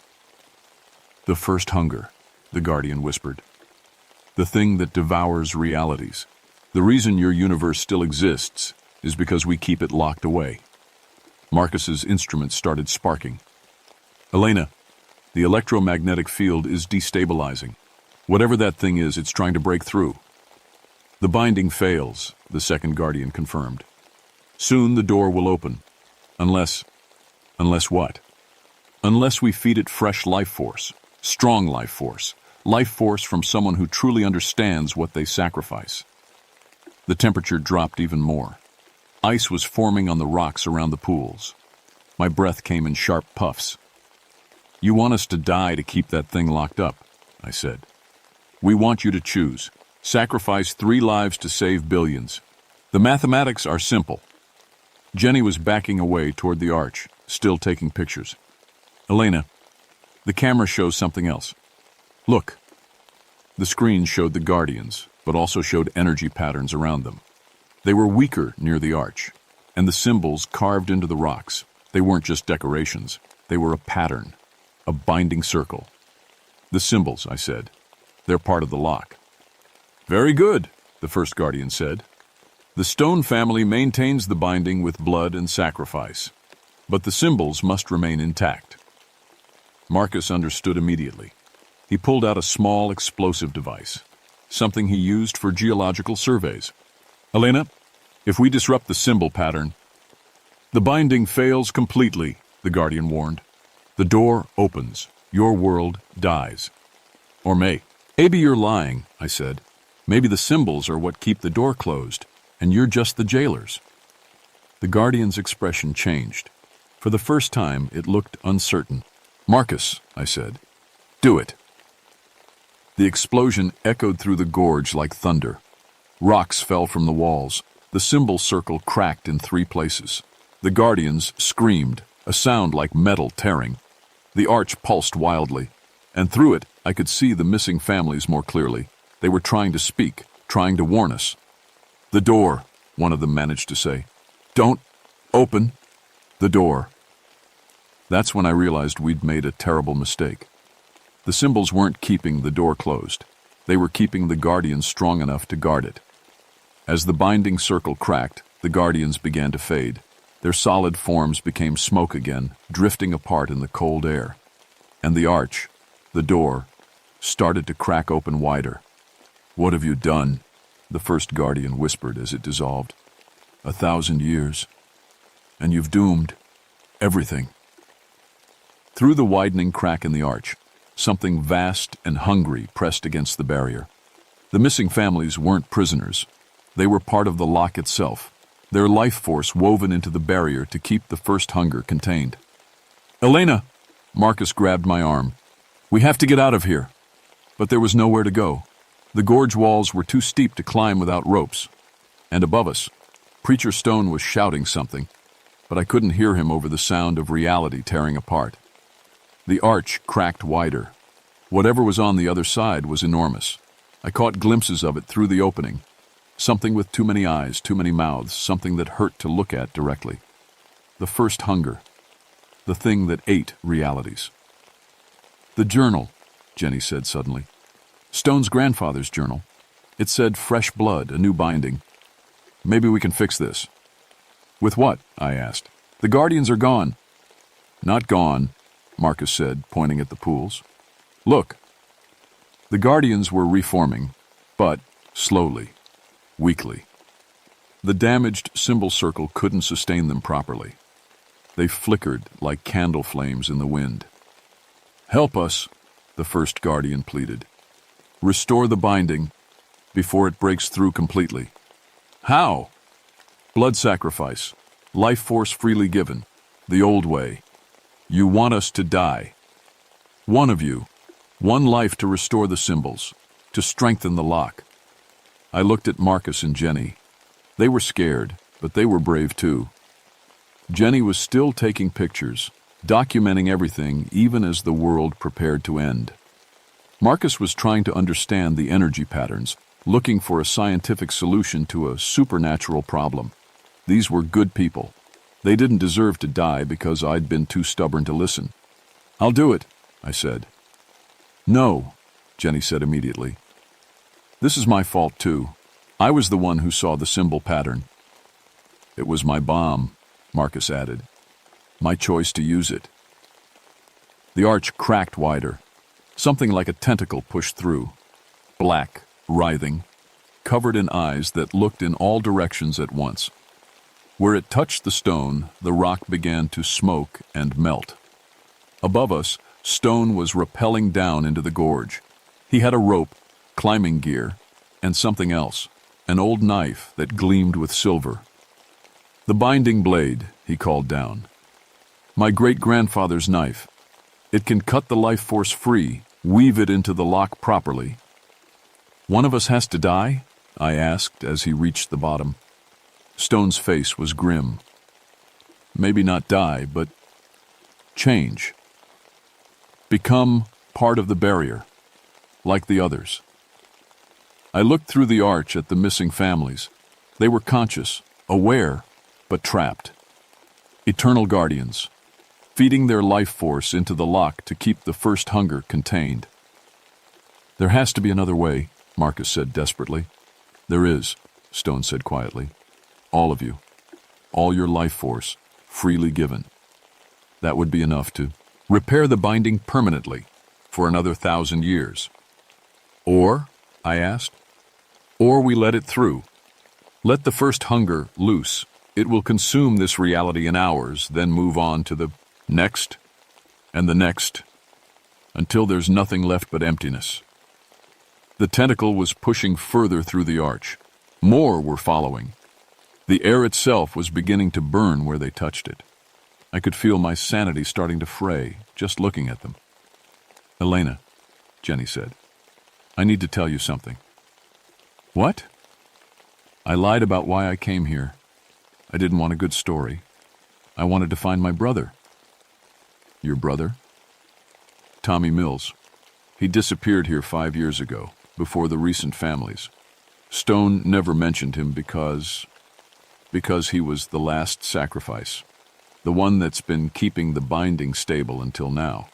The first hunger, the Guardian whispered. The thing that devours realities. The reason your universe still exists is because we keep it locked away. Marcus's instrument started sparking. Elena, the electromagnetic field is destabilizing. Whatever that thing is, it's trying to break through. The binding fails, the second Guardian confirmed. Soon the door will open. Unless what? Unless we feed it fresh life force, strong life force from someone who truly understands what they sacrifice. The temperature dropped even more. Ice was forming on the rocks around the pools. My breath came in sharp puffs. You want us to die to keep that thing locked up, I said. We want you to choose. Sacrifice 3 lives to save billions. The mathematics are simple. Jenny was backing away toward the arch, still taking pictures. Elena, the camera shows something else. Look. The screen showed the Guardians, but also showed energy patterns around them. They were weaker near the arch, and the symbols carved into the rocks. They weren't just decorations. They were a pattern, a binding circle. The symbols, I said. They're part of the lock. Very good, the first Guardian said. The Stone family maintains the binding with blood and sacrifice, but the symbols must remain intact. Marcus understood immediately. He pulled out a small explosive device, something he used for geological surveys. Elena, if we disrupt the symbol pattern, the binding fails completely, the Guardian warned. The door opens. Your world dies. Or maybe you're lying, I said. Maybe the symbols are what keep the door closed, and you're just the jailers. The Guardian's expression changed. For the first time, it looked uncertain. Marcus, I said, do it. The explosion echoed through the gorge like thunder. Rocks fell from the walls. The symbol circle cracked in 3 places. The Guardians screamed, a sound like metal tearing. The arch pulsed wildly, and through it I could see the missing families more clearly. They were trying to speak, trying to warn us. The door, one of them managed to say. Don't open the door. That's when I realized we'd made a terrible mistake. The symbols weren't keeping the door closed. They were keeping the Guardians strong enough to guard it. As the binding circle cracked, the Guardians began to fade. Their solid forms became smoke again, drifting apart in the cold air. And the arch, the door, started to crack open wider. What have you done? The first Guardian whispered as it dissolved. 1,000 years. And you've doomed everything. Through the widening crack in the arch, something vast and hungry pressed against the barrier. The missing families weren't prisoners. They were part of the lock itself, their life force woven into the barrier to keep the first hunger contained. Elena! Marcus grabbed my arm. We have to get out of here. But there was nowhere to go. The gorge walls were too steep to climb without ropes. And above us, Preacher Stone was shouting something, but I couldn't hear him over the sound of reality tearing apart. The arch cracked wider. Whatever was on the other side was enormous. I caught glimpses of it through the opening. Something with too many eyes, too many mouths, something that hurt to look at directly. The first hunger. The thing that ate realities. The journal, Jenny said suddenly. Stone's grandfather's journal. It said fresh blood, a new binding. Maybe we can fix this. With what? I asked. The Guardians are gone. Not gone, Marcus said, pointing at the pools. Look. The Guardians were reforming, but slowly, weakly. The damaged symbol circle couldn't sustain them properly. They flickered like candle flames in the wind. Help us, the first Guardian pleaded. Restore the binding before it breaks through completely. How? Blood sacrifice, life force freely given, the old way. You want us to die. One of you, one life to restore the symbols, to strengthen the lock. I looked at Marcus and Jenny. They were scared, but they were brave too. Jenny was still taking pictures, documenting everything even as the world prepared to end. Marcus was trying to understand the energy patterns, looking for a scientific solution to a supernatural problem. These were good people. They didn't deserve to die because I'd been too stubborn to listen. I'll do it, I said. No, Jenny said immediately. This is my fault too. I was the one who saw the symbol pattern. It was my bomb, Marcus added. My choice to use it. The arch cracked wider. Something like a tentacle pushed through. Black, writhing, covered in eyes that looked in all directions at once. Where it touched the stone, the rock began to smoke and melt. Above us, Stone was rappelling down into the gorge. He had a rope, climbing gear, and something else, an old knife that gleamed with silver. The binding blade, he called down. My great-grandfather's knife. It can cut the life force free, weave it into the lock properly. One of us has to die? I asked as he reached the bottom. Stone's face was grim. Maybe not die, but change. Become part of the barrier, like the others. I looked through the arch at the missing families. They were conscious, aware, but trapped. Eternal guardians, feeding their life force into the lock to keep the first hunger contained. There has to be another way, Marcus said desperately. There is, Stone said quietly. All of you. All your life force, freely given. That would be enough to repair the binding permanently for another 1,000 years. Or, I asked, or we let it through. Let the first hunger loose. It will consume this reality in hours, then move on to the next and the next, until there's nothing left but emptiness. The tentacle was pushing further through the arch. More were following. The air itself was beginning to burn where they touched it. I could feel my sanity starting to fray, just looking at them. Elena, Jenny said, I need to tell you something. What? I lied about why I came here. I didn't want a good story. I wanted to find my brother. Your brother? Tommy Mills. He disappeared here 5 years ago, before the recent families. Stone never mentioned him because he was the last sacrifice. The one that's been keeping the binding stable until now.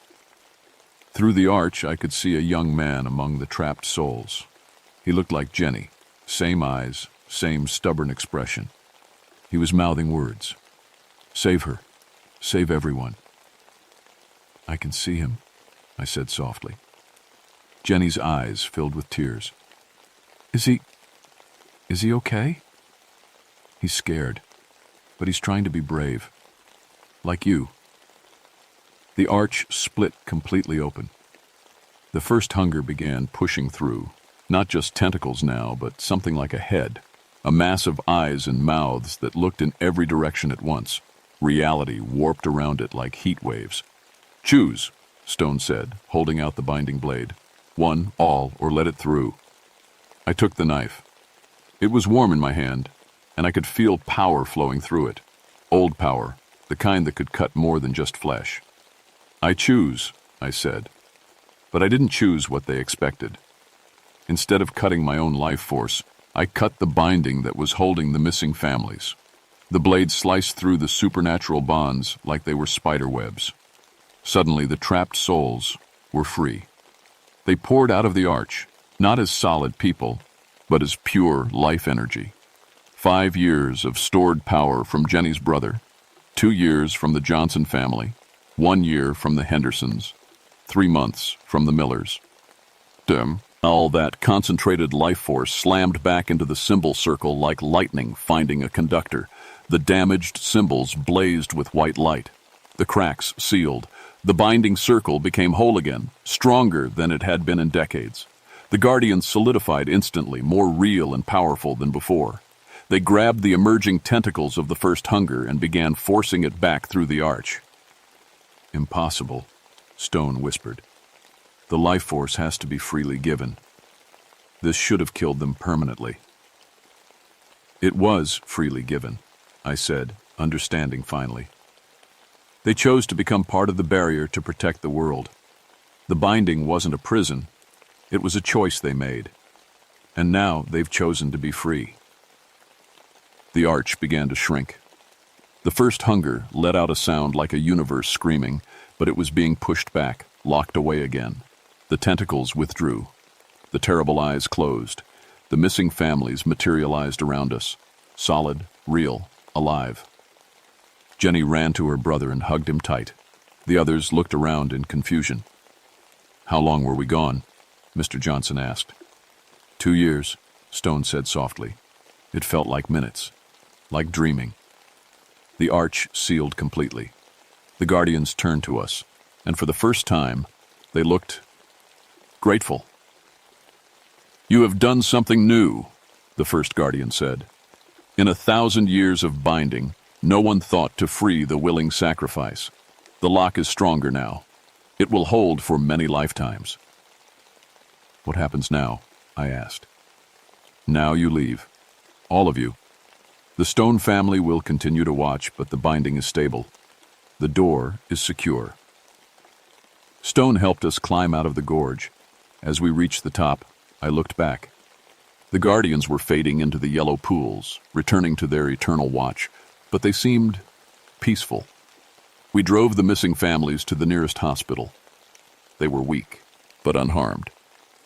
Through the arch, I could see a young man among the trapped souls. He looked like Jenny, same eyes, same stubborn expression. He was mouthing words. Save her. Save everyone. I can see him, I said softly. Jenny's eyes filled with tears. Is he okay? He's scared, but he's trying to be brave. Like you. The arch split completely open. The first hunger began pushing through, not just tentacles now, but something like a head, a mass of eyes and mouths that looked in every direction at once. Reality warped around it like heat waves. Choose, Stone said, holding out the binding blade. One, all, or let it through. I took the knife. It was warm in my hand, and I could feel power flowing through it. Old power, the kind that could cut more than just flesh. I choose, I said. But I didn't choose what they expected. Instead of cutting my own life force, I cut the binding that was holding the missing families. The blade sliced through the supernatural bonds like they were spider webs. Suddenly, the trapped souls were free. They poured out of the arch, not as solid people, but as pure life energy. 5 years of stored power from Jenny's brother, 2 years from the Johnson family, 1 year from the Hendersons, 3 months from the Millers. All that concentrated life force slammed back into the symbol circle like lightning finding a conductor. The damaged symbols blazed with white light. The cracks sealed. The binding circle became whole again, stronger than it had been in decades. The Guardians solidified instantly, more real and powerful than before. They grabbed the emerging tentacles of the first hunger and began forcing it back through the arch. Impossible, Stone whispered. The life force has to be freely given. This should have killed them permanently. It was freely given, I said, understanding finally. They chose to become part of the barrier to protect the world. The binding wasn't a prison. It was a choice they made. And now they've chosen to be free. The arch began to shrink. The first hunger let out a sound like a universe screaming, but it was being pushed back, locked away again. The tentacles withdrew. The terrible eyes closed. The missing families materialized around us. Solid, real, alive. Jenny ran to her brother and hugged him tight. The others looked around in confusion. "How long were we gone?" Mr. Johnson asked. 2 years, Stone said softly. It felt like minutes, like dreaming. The arch sealed completely. The guardians turned to us, and for the first time, they looked grateful. "You have done something new," the first guardian said. "In 1,000 years of binding, no one thought to free the willing sacrifice. The lock is stronger now. It will hold for many lifetimes." "What happens now?" I asked. "Now you leave. All of you. The Stone family will continue to watch, but the binding is stable. The door is secure." Stone helped us climb out of the gorge. As we reached the top, I looked back. The guardians were fading into the yellow pools, returning to their eternal watch, but they seemed peaceful. We drove the missing families to the nearest hospital. They were weak, but unharmed.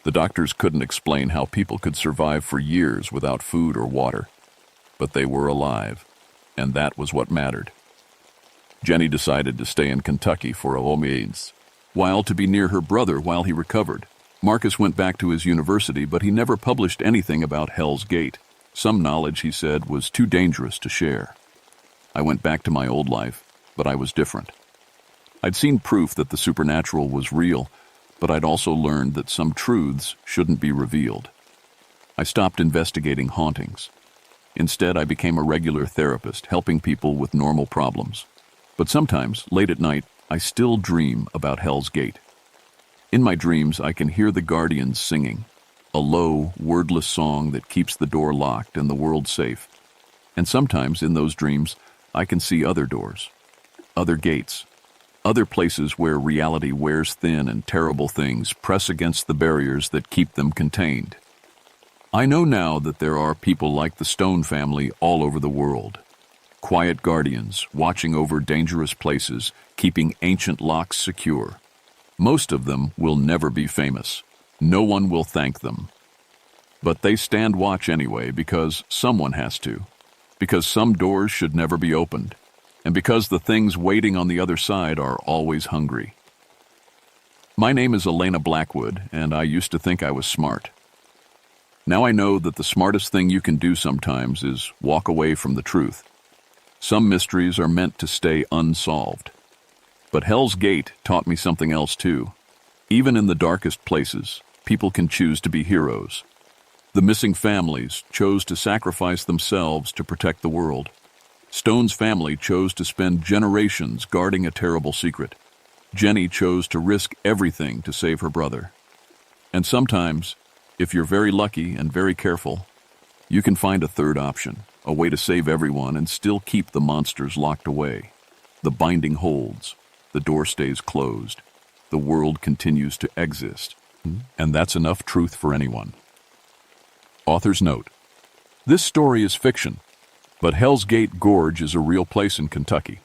The doctors couldn't explain how people could survive for years without food or water. But they were alive, and that was what mattered. Jenny decided to stay in Kentucky for a means, while to be near her brother while he recovered. Marcus went back to his university, but he never published anything about Hell's Gate. Some knowledge, he said, was too dangerous to share. I went back to my old life, but I was different. I'd seen proof that the supernatural was real, but I'd also learned that some truths shouldn't be revealed. I stopped investigating hauntings. Instead, I became a regular therapist, helping people with normal problems. But sometimes, late at night, I still dream about Hell's Gate. In my dreams, I can hear the guardians singing, a low, wordless song that keeps the door locked and the world safe. And sometimes, in those dreams, I can see other doors, other gates, other places where reality wears thin and terrible things press against the barriers that keep them contained. I know now that there are people like the Stone family all over the world. Quiet guardians, watching over dangerous places, keeping ancient locks secure. Most of them will never be famous. No one will thank them. But they stand watch anyway because someone has to. Because some doors should never be opened. And because the things waiting on the other side are always hungry. My name is Elena Blackwood, and I used to think I was smart. Now I know that the smartest thing you can do sometimes is walk away from the truth. Some mysteries are meant to stay unsolved. But Hell's Gate taught me something else too. Even in the darkest places, people can choose to be heroes. The missing families chose to sacrifice themselves to protect the world. Stone's family chose to spend generations guarding a terrible secret. Jenny chose to risk everything to save her brother. And sometimes, if you're very lucky and very careful, you can find a third option, a way to save everyone and still keep the monsters locked away. The binding holds, the door stays closed, the world continues to exist, and that's enough truth for anyone. Author's note: this story is fiction, but Hell's Gate Gorge is a real place in Kentucky.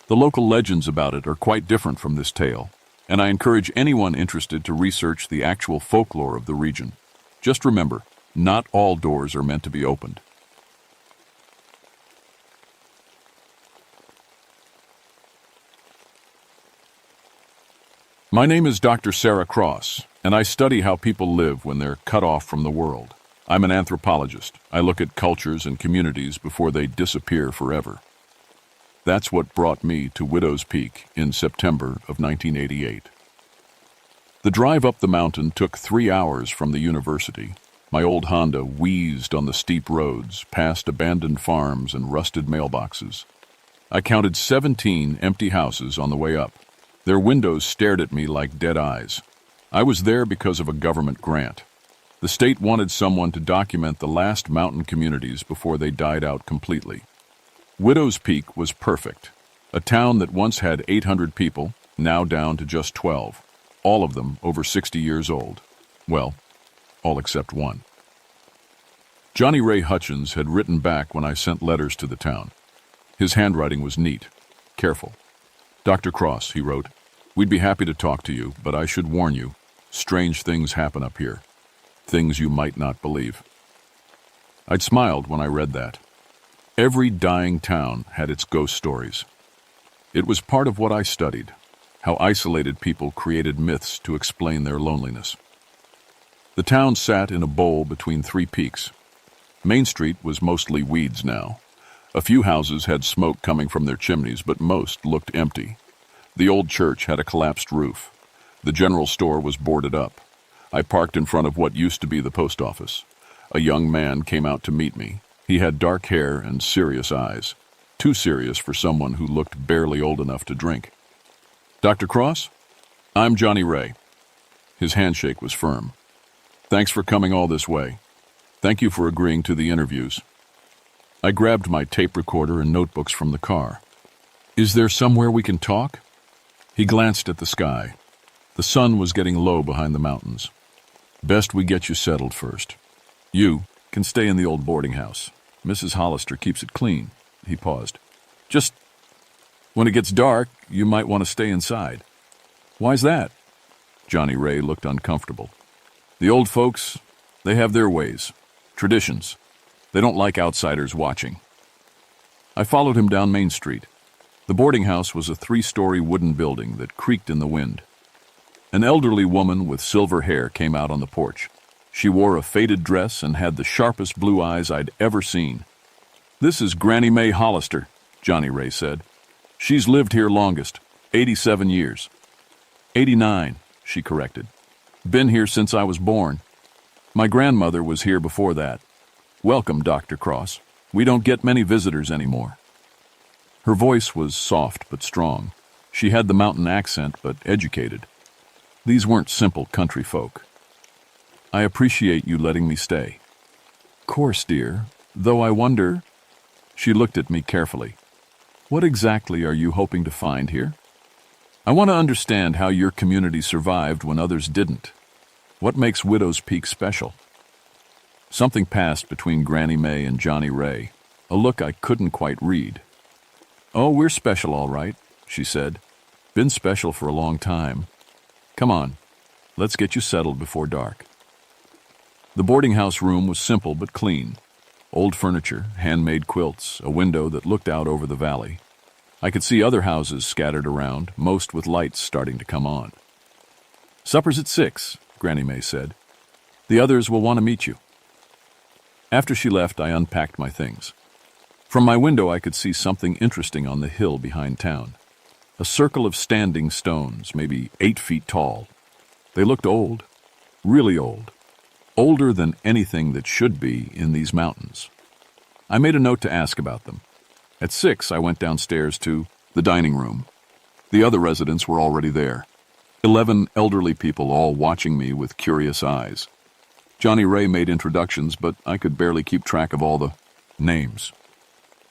The local legends about it are quite different from this tale, and I encourage anyone interested to research the actual folklore of the region. Just remember, not all doors are meant to be opened. My name is Dr. Sarah Cross, and I study how people live when they're cut off from the world. I'm an anthropologist. I look at cultures and communities before they disappear forever. That's what brought me to Widow's Peak in September of 1988. The drive up the mountain took 3 hours from the university. My old Honda wheezed on the steep roads, past abandoned farms and rusted mailboxes. I counted 17 empty houses on the way up. Their windows stared at me like dead eyes. I was there because of a government grant. The state wanted someone to document the last mountain communities before they died out completely. Widow's Peak was perfect. A town that once had 800 people, now down to just 12. All of them over 60 years old. Well, all except one. Johnny Ray Hutchins had written back when I sent letters to the town. His handwriting was neat, careful. "Dr. Cross," he wrote, "we'd be happy to talk to you, but I should warn you, Strange things happen up here. Things you might not believe. I'd smiled when I read that. Every dying town had its ghost stories. It was part of what I studied, how isolated people created myths to explain their loneliness. The town sat in a bowl between three peaks. Main Street was mostly weeds now. A few houses had smoke coming from their chimneys, but most looked empty. The old church had a collapsed roof. The general store was boarded up. I parked in front of what used to be the post office. A young man came out to meet me. He had dark hair and serious eyes. Too serious for someone who looked barely old enough to drink. "Dr. Cross? I'm Johnny Ray." His handshake was firm. "Thanks for coming all this way. Thank you for agreeing to the interviews." I grabbed my tape recorder and notebooks from the car. "Is there somewhere we can talk?" He glanced at the sky. The sun was getting low behind the mountains. "Best we get you settled first. You can stay in the old boarding house. Mrs. Hollister keeps it clean." He paused. "Just when it gets dark, you might want to stay inside." "Why's that?" Johnny Ray looked uncomfortable. "The old folks, they have their ways, traditions. They don't like outsiders watching." I followed him down Main Street. The boarding house was a 3-story wooden building that creaked in the wind. An elderly woman with silver hair came out on the porch. She wore a faded dress and had the sharpest blue eyes I'd ever seen. "This is Granny Mae Hollister," Johnny Ray said. "She's lived here longest, 87 years. 89, she corrected. "Been here since I was born. My grandmother was here before that. Welcome, Dr. Cross. We don't get many visitors anymore." Her voice was soft but strong. She had the mountain accent, but educated. These weren't simple country folk. "I appreciate you letting me stay." "Course, dear, though I wonder—" She looked at me carefully. "What exactly are you hoping to find here?" "I want to understand how your community survived when others didn't. What makes Widow's Peak special?" Something passed between Granny Mae and Johnny Ray, a look I couldn't quite read. "Oh, we're special all right," she said. "Been special for a long time. Come on, let's get you settled before dark." The boarding house room was simple but clean. Old furniture, handmade quilts, a window that looked out over the valley. I could see other houses scattered around, most with lights starting to come on. "Supper's at 6, Granny Mae said. "The others will want to meet you." After she left, I unpacked my things. From my window, I could see something interesting on the hill behind town. A circle of standing stones, maybe 8 feet tall. They looked old, really old. Older than anything that should be in these mountains. I made a note to ask about them. At 6, I went downstairs to the dining room. The other residents were already there. 11 elderly people, all watching me with curious eyes. Johnny Ray made introductions, but I could barely keep track of all the names.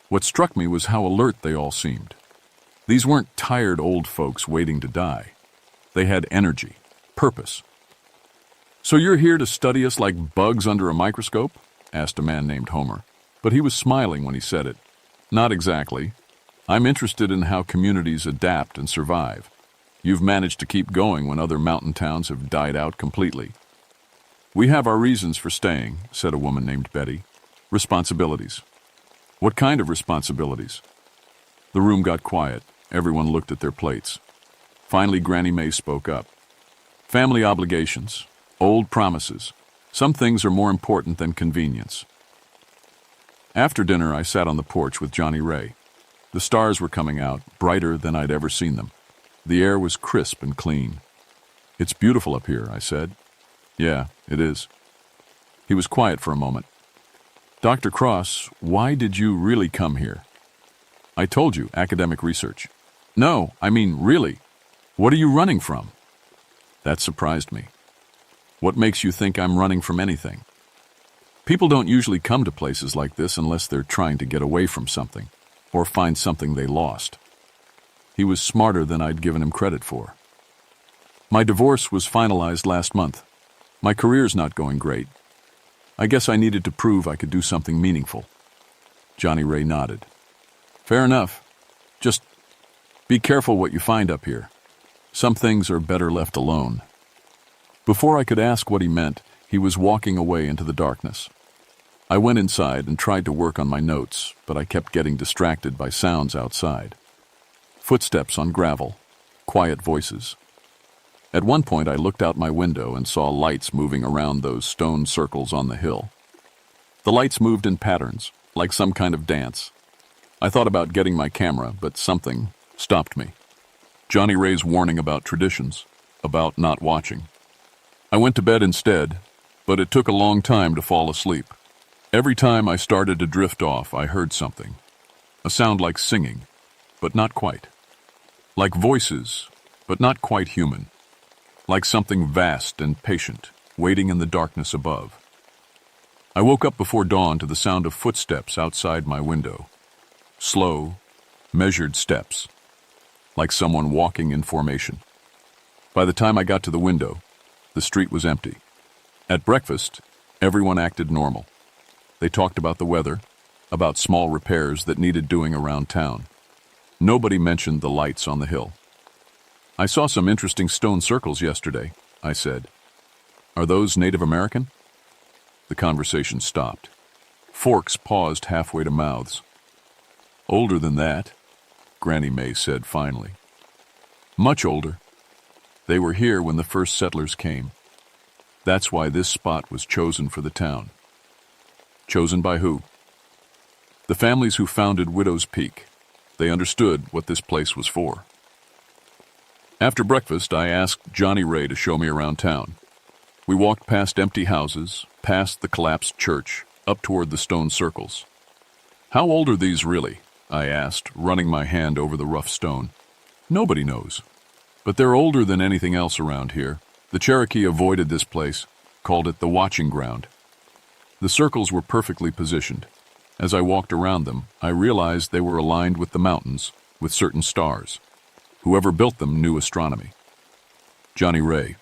What struck me was how alert they all seemed. These weren't tired old folks waiting to die. They had energy, purpose. "So you're here to study us like bugs under a microscope?" asked a man named Homer. But he was smiling when he said it. "Not exactly. I'm interested in how communities adapt and survive. You've managed to keep going when other mountain towns have died out completely." "We have our reasons for staying," said a woman named Betty. "Responsibilities." "What kind of responsibilities?" The room got quiet. Everyone looked at their plates. Finally, Granny Mae spoke up. "Family obligations. Old promises. Some things are more important than convenience." After dinner, I sat on the porch with Johnny Ray. The stars were coming out, brighter than I'd ever seen them. The air was crisp and clean. "It's beautiful up here," I said. "Yeah, it is." He was quiet for a moment. "Dr. Cross, why did you really come here?" "I told you, academic research." "No, I mean, really. What are you running from?" That surprised me. "What makes you think I'm running from anything?" People don't usually come to places like this unless they're trying to get away from something, or find something they lost. He was smarter than I'd given him credit for. "My divorce was finalized last month. My career's not going great. I guess I needed to prove I could do something meaningful." Johnny Ray nodded. "Fair enough. Just be careful what you find up here. Some things are better left alone." Before I could ask what he meant, he was walking away into the darkness. I went inside and tried to work on my notes, but I kept getting distracted by sounds outside. Footsteps on gravel, quiet voices. At one point, I looked out my window and saw lights moving around those stone circles on the hill. The lights moved in patterns, like some kind of dance. I thought about getting my camera, but something stopped me. Johnny Ray's warning about traditions, about not watching. I went to bed instead, but it took a long time to fall asleep. Every time I started to drift off, I heard something. A sound like singing, but not quite. Like voices, but not quite human. Like something vast and patient, waiting in the darkness above. I woke up before dawn to the sound of footsteps outside my window. Slow, measured steps, like someone walking in formation. By the time I got to the window, the street was empty. At breakfast, everyone acted normal. They talked about the weather, about small repairs that needed doing around town. Nobody mentioned the lights on the hill. "I saw some interesting stone circles yesterday," I said. "Are those Native American?" The conversation stopped. Forks paused halfway to mouths. "Older than that," Granny May said finally. "Much older. They were here when the first settlers came. That's why this spot was chosen for the town." "Chosen by who?" "The families who founded Widow's Peak. They understood what this place was for." After breakfast, I asked Johnny Ray to show me around town. We walked past empty houses, past the collapsed church, up toward the stone circles. "How old are these really?" I asked, running my hand over the rough stone. "Nobody knows. But they're older than anything else around here. The Cherokee avoided this place, called it the watching ground." The circles were perfectly positioned. As I walked around them, I realized they were aligned with the mountains, with certain stars. Whoever built them knew astronomy. "Johnny Ray,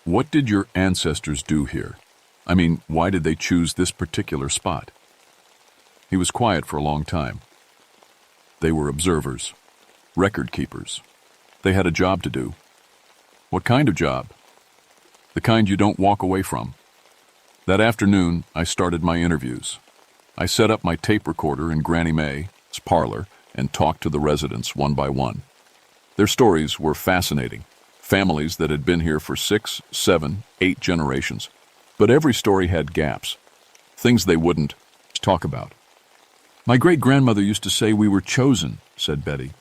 what did your ancestors do here? I mean, why did they choose this particular spot?" He was quiet for a long time. "They were observers, record keepers. They had a job to do." "What kind of job?" "The kind you don't walk away from." That afternoon, I started my interviews. I set up my tape recorder in Granny May's parlor and talked to the residents one by one. Their stories were fascinating. Families that had been here for 6, 7, 8 generations. But every story had gaps, things they wouldn't talk about. "My great-grandmother used to say we were chosen," said Betty.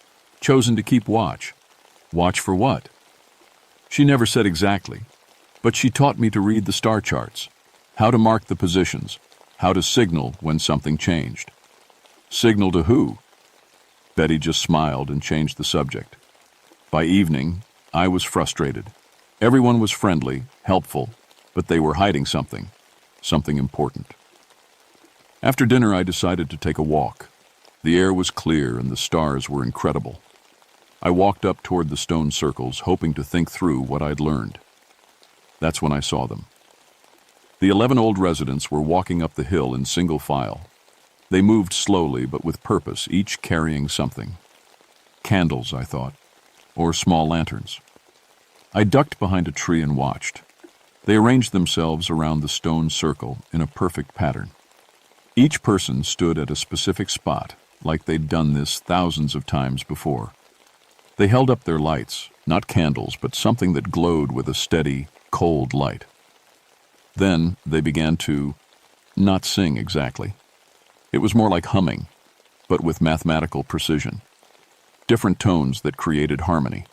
"Chosen to keep watch." "Watch for what?" "She never said exactly, but she taught me to read the star charts, how to mark the positions, how to signal when something changed." "Signal to who?" Betty just smiled and changed the subject. By evening, I was frustrated. Everyone was friendly, helpful, but they were hiding something important. After dinner, I decided to take a walk. The air was clear and the stars were incredible. I walked up toward the stone circles, hoping to think through what I'd learned. That's when I saw them. The 11 old residents were walking up the hill in single file. They moved slowly but with purpose, each carrying something. Candles, I thought, or small lanterns. I ducked behind a tree and watched. They arranged themselves around the stone circle in a perfect pattern. Each person stood at a specific spot, like they'd done this thousands of times before. They held up their lights, not candles, but something that glowed with a steady, cold light. Then they began to not sing exactly. It was more like humming, but with mathematical precision. Different tones that created harmony.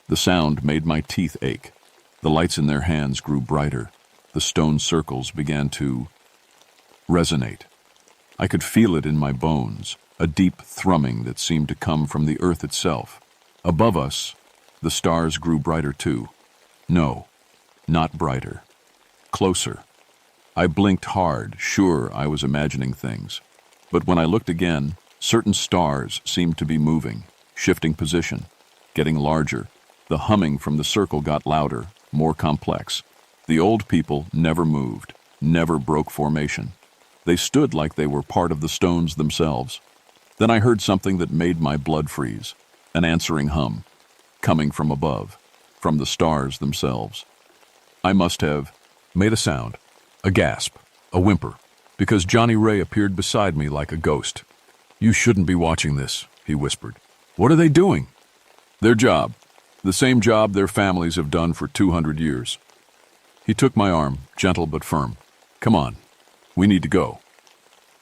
The sound made my teeth ache. The lights in their hands grew brighter. The stone circles began to resonate. I could feel it in my bones, a deep thrumming that seemed to come from the earth itself. Above us, the stars grew brighter too. No, not brighter. Closer. I blinked hard, sure I was imagining things. But when I looked again, certain stars seemed to be moving, shifting position, getting larger. The humming from the circle got louder, more complex. The old people never moved, never broke formation. They stood like they were part of the stones themselves. Then I heard something that made my blood freeze, an answering hum, coming from above, from the stars themselves. I must have made a sound, a gasp, a whimper, because Johnny Ray appeared beside me like a ghost. "You shouldn't be watching this," he whispered. "What are they doing?" "Their job. The same job their families have done for 200 years. He took my arm, gentle but firm. "Come on. We need to go."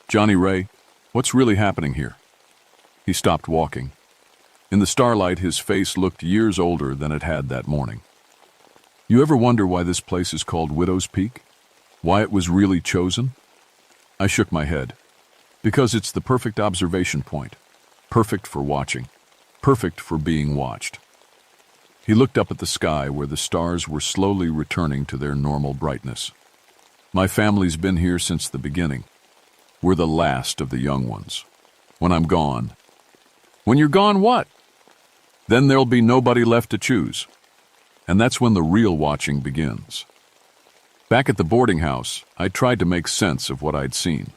"Johnny Ray, what's really happening here?" He stopped walking. In the starlight, his face looked years older than it had that morning. "You ever wonder why this place is called Widow's Peak? Why it was really chosen?" I shook my head. "Because it's the perfect observation point. Perfect for watching. Perfect for being watched." He looked up at the sky where the stars were slowly returning to their normal brightness. "My family's been here since the beginning. We're the last of the young ones. When I'm gone..." "When you're gone, what?" "Then there'll be nobody left to choose. And that's when the real watching begins." Back at the boarding house, I tried to make sense of what I'd seen.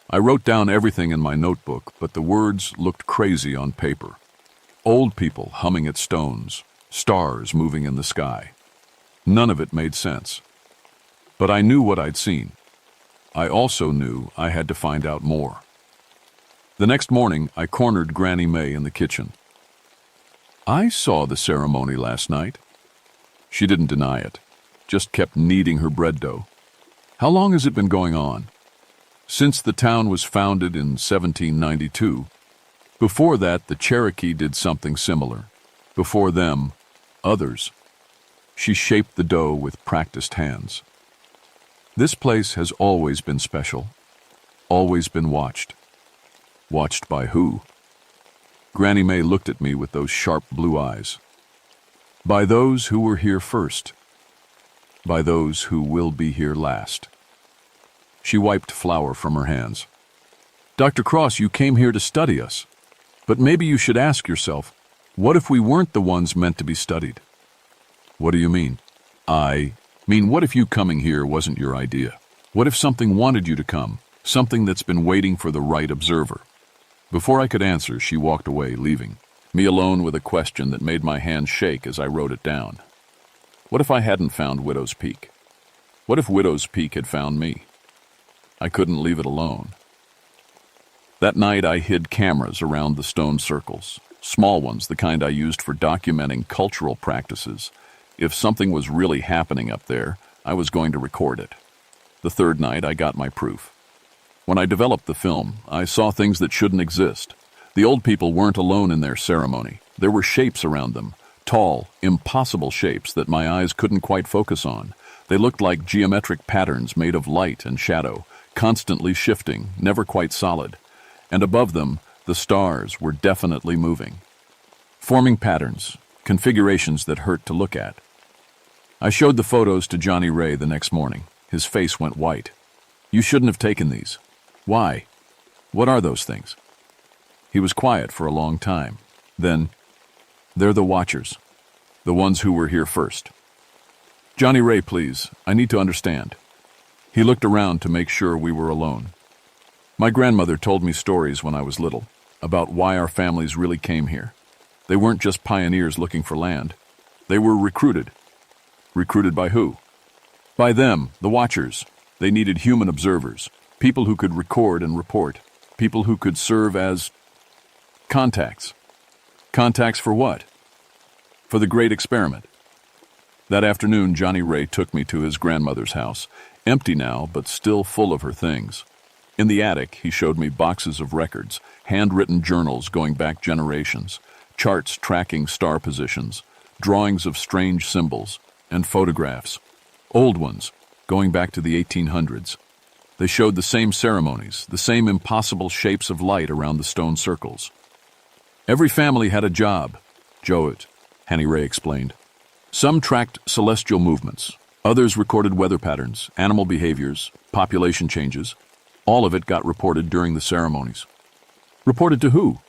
I wrote down everything in my notebook, but the words looked crazy on paper. Old people humming at stones, stars moving in the sky. None of it made sense. But I knew what I'd seen. I also knew I had to find out more. The next morning, I cornered Granny May in the kitchen. "I saw the ceremony last night." She didn't deny it, just kept kneading her bread dough. "How long has it been going on?" "Since the town was founded in 1792. Before that, the Cherokee did something similar. Before them, others." She shaped the dough with practiced hands. "This place has always been special, always been watched." "Watched by who?" Granny May looked at me with those sharp blue eyes. "By those who were here first. By those who will be here last." She wiped flour from her hands. "Dr. Cross, you came here to study us. But maybe you should ask yourself, what if we weren't the ones meant to be studied?" "What do you mean?" "I mean, what if you coming here wasn't your idea? What if something wanted you to come, something that's been waiting for the right observer?" Before I could answer, she walked away, leaving me alone with a question that made my hand shake as I wrote it down. What if I hadn't found Widow's Peak? What if Widow's Peak had found me? I couldn't leave it alone. That night, I hid cameras around the stone circles, small ones, the kind I used for documenting cultural practices. If something was really happening up there, I was going to record it. The third night, I got my proof. When I developed the film, I saw things that shouldn't exist. The old people weren't alone in their ceremony. There were shapes around them, tall, impossible shapes that my eyes couldn't quite focus on. They looked like geometric patterns made of light and shadow, constantly shifting, never quite solid. And above them, the stars were definitely moving, forming patterns, configurations that hurt to look at. I showed the photos to Johnny Ray the next morning. His face went white. "You shouldn't have taken these." "Why? What are those things?" He was quiet for a long time. Then, "They're the watchers, the ones who were here first." "Johnny Ray, please, I need to understand." He looked around to make sure we were alone. "My grandmother told me stories when I was little about why our families really came here. They weren't just pioneers looking for land. They were recruited." "Recruited by who?" "By them, the watchers. They needed human observers, people who could record and report, people who could serve as contacts." "Contacts for what?" "For the great experiment." That afternoon, Johnny Ray took me to his grandmother's house, empty now, but still full of her things. In the attic, he showed me boxes of records, handwritten journals going back generations, charts tracking star positions, drawings of strange symbols, and photographs. Old ones, going back to the 1800s. They showed the same ceremonies, the same impossible shapes of light around the stone circles. "Every family had a job," Johnny Ray explained. "Some tracked celestial movements. Others recorded weather patterns, animal behaviors, population changes. All of it got reported during the ceremonies." "Reported to who?"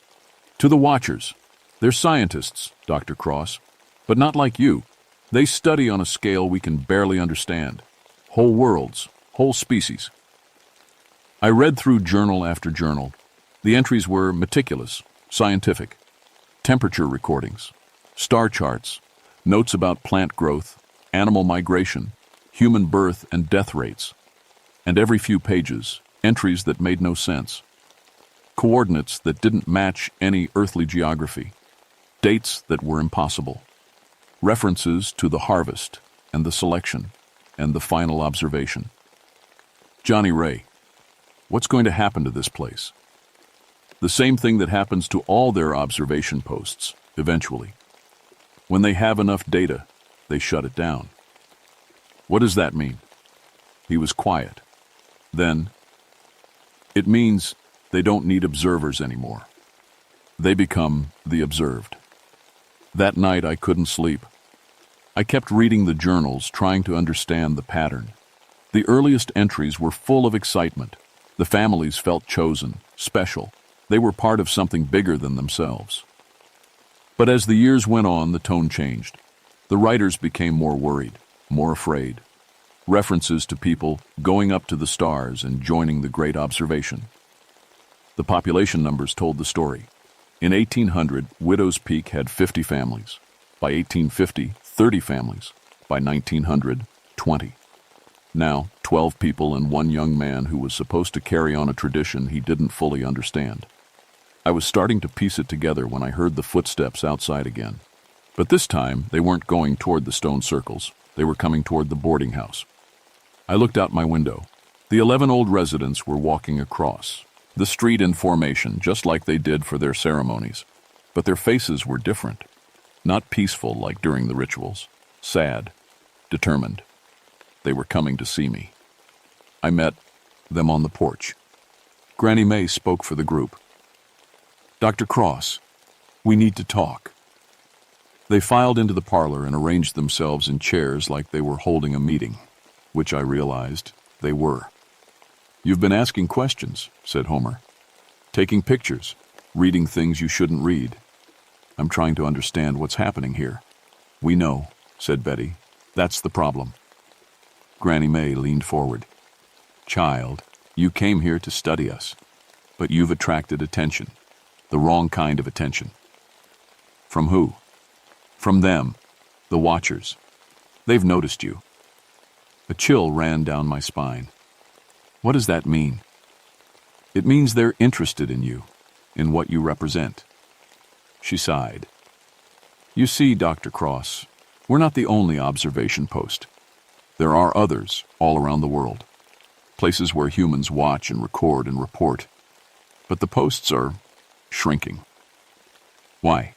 "To the watchers. They're scientists, Dr. Cross, but not like you. They study on a scale we can barely understand. Whole worlds, whole species." I read through journal after journal. The entries were meticulous, scientific. Temperature recordings, star charts, notes about plant growth, animal migration, human birth and death rates, and every few pages, entries that made no sense. Coordinates that didn't match any earthly geography, dates that were impossible, references to the harvest and the selection and the final observation. Johnny Ray, what's going to happen to this place? The same thing that happens to all their observation posts, eventually. When they have enough data, they shut it down. What does that mean? He was quiet. Then, it means they don't need observers anymore. They become the observed. That night I couldn't sleep. I kept reading the journals, trying to understand the pattern. The earliest entries were full of excitement. The families felt chosen, special. They were part of something bigger than themselves. But as the years went on, the tone changed. The writers became more worried, more afraid. References to people going up to the stars and joining the great observation. The population numbers told the story. In 1800, Widow's Peak had 50 families. By 1850, 30 families. By 1900, 20. Now, 12 people and one young man who was supposed to carry on a tradition he didn't fully understand. I was starting to piece it together when I heard the footsteps outside again. But this time, they weren't going toward the stone circles. They were coming toward the boarding house. I looked out my window. The 11 old residents were walking across the street in formation, just like they did for their ceremonies. But their faces were different. Not peaceful like during the rituals. Sad. Determined. They were coming to see me. I met them on the porch. Granny May spoke for the group. "Dr. Cross, we need to talk." They filed into the parlor and arranged themselves in chairs like they were holding a meeting, which I realized they were. "You've been asking questions," said Homer. "Taking pictures, reading things you shouldn't read. I'm trying to understand what's happening here." "We know," said Betty. "That's the problem." Granny May leaned forward. "Child, you came here to study us, but you've attracted attention, the wrong kind of attention." "From who?" "From them, the Watchers. They've noticed you." A chill ran down my spine. "What does that mean?" "It means they're interested in you, in what you represent." She sighed. "You see, Dr. Cross, we're not the only observation post. There are others all around the world, places where humans watch and record and report. But the posts are shrinking." "Why?"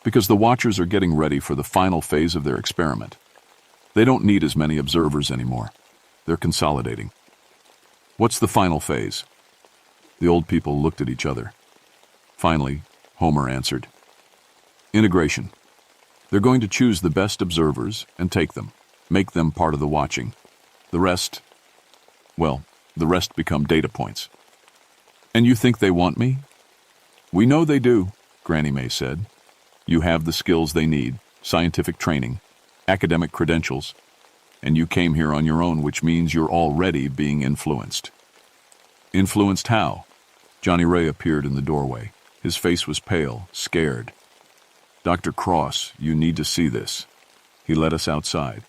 "Because the Watchers are getting ready for the final phase of their experiment. They don't need as many observers anymore. They're consolidating." "What's the final phase?" The old people looked at each other. Finally, Homer answered. "Integration. They're going to choose the best observers and take them, make them part of the watching. The rest become data points." "And you think they want me?" "We know they do," Granny May said. "You have the skills they need, scientific training, academic credentials, and you came here on your own, which means you're already being influenced." "Influenced how?" Johnny Ray appeared in the doorway. His face was pale, scared. "Dr. Cross, you need to see this." He led us outside.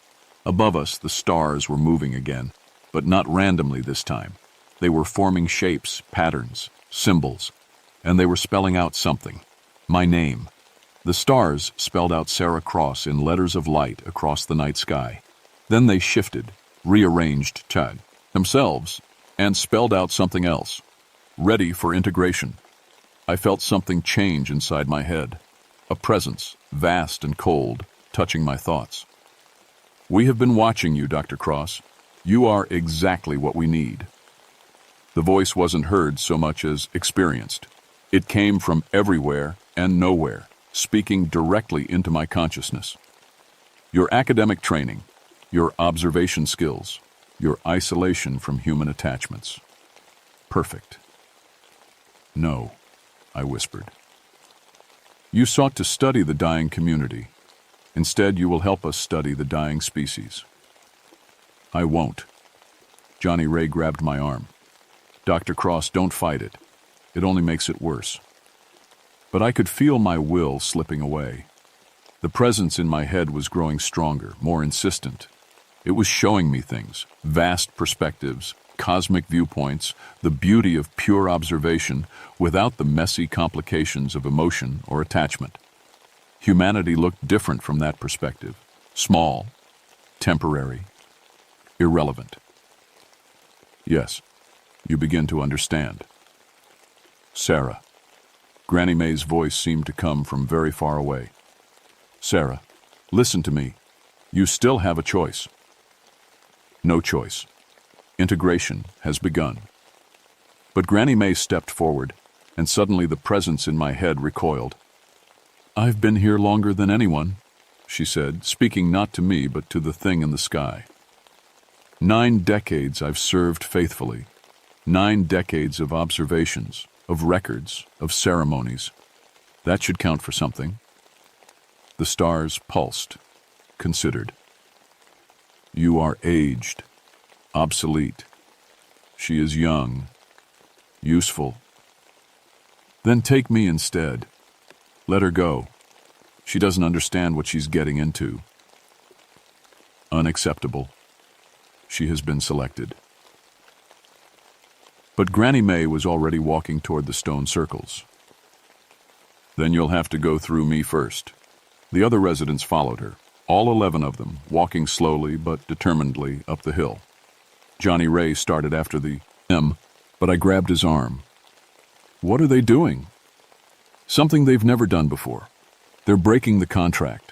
Above us, the stars were moving again, but not randomly this time. They were forming shapes, patterns, symbols, and they were spelling out something. My name. The stars spelled out Sarah Cross in letters of light across the night sky. Then they shifted, rearranged themselves, and spelled out something else. Ready for integration. I felt something change inside my head. A presence, vast and cold, touching my thoughts. "We have been watching you, Dr. Cross. You are exactly what we need." The voice wasn't heard so much as experienced. It came from everywhere and nowhere, speaking directly into my consciousness. Your academic training, your observation skills, your isolation from human attachments. Perfect. "No," I whispered. "You sought to study the dying community. Instead, you will help us study the dying species." "I won't." Johnny Ray grabbed my arm. "Dr. Cross, don't fight it. It only makes it worse." But I could feel my will slipping away. The presence in my head was growing stronger, more insistent. It was showing me things, vast perspectives, cosmic viewpoints, the beauty of pure observation without the messy complications of emotion or attachment. Humanity looked different from that perspective. Small, temporary, irrelevant. Yes, you begin to understand. Sarah. Granny May's voice seemed to come from very far away. Sarah, listen to me. You still have a choice. No choice. Integration has begun. But Granny May stepped forward, and suddenly the presence in my head recoiled. I've been here longer than anyone, she said, speaking not to me but to the thing in the sky. 9 decades I've served faithfully. 9 decades of observations, of records, of ceremonies. That should count for something. The stars pulsed, considered. You are aged, obsolete. She is young, useful. Then take me instead. Let her go. She doesn't understand what she's getting into. Unacceptable. She has been selected. But Granny May was already walking toward the stone circles. Then you'll have to go through me first. The other residents followed her, all 11 of them, walking slowly but determinedly up the hill. Johnny Ray started after the but I grabbed his arm. What are they doing? Something they've never done before. They're breaking the contract.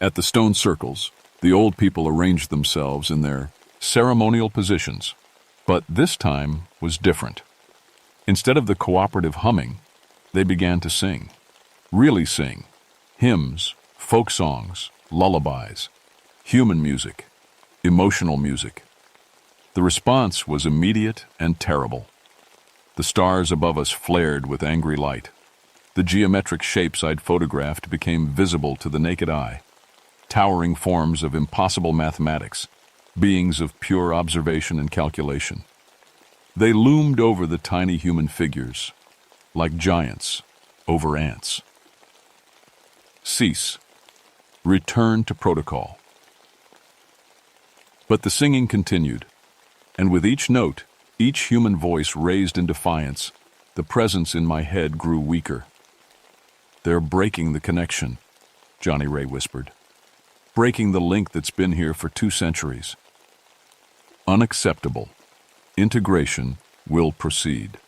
At the stone circles, the old people arranged themselves in their ceremonial positions. But this time was different. Instead of the cooperative humming, they began to sing. Really sing. Hymns, folk songs, lullabies, human music, emotional music. The response was immediate and terrible. The stars above us flared with angry light. The geometric shapes I'd photographed became visible to the naked eye. Towering forms of impossible mathematics, beings of pure observation and calculation. They loomed over the tiny human figures, like giants over ants. Cease. Return to protocol. But the singing continued, and with each note, each human voice raised in defiance, the presence in my head grew weaker. They're breaking the connection, Johnny Ray whispered. Breaking the link that's been here for 2 centuries. Unacceptable. Integration will proceed.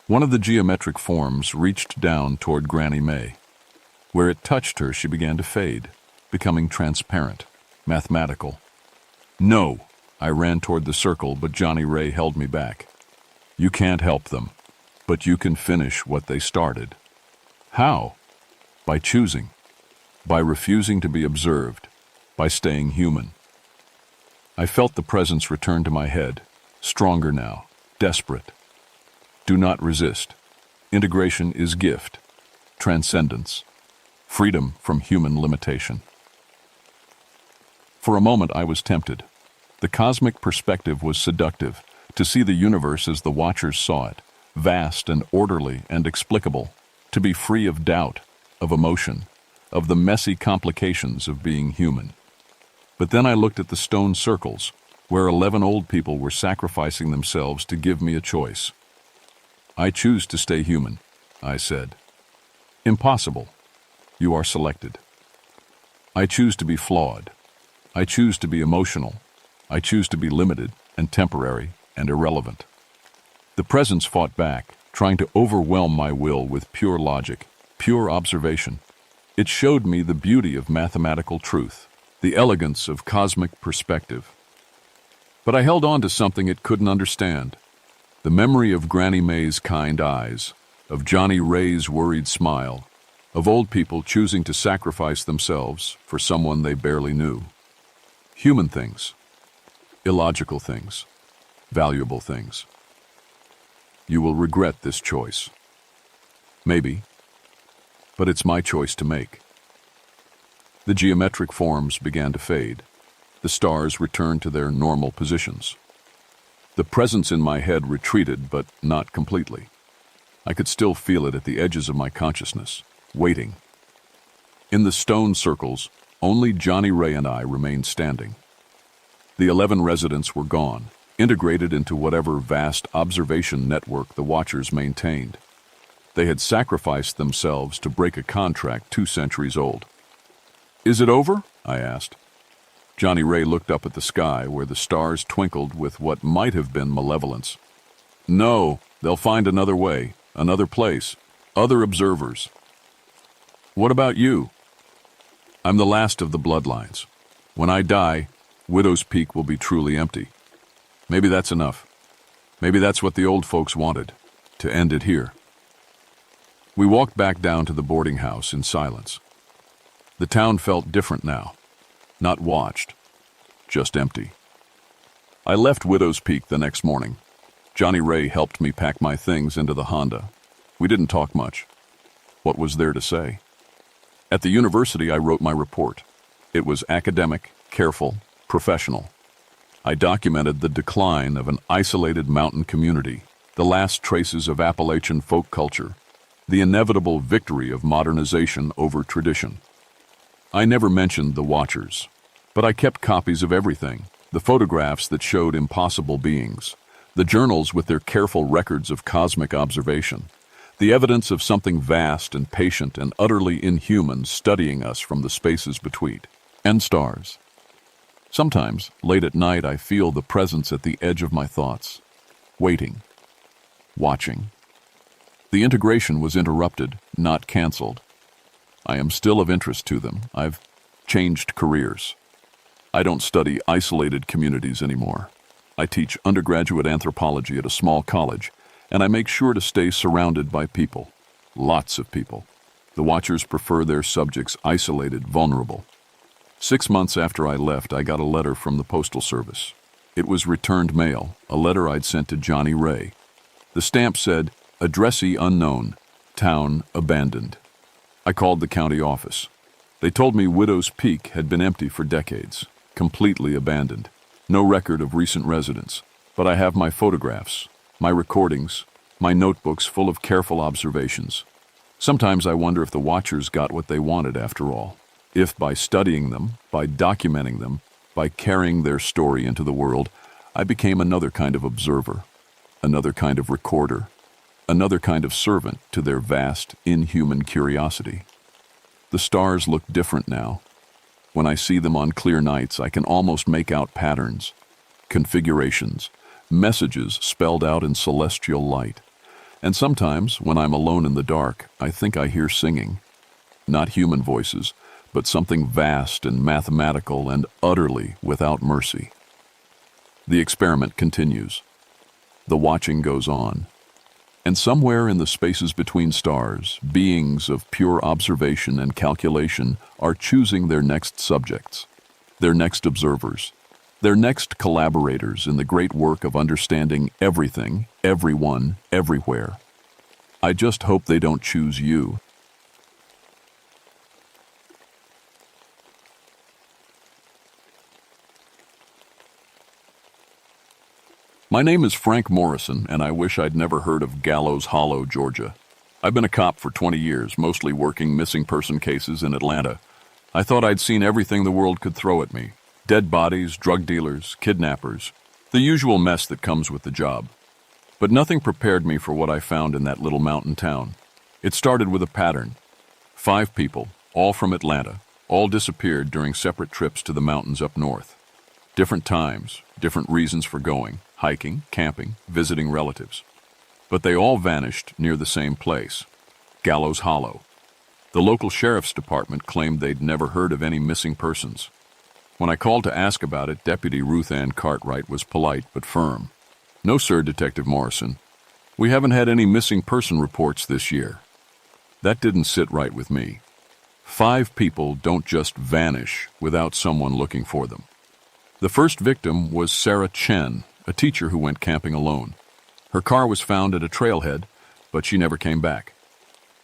One of the geometric forms reached down toward Granny May. Where it touched her, she began to fade, becoming transparent, mathematical. No! I ran toward the circle, but Johnny Ray held me back. You can't help them, but you can finish what they started. How? By choosing. By refusing to be observed. By staying human. I felt the presence return to my head, stronger now, desperate. Do not resist. Integration is gift, transcendence, freedom from human limitation. For a moment I was tempted. The cosmic perspective was seductive, to see the universe as the watchers saw it, vast and orderly and explicable, to be free of doubt, of emotion, of the messy complications of being human. But then I looked at the stone circles, where 11 old people were sacrificing themselves to give me a choice. I choose to stay human, I said. Impossible. You are selected. I choose to be flawed. I choose to be emotional. I choose to be limited and temporary and irrelevant. The presence fought back, trying to overwhelm my will with pure logic, pure observation. It showed me the beauty of mathematical truth, the elegance of cosmic perspective. But I held on to something it couldn't understand. The memory of Granny May's kind eyes, of Johnny Ray's worried smile, of old people choosing to sacrifice themselves for someone they barely knew. Human things, illogical things, valuable things. You will regret this choice. Maybe, but it's my choice to make. The geometric forms began to fade. The stars returned to their normal positions. The presence in my head retreated, but not completely. I could still feel it at the edges of my consciousness, waiting, In the stone circles, only Johnny Ray and I remained standing. The 11 residents were gone, integrated into whatever vast observation network the watchers maintained. They had sacrificed themselves to break a contract 2 centuries old. "Is it over?" I asked. Johnny Ray looked up at the sky where the stars twinkled with what might have been malevolence. "No, they'll find another way, another place, other observers." "What about you?" "I'm the last of the bloodlines. When I die, Widow's Peak will be truly empty. Maybe that's enough. Maybe that's what the old folks wanted, to end it here." We walked back down to the boarding house in silence. The town felt different now. Not watched, just empty. I left Widow's Peak the next morning. Johnny Ray helped me pack my things into the Honda. We didn't talk much. What was there to say? At the university, I wrote my report. It was academic, careful, professional. I documented the decline of an isolated mountain community, the last traces of Appalachian folk culture, the inevitable victory of modernization over tradition. I never mentioned the watchers, but I kept copies of everything, the photographs that showed impossible beings, the journals with their careful records of cosmic observation, the evidence of something vast and patient and utterly inhuman studying us from the spaces between, and stars. Sometimes, late at night, I feel the presence at the edge of my thoughts, waiting, watching. The integration was interrupted, not canceled. I am still of interest to them. I've changed careers. I don't study isolated communities anymore. I teach undergraduate anthropology at a small college, and I make sure to stay surrounded by people. Lots of people. The watchers prefer their subjects isolated, vulnerable. 6 months after I left, I got a letter from the Postal Service. It was returned mail, a letter I'd sent to Johnny Ray. The stamp said, "Addressee unknown, town abandoned." I called the county office. They told me Widow's Peak had been empty for decades, completely abandoned. No record of recent residents, but I have my photographs, my recordings, my notebooks full of careful observations. Sometimes I wonder if the watchers got what they wanted after all. If by studying them, by documenting them, by carrying their story into the world, I became another kind of observer, another kind of recorder, another kind of servant to their vast, inhuman curiosity. The stars look different now. When I see them on clear nights, I can almost make out patterns, configurations, messages spelled out in celestial light. And sometimes, when I'm alone in the dark, I think I hear singing. Not human voices, but something vast and mathematical and utterly without mercy. The experiment continues. The watching goes on. And somewhere in the spaces between stars, beings of pure observation and calculation are choosing their next subjects, their next observers, their next collaborators in the great work of understanding everything, everyone, everywhere. I just hope they don't choose you. My name is Frank Morrison, and I wish I'd never heard of Gallows Hollow, Georgia. I've been a cop for 20 years, mostly working missing person cases in Atlanta. I thought I'd seen everything the world could throw at me. Dead bodies, drug dealers, kidnappers, the usual mess that comes with the job. But nothing prepared me for what I found in that little mountain town. It started with a pattern. 5 people, all from Atlanta, all disappeared during separate trips to the mountains up north. Different times, different reasons for going. Hiking, camping, visiting relatives. But they all vanished near the same place, Gallows Hollow. The local sheriff's department claimed they'd never heard of any missing persons. When I called to ask about it, Deputy Ruth Ann Cartwright was polite but firm. "No, sir, Detective Morrison. We haven't had any missing person reports this year." That didn't sit right with me. 5 people don't just vanish without someone looking for them. The first victim was Sarah Chen, a teacher who went camping alone. Her car was found at a trailhead, but she never came back.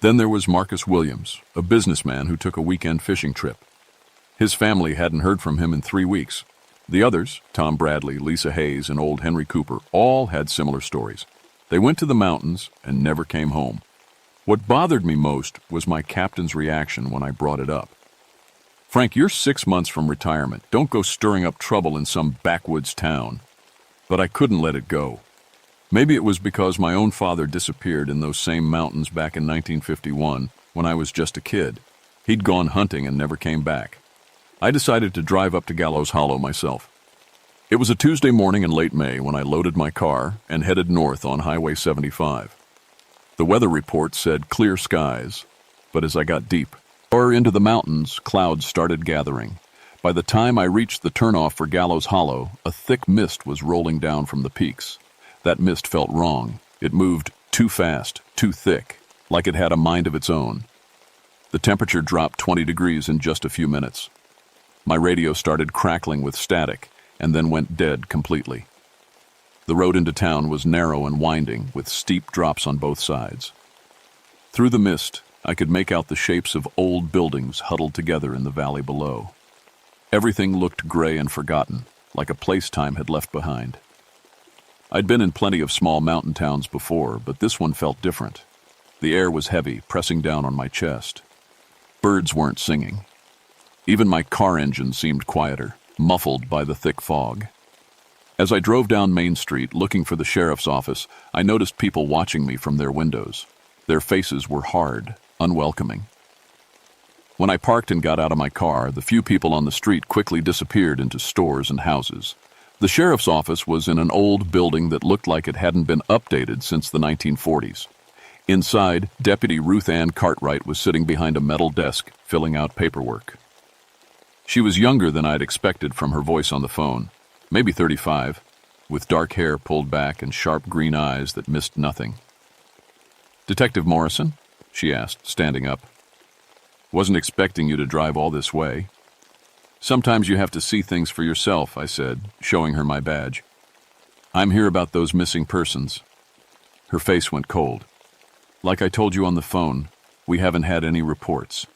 Then there was Marcus Williams, a businessman who took a weekend fishing trip. His family hadn't heard from him in 3 weeks. The others, Tom Bradley, Lisa Hayes, and old Henry Cooper, all had similar stories. They went to the mountains and never came home. What bothered me most was my captain's reaction when I brought it up. "Frank, you're 6 months from retirement. Don't go stirring up trouble in some backwoods town." But I couldn't let it go. Maybe it was because my own father disappeared in those same mountains back in 1951 when I was just a kid. He'd gone hunting and never came back. I decided to drive up to Gallows Hollow myself. It was a Tuesday morning in late May when I loaded my car and headed north on Highway 75. The weather report said clear skies, but as I got deep or into the mountains, clouds started gathering. By the time I reached the turnoff for Gallows Hollow, a thick mist was rolling down from the peaks. That mist felt wrong. It moved too fast, too thick, like it had a mind of its own. The temperature dropped 20 degrees in just a few minutes. My radio started crackling with static and then went dead completely. The road into town was narrow and winding, with steep drops on both sides. Through the mist, I could make out the shapes of old buildings huddled together in the valley below. Everything looked gray and forgotten, like a place time had left behind. I'd been in plenty of small mountain towns before, but this one felt different. The air was heavy, pressing down on my chest. Birds weren't singing. Even my car engine seemed quieter, muffled by the thick fog. As I drove down Main Street looking for the sheriff's office, I noticed people watching me from their windows. Their faces were hard, unwelcoming. When I parked and got out of my car, the few people on the street quickly disappeared into stores and houses. The sheriff's office was in an old building that looked like it hadn't been updated since the 1940s. Inside, Deputy Ruth Ann Cartwright was sitting behind a metal desk, filling out paperwork. She was younger than I'd expected from her voice on the phone, maybe 35, with dark hair pulled back and sharp green eyes that missed nothing. "Detective Morrison?" she asked, standing up. "Wasn't expecting you to drive all this way." "Sometimes you have to see things for yourself," I said, showing her my badge. "I'm here about those missing persons." Her face went cold. "Like I told you on the phone, we haven't had any reports.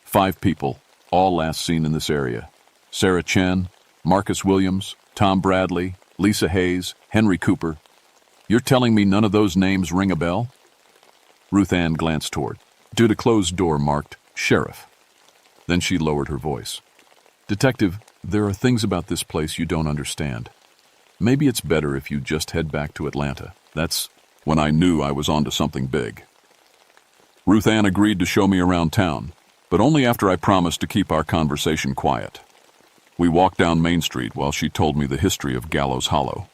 5 people, all last seen in this area. Sarah Chen, Marcus Williams, Tom Bradley, Lisa Hayes, Henry Cooper. You're telling me none of those names ring a bell?" Ruth Ann glanced toward, due to closed door marked Sheriff. Then she lowered her voice. "Detective, there are things about this place you don't understand. Maybe it's better if you just head back to Atlanta." That's when I knew I was onto something big. Ruth Ann agreed to show me around town, but only after I promised to keep our conversation quiet. We walked down Main Street while she told me the history of Gallows Hollow.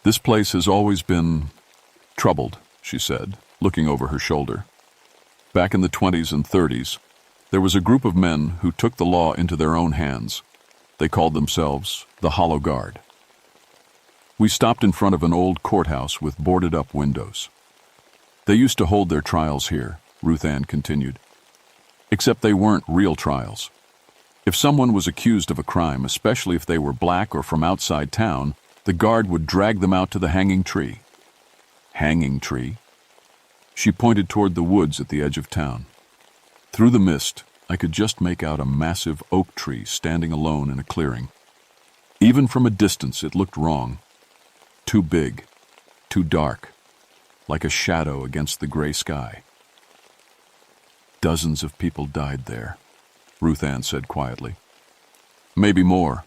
"This place has always been troubled," she said, looking over her shoulder. "Back in the 20s and 30s, there was a group of men who took the law into their own hands. They called themselves the Hollow Guard. We stopped in front of an old courthouse with boarded-up windows. They used to hold their trials here," Ruth Ann continued. "Except they weren't real trials. If someone was accused of a crime, especially if they were black or from outside town, the guard would drag them out to the hanging tree." "Hanging tree?" She pointed toward the woods at the edge of town. Through the mist, I could just make out a massive oak tree standing alone in a clearing. Even from a distance, it looked wrong. Too big, too dark, like a shadow against the gray sky. "Dozens of people died there," Ruth Ann said quietly. "Maybe more.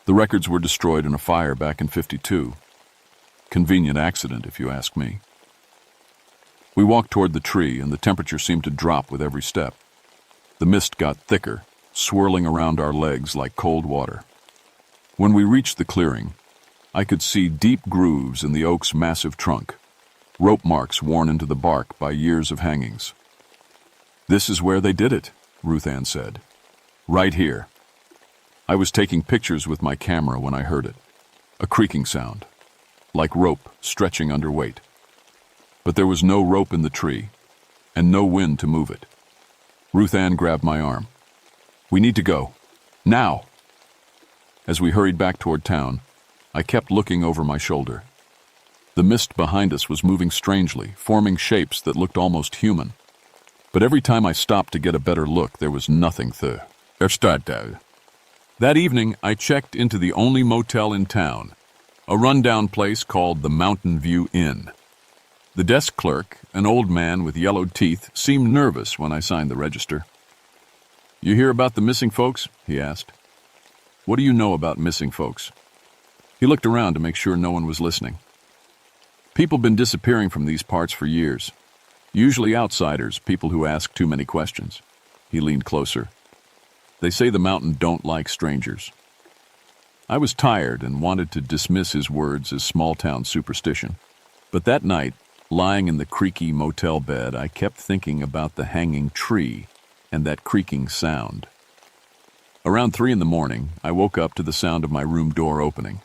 The records were destroyed in a fire back in '52. Convenient accident, if you ask me." We walked toward the tree, and the temperature seemed to drop with every step. The mist got thicker, swirling around our legs like cold water. When we reached the clearing, I could see deep grooves in the oak's massive trunk, rope marks worn into the bark by years of hangings. "This is where they did it," Ruth Ann said. "Right here." I was taking pictures with my camera when I heard it. A creaking sound, like rope stretching under weight. But there was no rope in the tree, and no wind to move it. Ruth Ann grabbed my arm. "We need to go. Now!" As we hurried back toward town, I kept looking over my shoulder. The mist behind us was moving strangely, forming shapes that looked almost human. But every time I stopped to get a better look, there was nothing there. That evening, I checked into the only motel in town, a rundown place called the Mountain View Inn. The desk clerk, an old man with yellowed teeth, seemed nervous when I signed the register. You hear about the missing folks? He asked. What do you know about missing folks? He looked around to make sure no one was listening. People been disappearing from these parts for years. Usually outsiders, people who ask too many questions. He leaned closer. They say the mountain don't like strangers. I was tired and wanted to dismiss his words as small-town superstition. But that night, lying in the creaky motel bed, I kept thinking about the hanging tree and that creaking sound. Around 3 a.m, I woke up to the sound of my room door opening.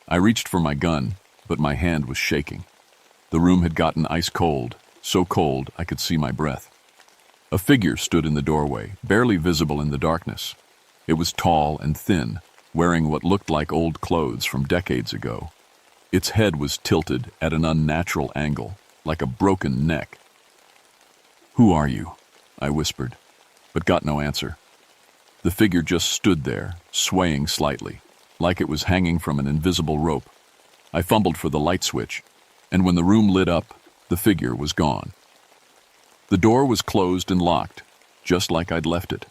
I reached for my gun, but my hand was shaking. The room had gotten ice cold, so cold I could see my breath. A figure stood in the doorway, barely visible in the darkness. It was tall and thin, wearing what looked like old clothes from decades ago. Its head was tilted at an unnatural angle, like a broken neck. "Who are you?" I whispered, but got no answer. The figure just stood there, swaying slightly, like it was hanging from an invisible rope. I fumbled for the light switch, and when the room lit up, the figure was gone. The door was closed and locked, just like I'd left it.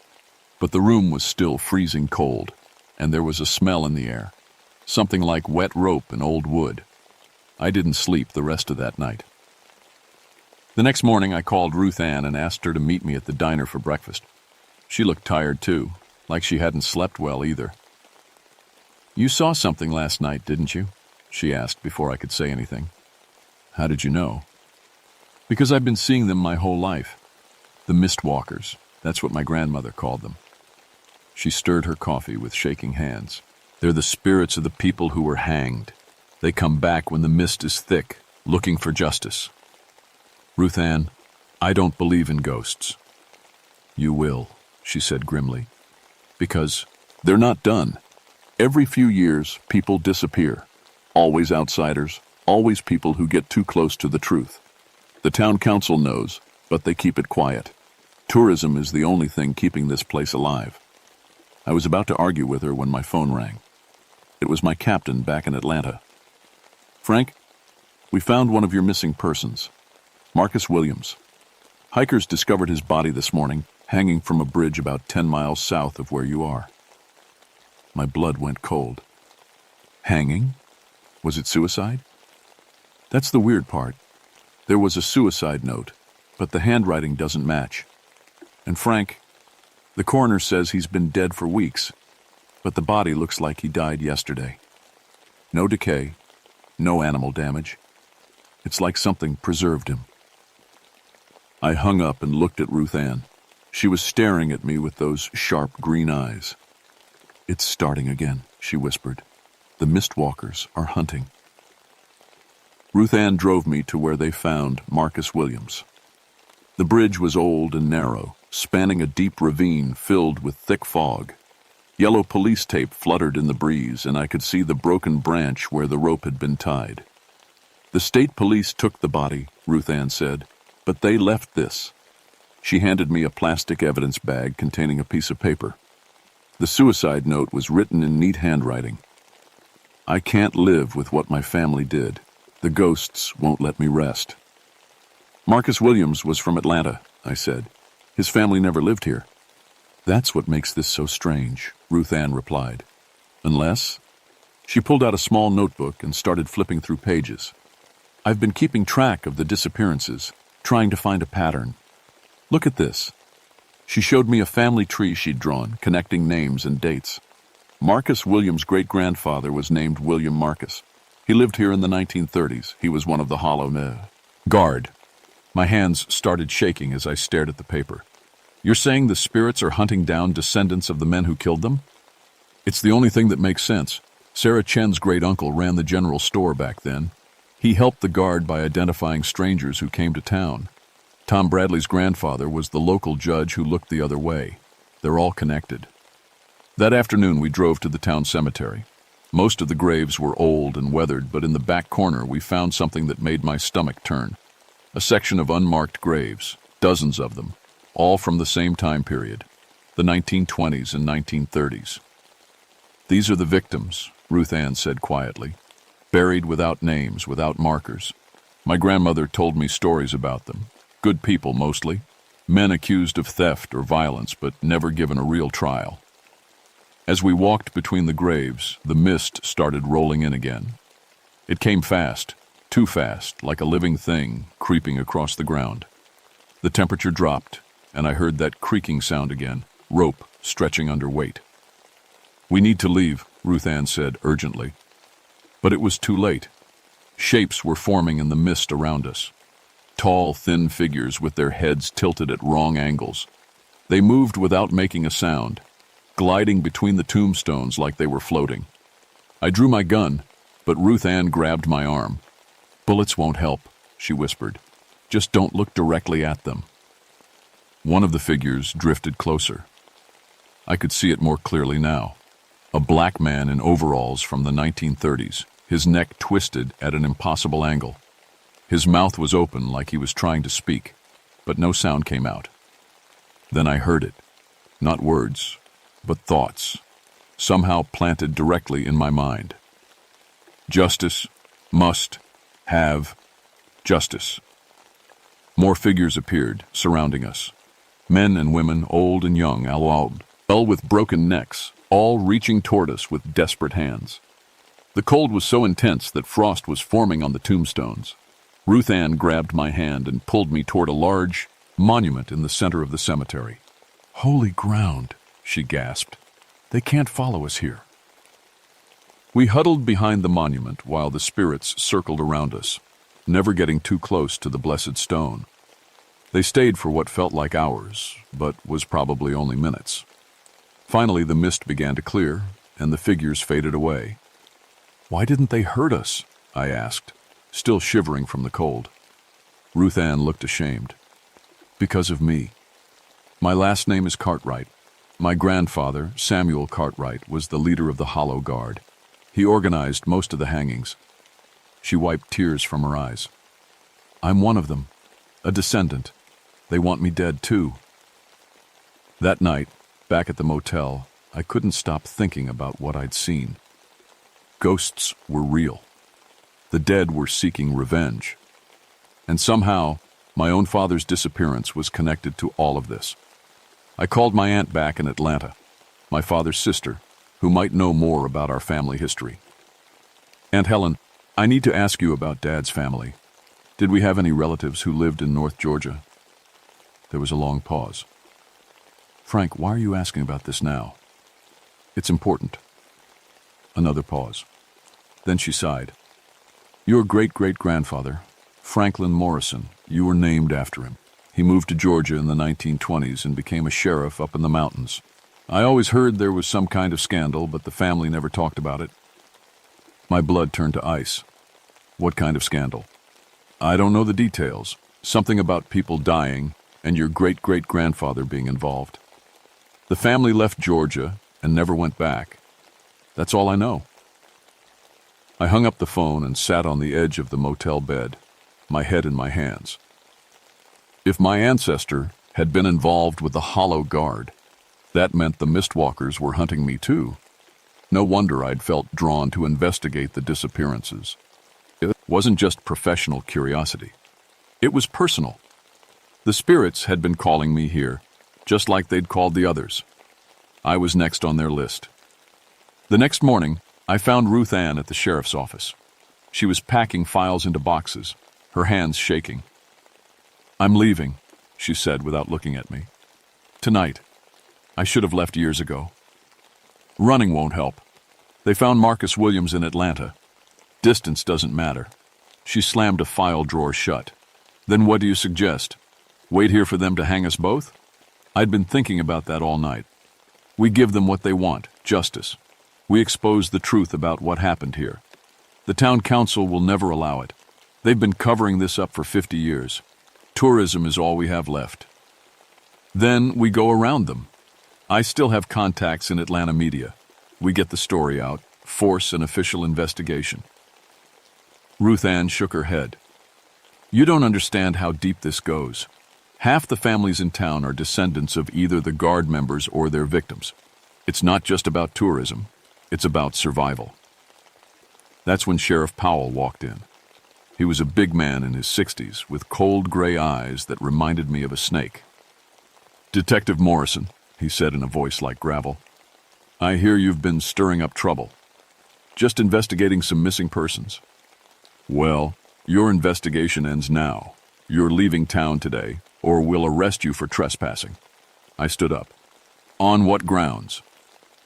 But the room was still freezing cold, and there was a smell in the air, something like wet rope and old wood. I didn't sleep the rest of that night. The next morning, I called Ruth Ann and asked her to meet me at the diner for breakfast. She looked tired too, like she hadn't slept well either. "You saw something last night, didn't you?" she asked before I could say anything. "How did you know?" "Because I've been seeing them my whole life. The mist walkers, that's what my grandmother called them." She stirred her coffee with shaking hands. "They're the spirits of the people who were hanged. They come back when the mist is thick, looking for justice." "Ruth Ann, I don't believe in ghosts." "You will," she said grimly. "Because they're not done. Every few years, people disappear. Always outsiders, always people who get too close to the truth. The town council knows, but they keep it quiet. Tourism is the only thing keeping this place alive." I was about to argue with her when my phone rang. It was my captain back in Atlanta. "Frank, we found one of your missing persons. Marcus Williams. Hikers discovered his body this morning, hanging from a bridge about 10 miles south of where you are." My blood went cold. Hanging? Was it suicide? That's the weird part. There was a suicide note, but the handwriting doesn't match. And Frank, the coroner says he's been dead for weeks, but the body looks like he died yesterday. No decay, no animal damage. It's like something preserved him. I hung up and looked at Ruth Ann. She was staring at me with those sharp green eyes. "It's starting again," she whispered. "The mistwalkers are hunting." Ruth Ann drove me to where they found Marcus Williams. The bridge was old and narrow, spanning a deep ravine filled with thick fog. Yellow police tape fluttered in the breeze, and I could see the broken branch where the rope had been tied. "The state police took the body," Ruth Ann said, "but they left this." She handed me a plastic evidence bag containing a piece of paper. The suicide note was written in neat handwriting. "I can't live with what my family did. The ghosts won't let me rest." "Marcus Williams was from Atlanta," I said. "His family never lived here." "That's what makes this so strange," Ruth Ann replied. "Unless..." She pulled out a small notebook and started flipping through pages. "I've been keeping track of the disappearances, trying to find a pattern. Look at this." She showed me a family tree she'd drawn, connecting names and dates. Marcus Williams' great-grandfather was named William Marcus. He lived here in the 1930s. He was one of the Hollow Guard. My hands started shaking as I stared at the paper. "You're saying the spirits are hunting down descendants of the men who killed them?" "It's the only thing that makes sense. Sarah Chen's great-uncle ran the general store back then. He helped the Guard by identifying strangers who came to town. Tom Bradley's grandfather was the local judge who looked the other way. They're all connected." That afternoon, we drove to the town cemetery. Most of the graves were old and weathered, but in the back corner, we found something that made my stomach turn. A section of unmarked graves, dozens of them, all from the same time period, the 1920s and 1930s. "These are the victims," Ruth Ann said quietly, "buried without names, without markers. My grandmother told me stories about them. Good people, mostly. Men accused of theft or violence, but never given a real trial. As we walked between the graves, the mist started rolling in again. It came fast, too fast, like a living thing creeping across the ground. The temperature dropped, and I heard that creaking sound again, rope stretching under weight. "We need to leave," Ruth Ann said urgently. But it was too late. Shapes were forming in the mist around us. Tall, thin figures with their heads tilted at wrong angles. They moved without making a sound, gliding between the tombstones like they were floating. I drew my gun, but Ruth Ann grabbed my arm. "Bullets won't help," she whispered. "Just don't look directly at them." One of the figures drifted closer. I could see it more clearly now. A black man in overalls from the 1930s, his neck twisted at an impossible angle. His mouth was open like he was trying to speak, but no sound came out. Then I heard it. Not words, but thoughts, somehow planted directly in my mind. Justice, must, have, justice. More figures appeared, surrounding us. Men and women, old and young, all with broken necks, all reaching toward us with desperate hands. The cold was so intense that frost was forming on the tombstones. Ruth Ann grabbed my hand and pulled me toward a large monument in the center of the cemetery. "Holy ground," she gasped. "They can't follow us here." We huddled behind the monument while the spirits circled around us, never getting too close to the blessed stone. They stayed for what felt like hours, but was probably only minutes. Finally, the mist began to clear, and the figures faded away. "Why didn't they hurt us?" I asked, still shivering from the cold. Ruth Ann looked ashamed. "Because of me. My last name is Cartwright. My grandfather, Samuel Cartwright, was the leader of the Hollow Guard. He organized most of the hangings." She wiped tears from her eyes. "I'm one of them, a descendant. They want me dead, too." That night, back at the motel, I couldn't stop thinking about what I'd seen. Ghosts were real. The dead were seeking revenge. And somehow, my own father's disappearance was connected to all of this. I called my aunt back in Atlanta, my father's sister, who might know more about our family history. "Aunt Helen, I need to ask you about Dad's family. Did we have any relatives who lived in North Georgia?" There was a long pause. "Frank, why are you asking about this now?" "It's important." Another pause. Then she sighed. "Your great-great-grandfather, Franklin Morrison, you were named after him. He moved to Georgia in the 1920s and became a sheriff up in the mountains. I always heard there was some kind of scandal, but the family never talked about it." My blood turned to ice. "What kind of scandal?" "I don't know the details. Something about people dying and your great-great-grandfather being involved. The family left Georgia and never went back. That's all I know." I hung up the phone and sat on the edge of the motel bed, my head in my hands. If my ancestor had been involved with the Hollow Guard, that meant the Mistwalkers were hunting me too. No wonder I'd felt drawn to investigate the disappearances. It wasn't just professional curiosity. It was personal. The spirits had been calling me here, just like they'd called the others. I was next on their list. The next morning, I found Ruth Ann at the sheriff's office. She was packing files into boxes, her hands shaking. "I'm leaving," she said without looking at me. "Tonight. I should have left years ago. Running won't help. They found Marcus Williams in Atlanta. Distance doesn't matter." She slammed a file drawer shut. "Then what do you suggest? Wait here for them to hang us both?" I'd been thinking about that all night. We give them what they want, justice. We expose the truth about what happened here. The town council will never allow it. They've been covering this up for 50 years. Tourism is all we have left. Then we go around them. I still have contacts in Atlanta media. We get the story out, force an official investigation." Ruth Ann shook her head. "You don't understand how deep this goes. Half the families in town are descendants of either the Guard members or their victims. It's not just about tourism. It's about survival." That's when Sheriff Powell walked in. He was a big man in his 60s with cold gray eyes that reminded me of a snake. "Detective Morrison," he said in a voice like gravel. "I hear you've been stirring up trouble. Just investigating some missing persons. Well, your investigation ends now. You're leaving town today, or we'll arrest you for trespassing." I stood up. "On what grounds?"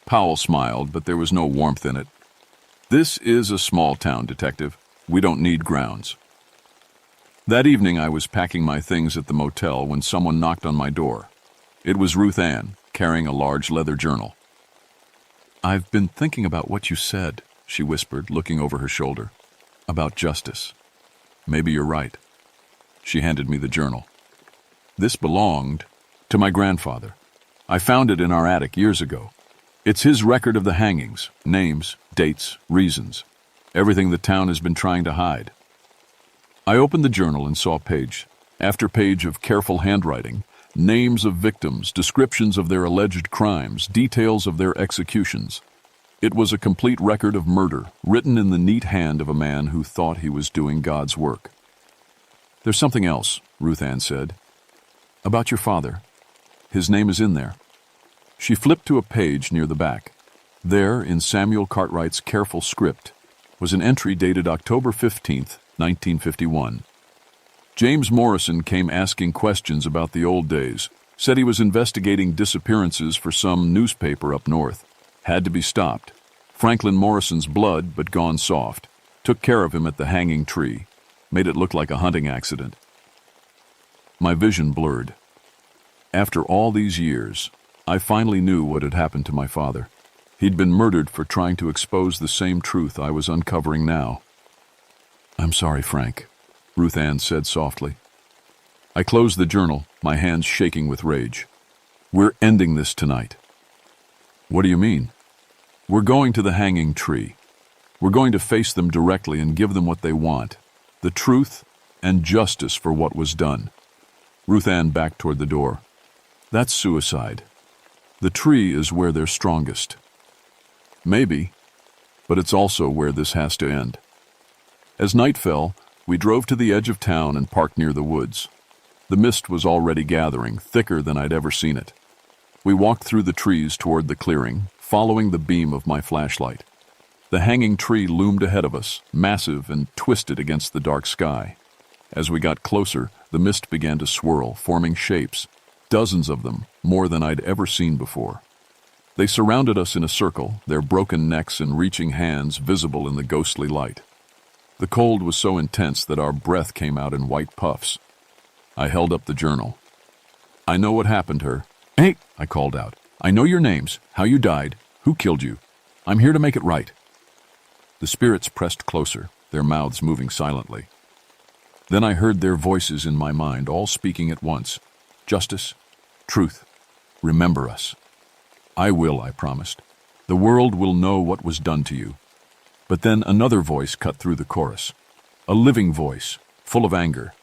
Powell smiled, but there was no warmth in it. "This is a small town, detective. We don't need grounds." That evening I was packing my things at the motel when someone knocked on my door. It was Ruth Ann, carrying a large leather journal. "I've been thinking about what you said," she whispered, looking over her shoulder. "About justice. Maybe you're right." She handed me the journal. This belonged to my grandfather. I found it in our attic years ago. It's his record of the hangings, names, dates, reasons, everything the town has been trying to hide. I opened the journal and saw page after page of careful handwriting, names of victims, descriptions of their alleged crimes, details of their executions. It was a complete record of murder, written in the neat hand of a man who thought he was doing God's work. "There's something else," Ruth Ann said. "About your father. His name is in there." She flipped to a page near the back. There, in Samuel Cartwright's careful script, was an entry dated October 15th, 1951. "James Morrison came asking questions about the old days, said he was investigating disappearances for some newspaper up north. Had to be stopped. Franklin Morrison's blood, but gone soft. Took care of him at the hanging tree. Made it look like a hunting accident." My vision blurred. After all these years, I finally knew what had happened to my father. He'd been murdered for trying to expose the same truth I was uncovering now. "I'm sorry, Frank," Ruth Ann said softly. I closed the journal, my hands shaking with rage. "We're ending this tonight." "What do you mean?" "We're going to the hanging tree. We're going to face them directly and give them what they want. The truth and justice for what was done." Ruth Ann backed toward the door. "That's suicide. The tree is where they're strongest." "Maybe, but it's also where this has to end." As night fell, we drove to the edge of town and parked near the woods. The mist was already gathering, thicker than I'd ever seen it. We walked through the trees toward the clearing, following the beam of my flashlight. The hanging tree loomed ahead of us, massive and twisted against the dark sky. As we got closer, the mist began to swirl, forming shapes, dozens of them, more than I'd ever seen before. They surrounded us in a circle, their broken necks and reaching hands visible in the ghostly light. The cold was so intense that our breath came out in white puffs. I held up the journal. "I know what happened to her." "Hey," I called out. "I know your names, how you died, who killed you. I'm here to make it right." The spirits pressed closer, their mouths moving silently. Then I heard their voices in my mind, all speaking at once. "Justice, truth, remember us." "I will," I promised. "The world will know what was done to you." But then another voice cut through the chorus. A living voice, full of anger.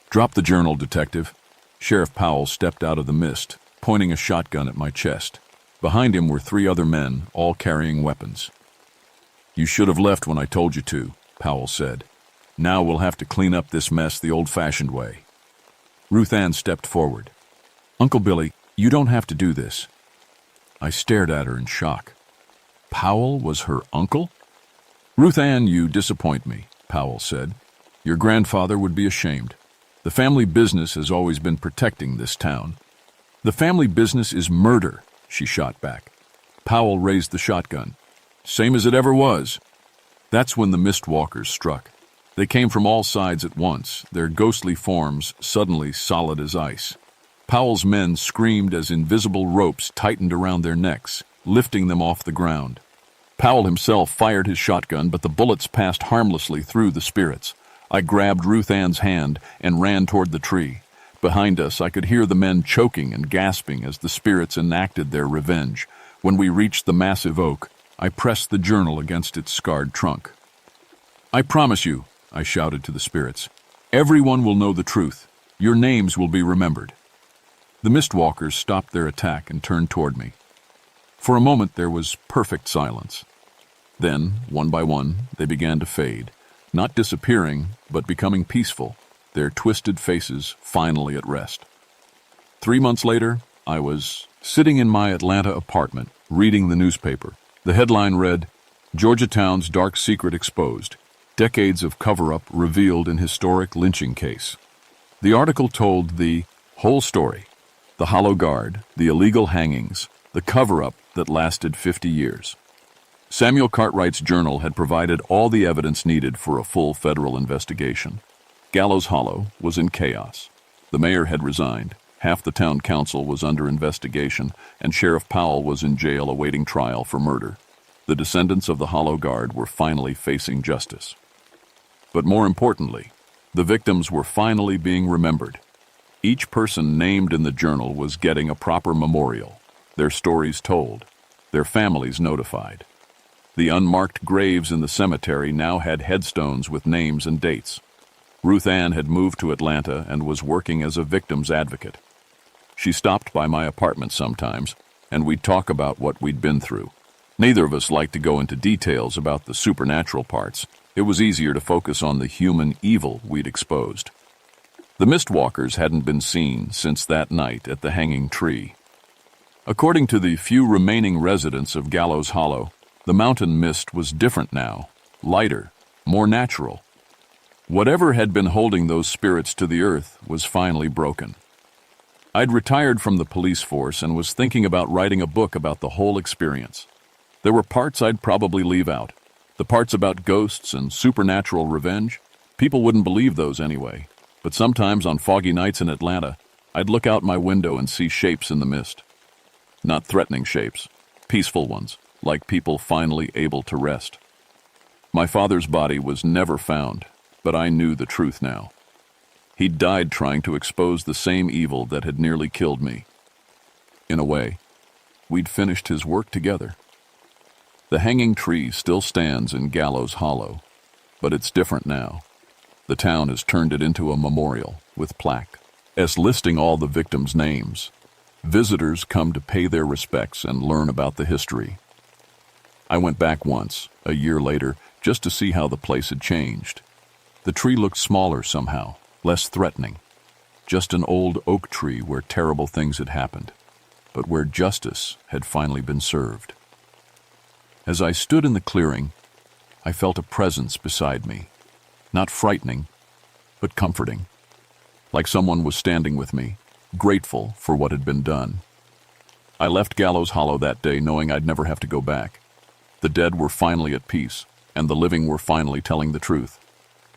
"Drop the journal, detective." Sheriff Powell stepped out of the mist, pointing a shotgun at my chest. Behind him were 3 other men, all carrying weapons. "You should have left when I told you to," Powell said. "Now we'll have to clean up this mess the old-fashioned way." Ruth Ann stepped forward. "Uncle Billy, you don't have to do this." I stared at her in shock. Powell was her uncle? "Ruth Ann, you disappoint me," Powell said. "Your grandfather would be ashamed. The family business has always been protecting this town." "The family business is murder," she shot back. Powell raised the shotgun. "Same as it ever was." That's when the mist walkers struck. They came from all sides at once, their ghostly forms suddenly solid as ice. Powell's men screamed as invisible ropes tightened around their necks, lifting them off the ground. Powell himself fired his shotgun, but the bullets passed harmlessly through the spirits. I grabbed Ruth Ann's hand and ran toward the tree. Behind us, I could hear the men choking and gasping as the spirits enacted their revenge. When we reached the massive oak, I pressed the journal against its scarred trunk. "I promise you," I shouted to the spirits, "everyone will know the truth. Your names will be remembered." The mistwalkers stopped their attack and turned toward me. For a moment there was perfect silence. Then, one by one, they began to fade, not disappearing, but becoming peaceful, their twisted faces finally at rest. 3 months later, I was sitting in my Atlanta apartment, reading the newspaper. The headline read, "Georgetown's Dark Secret Exposed. Decades of cover-up revealed in historic lynching case." The article told the whole story: the Hollow Guard, the illegal hangings, the cover-up that lasted 50 years. Samuel Cartwright's journal had provided all the evidence needed for a full federal investigation. Gallows Hollow was in chaos. The mayor had resigned, half the town council was under investigation, and Sheriff Powell was in jail awaiting trial for murder. The descendants of the Hollow Guard were finally facing justice. But more importantly, the victims were finally being remembered. Each person named in the journal was getting a proper memorial, their stories told, their families notified. The unmarked graves in the cemetery now had headstones with names and dates. Ruth Ann had moved to Atlanta and was working as a victim's advocate. She stopped by my apartment sometimes, and we'd talk about what we'd been through. Neither of us liked to go into details about the supernatural parts. It was easier to focus on the human evil we'd exposed. The Mistwalkers hadn't been seen since that night at the hanging tree. According to the few remaining residents of Gallows Hollow, the mountain mist was different now, lighter, more natural. Whatever had been holding those spirits to the earth was finally broken. I'd retired from the police force and was thinking about writing a book about the whole experience. There were parts I'd probably leave out. The parts about ghosts and supernatural revenge. People wouldn't believe those anyway. But sometimes on foggy nights in Atlanta, I'd look out my window and see shapes in the mist. Not threatening shapes, peaceful ones, like people finally able to rest. My father's body was never found, but I knew the truth now. He'd died trying to expose the same evil that had nearly killed me. In a way, we'd finished his work together. The hanging tree still stands in Gallows Hollow, but it's different now. The town has turned it into a memorial with plaque, listing all the victims' names. Visitors come to pay their respects and learn about the history. I went back once, a year later, just to see how the place had changed. The tree looked smaller somehow, less threatening. Just an old oak tree where terrible things had happened, but where justice had finally been served. As I stood in the clearing, I felt a presence beside me. Not frightening, but comforting. Like someone was standing with me, grateful for what had been done. I left Gallows Hollow that day knowing I'd never have to go back. The dead were finally at peace, and the living were finally telling the truth.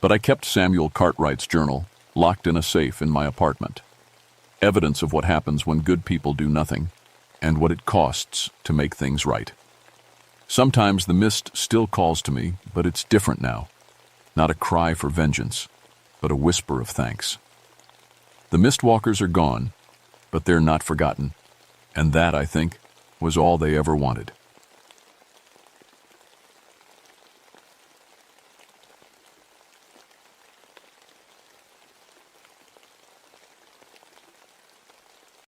But I kept Samuel Cartwright's journal locked in a safe in my apartment. Evidence of what happens when good people do nothing, and what it costs to make things right. Sometimes the mist still calls to me, but it's different now. Not a cry for vengeance, but a whisper of thanks. The Mistwalkers are gone, but they're not forgotten, and that, I think, was all they ever wanted.